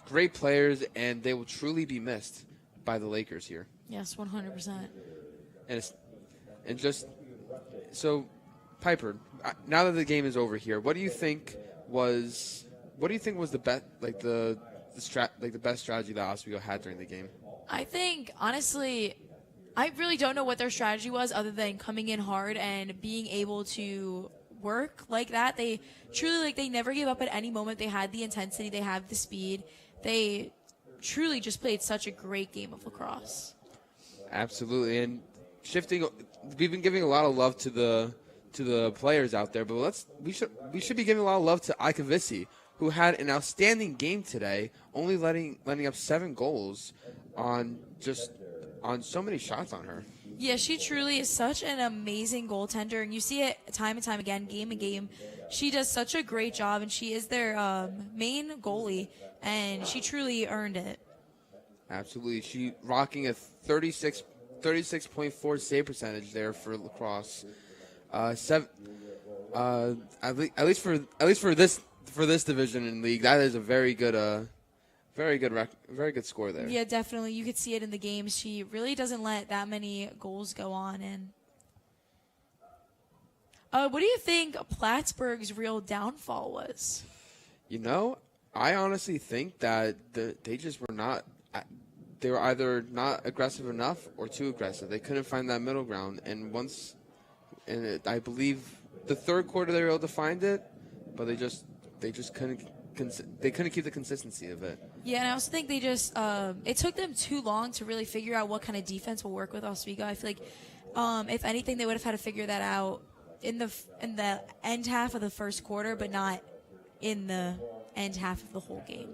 great players, and they will truly be missed by the Lakers here. Yes, 100%. And just so, Piper, now that the game is over here, what do you think was the best, the best strategy that Oswego had during the game? I think honestly, I really don't know what their strategy was other than coming in hard and being able to work like that. They truly, they never gave up at any moment. They had the intensity. They have the speed. They truly just played such a great game of lacrosse. Absolutely. And we've been giving a lot of love to the players out there, but we should be giving a lot of love to Ika Vissi, who had an outstanding game today, only letting up 7 goals on so many shots on her. Yeah, she truly is such an amazing goaltender, and you see it time and time again, game and game. She does such a great job, and she is their main goalie, and she truly earned it. Absolutely. She rocking a 36.4 save percentage there for lacrosse. At least for this division in league, that is a very good score there. Yeah, definitely. You could see it in the games. She really doesn't let that many goals go on. And what do you think Plattsburgh's real downfall was? I honestly think that they just were not. They were either not aggressive enough or too aggressive. They couldn't find that middle ground. And I believe the third quarter they were able to find it, but they just couldn't. They couldn't keep the consistency of it. Yeah, and I also think they just it took them too long to really figure out what kind of defense will work with Oswego. I feel like if anything, they would have had to figure that out in the end half of the first quarter, but not in the end half of the whole game.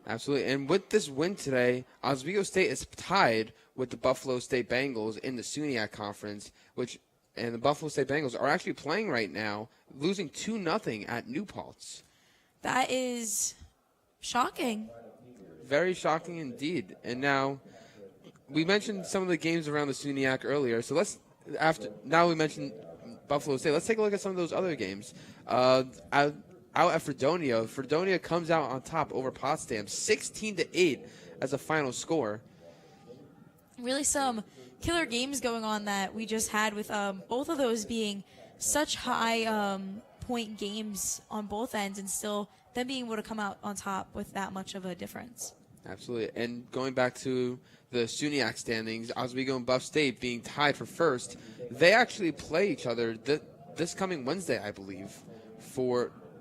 Absolutely. And with this win today, Oswego State is tied with the Buffalo State Bengals in the SUNY Conference, and the Buffalo State Bengals are actually playing right now, losing 2-0 at New Paltz. That is shocking. Very shocking indeed. And now, we mentioned some of the games around the SUNY earlier, so now we mentioned Buffalo State. Let's take a look at some of those other games. Out at Fredonia. Fredonia comes out on top over Potsdam, 16-8 as a final score. Really some killer games going on that we just had with both of those being such high point games on both ends and still them being able to come out on top with that much of a difference. Absolutely. And going back to the SUNY standings, Oswego and Buff State being tied for first, they actually play each other this coming Wednesday, I believe.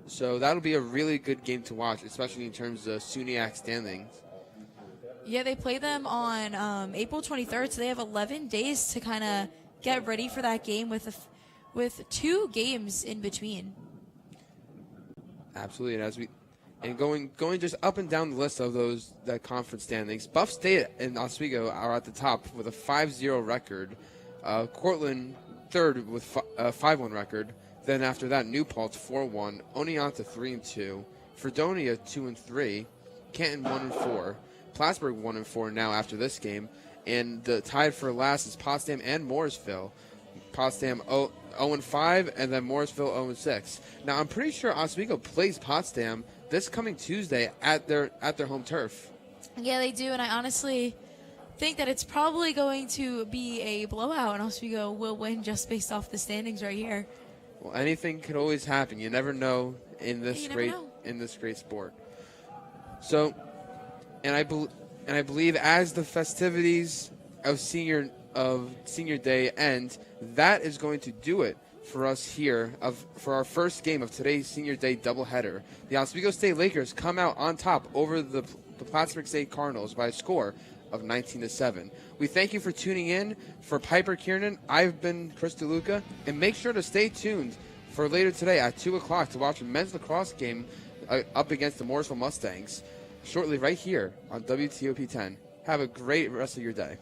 So that'll be a really good game to watch, especially in terms of SUNY standings. Yeah, they play them on April 23rd, so they have 11 days to kind of get ready for that game with 2 games in between. Absolutely, and going just up and down the list of that conference standings, Buff State and Oswego are at the top with a 5-0 record. Cortland third with a 5-1 record. Then after that, New Paltz 4-1, Oneonta 3-2, Fredonia 2-3, Canton 1-4, Plattsburgh 1-4 now after this game, and the tied for last is Potsdam and Morrisville. Potsdam 0-5, and then Morrisville 0-6. Now I'm pretty sure Oswego plays Potsdam this coming Tuesday at their home turf. Yeah, they do, and I honestly think that it's probably going to be a blowout, and Oswego will win just based off the standings right here. Well, anything could always happen. You never know in this great sport. So, and I believe as the festivities of senior day end, that is going to do it for us here for our first game of today's senior day doubleheader. The Oswego State Lakers come out on top over the Plattsburgh State Cardinals by a score of 19-7. We thank you for tuning in. For Piper Kiernan, I've been Chris DeLuca, and make sure to stay tuned for later today at 2 o'clock to watch a men's lacrosse game up against the Morrisville Mustangs shortly right here on WTOP 10. Have a great rest of your day.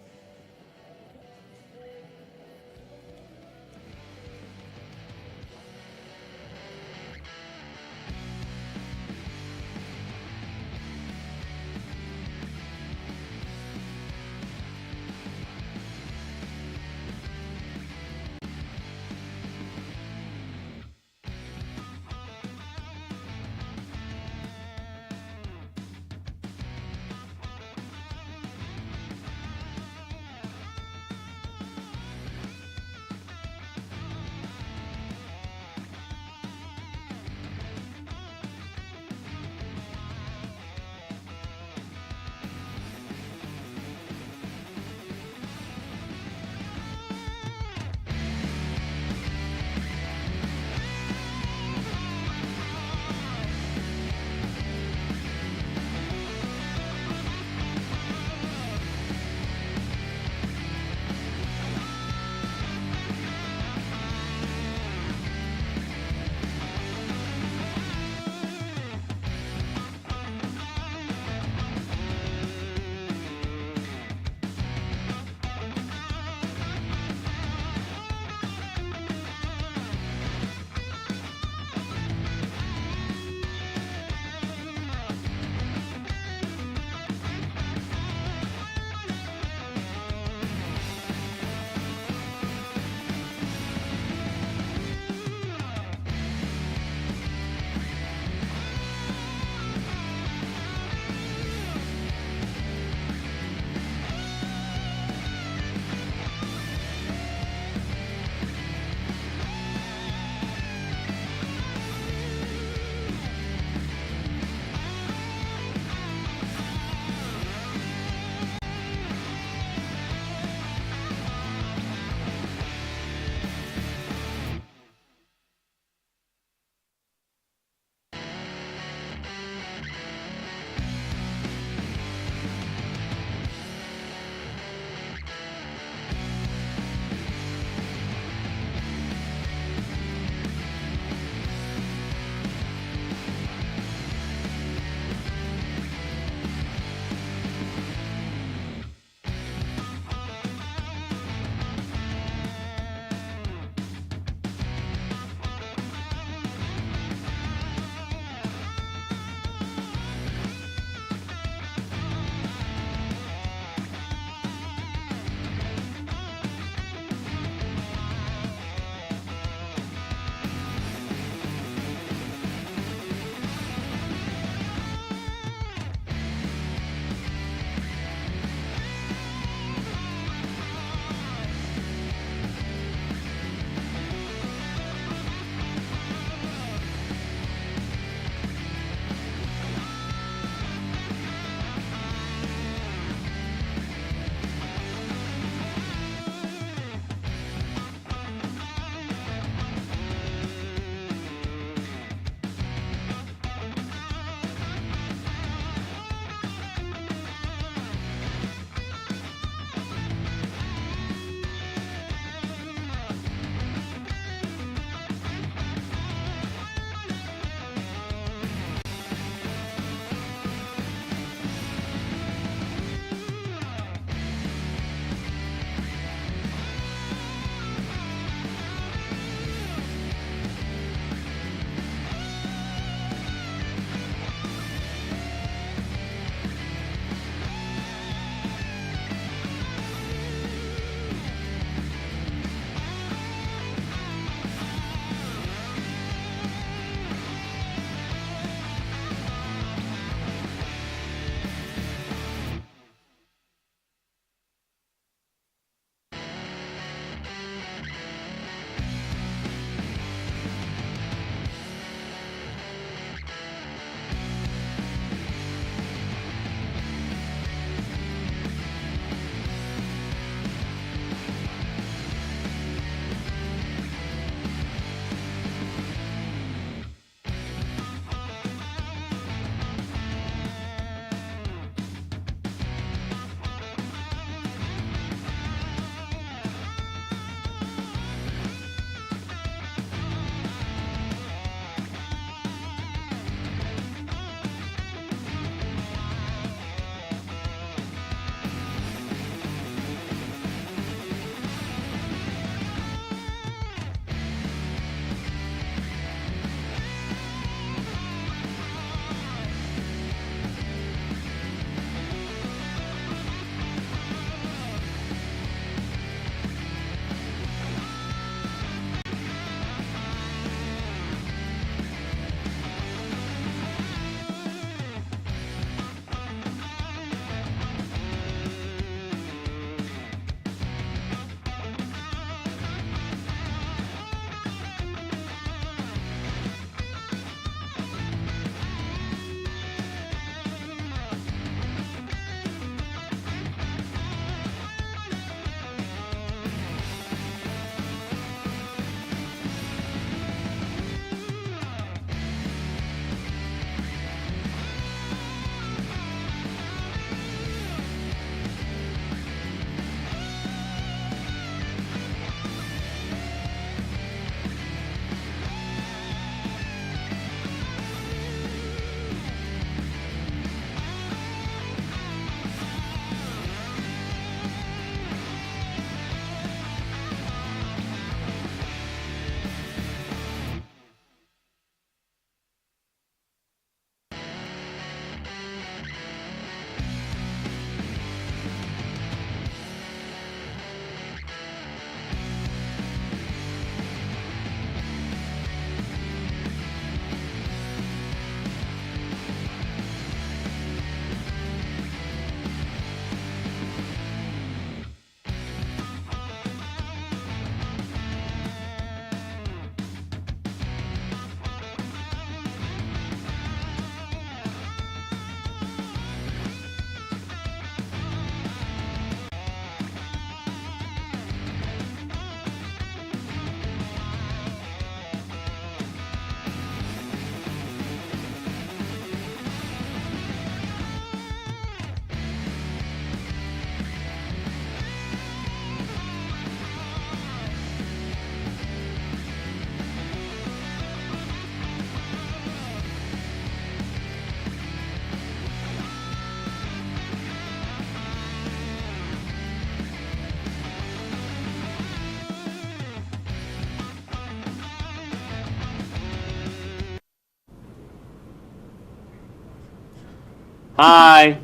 Hi,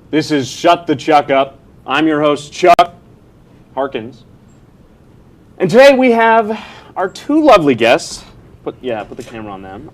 this is Shut the Chuck Up. I'm your host, Chuck Harkins. And today we have our two lovely guests. Put the camera on them.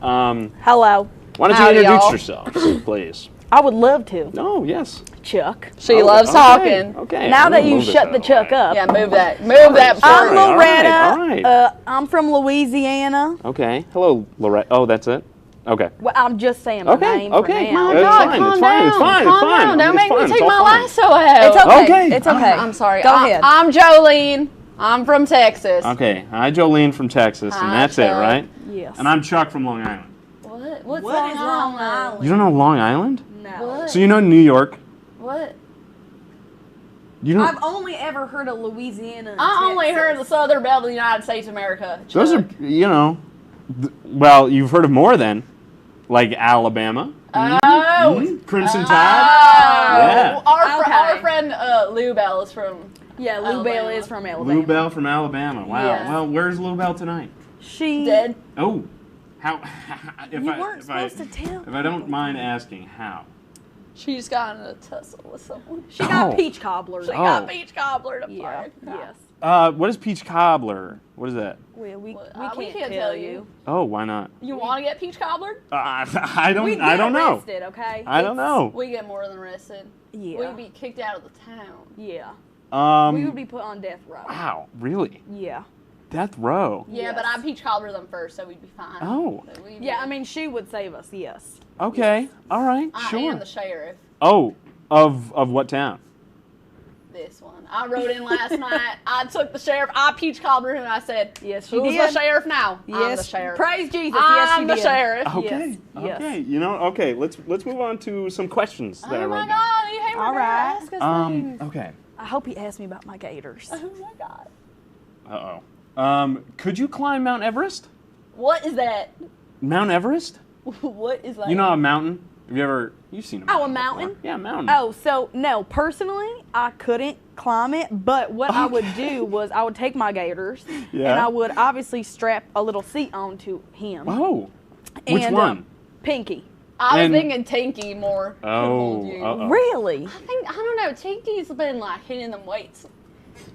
Hello. Why don't you introduce yourselves, please? I would love to. No, yes. Chuck. She loves talking. Okay. Now that you shut the Chuck up. Yeah, move that. Move that. I'm Loretta. All right. I'm from Louisiana. Okay. Hello, Loretta. Oh, that's it? Okay. Well, I'm just saying my name for now. My God, calm down. Calm down. Don't make me take my lasso out. It's okay. Okay. It's okay. I'm sorry. Go ahead. I'm Jolene. I'm from Texas. Okay. Hi, Jolene from Texas, and that's it, right? Yes. And I'm Chuck from Long Island. What is Long Island? You don't know Long Island? No. What? So you know New York? What? You don't. I've only ever heard of Louisiana. And I only Texas. heard the southern belt of the United States of America. Those are, well, you've heard of more then, like Alabama. Oh. Crimson Oh. Tide. Yeah. Our friend Lou Bell is from. Yeah, Lou Bell is from Alabama. Lou Bell from Alabama. Wow. Yeah. Well, where's Lou Bell tonight? She dead. Oh. How? You weren't supposed to tell. If I don't mind asking, how? She just got in a tussle with someone. She got peach cobbler. She got peach cobbler to play. Yes. What is peach cobbler? What is that? Well, we can't tell you. Oh, why not? You want to get peach cobbler? I don't. We I don't know. Arrested, okay? I don't know. We get more than arrested. Yeah. We'd be kicked out of the town. Yeah. We would be put on death row. Wow. Really? Yeah. Death row. Yeah, but I peach cobbler them first, so we'd be fine. Oh. Yeah, I mean, she would save us, yes. Okay. All right. Sure. I am the sheriff. Oh, of what town? This one. I rode in last night. I took the sheriff. I peach cobblered him and I said, yes, she who's did. the sheriff now? Yes. I'm the sheriff. Praise Jesus. Yes, I'm the sheriff. Okay. Yes. Okay. Okay. Let's move on to some questions that I Oh wrote my down. God, you hate All right. ask us things. Okay. I hope he asked me about my gators. Oh my God. Could you climb Mount Everest? What is that? Mount Everest? What is that? You know a mountain? You've seen a mountain? Oh, a mountain? Before. Yeah, a mountain. Oh, so no, personally, I couldn't climb it, but what I would do was I would take my gators and I would obviously strap a little seat onto him. Oh, which and, one? Pinky. I was thinking Tinky more. Oh, really? I don't know. Tinky's been like hitting them weights.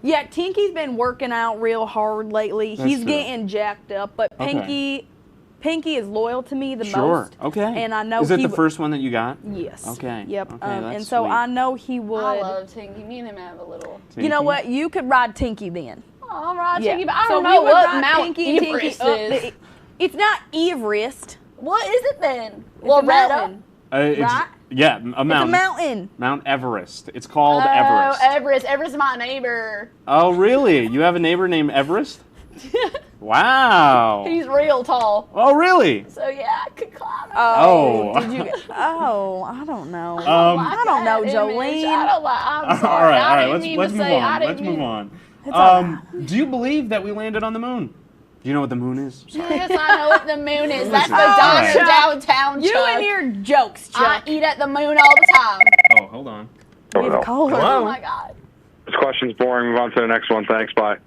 Yeah, Tinky's been working out real hard lately. That's He's true. getting jacked up, but Okay. Pinky is loyal to me the Sure. most. Okay. And I know Is it he the first one that you got? Yes. Okay. Yep. Okay, that's and so sweet. I know he would. I love Tinky. Me and him have a little. You know what? You could ride Tinky then. All right, Yeah. Tinky, but I So don't we know would what ride Mount Pinky and Tinky Everest up is. It's not Everest. What is it then? It's a mountain. Right? Yeah, a mountain. It's a mountain. Mount Everest. It's called Everest. Oh, Everest. Everest is my neighbor. Oh, really? You have a neighbor named Everest? Wow. He's real tall. Oh, really? So yeah, I could climb it. Oh. Did you? Oh, I don't know. I don't know, That Jolene. image. I don't like. I'm All sorry. right, I all didn't right. mean Let's to move say. on. I didn't Let's mean. move on. It's all right. Do you believe that we landed on the moon? Do you know what the moon is? Yes, I know what the moon is. That's the Listen, diner Chuck. downtown. You Chuck. and your jokes, I Chuck. eat at the moon all the time. Oh, hold on. We have a caller. Oh my God. This question's boring. Move on to the next one. Thanks. Bye.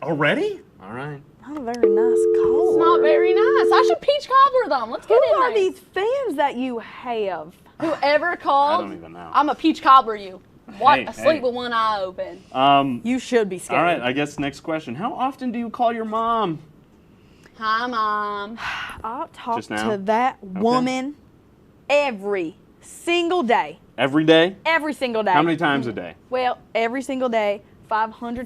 Already? All right. Not a very nice caller. It's not very nice. I should peach cobbler them. Let's get Who in are there. these fans that you have? Whoever called, I don't even know. I'm a peach cobbler you. What? Hey, Asleep hey. with one eye open. You should be scared. All right, I guess next question. How often do you call your mom? Hi, Mom. I talk Just now? to that woman every single day. Every day? Every single day. How many times a day? Well, every single day, 500 times.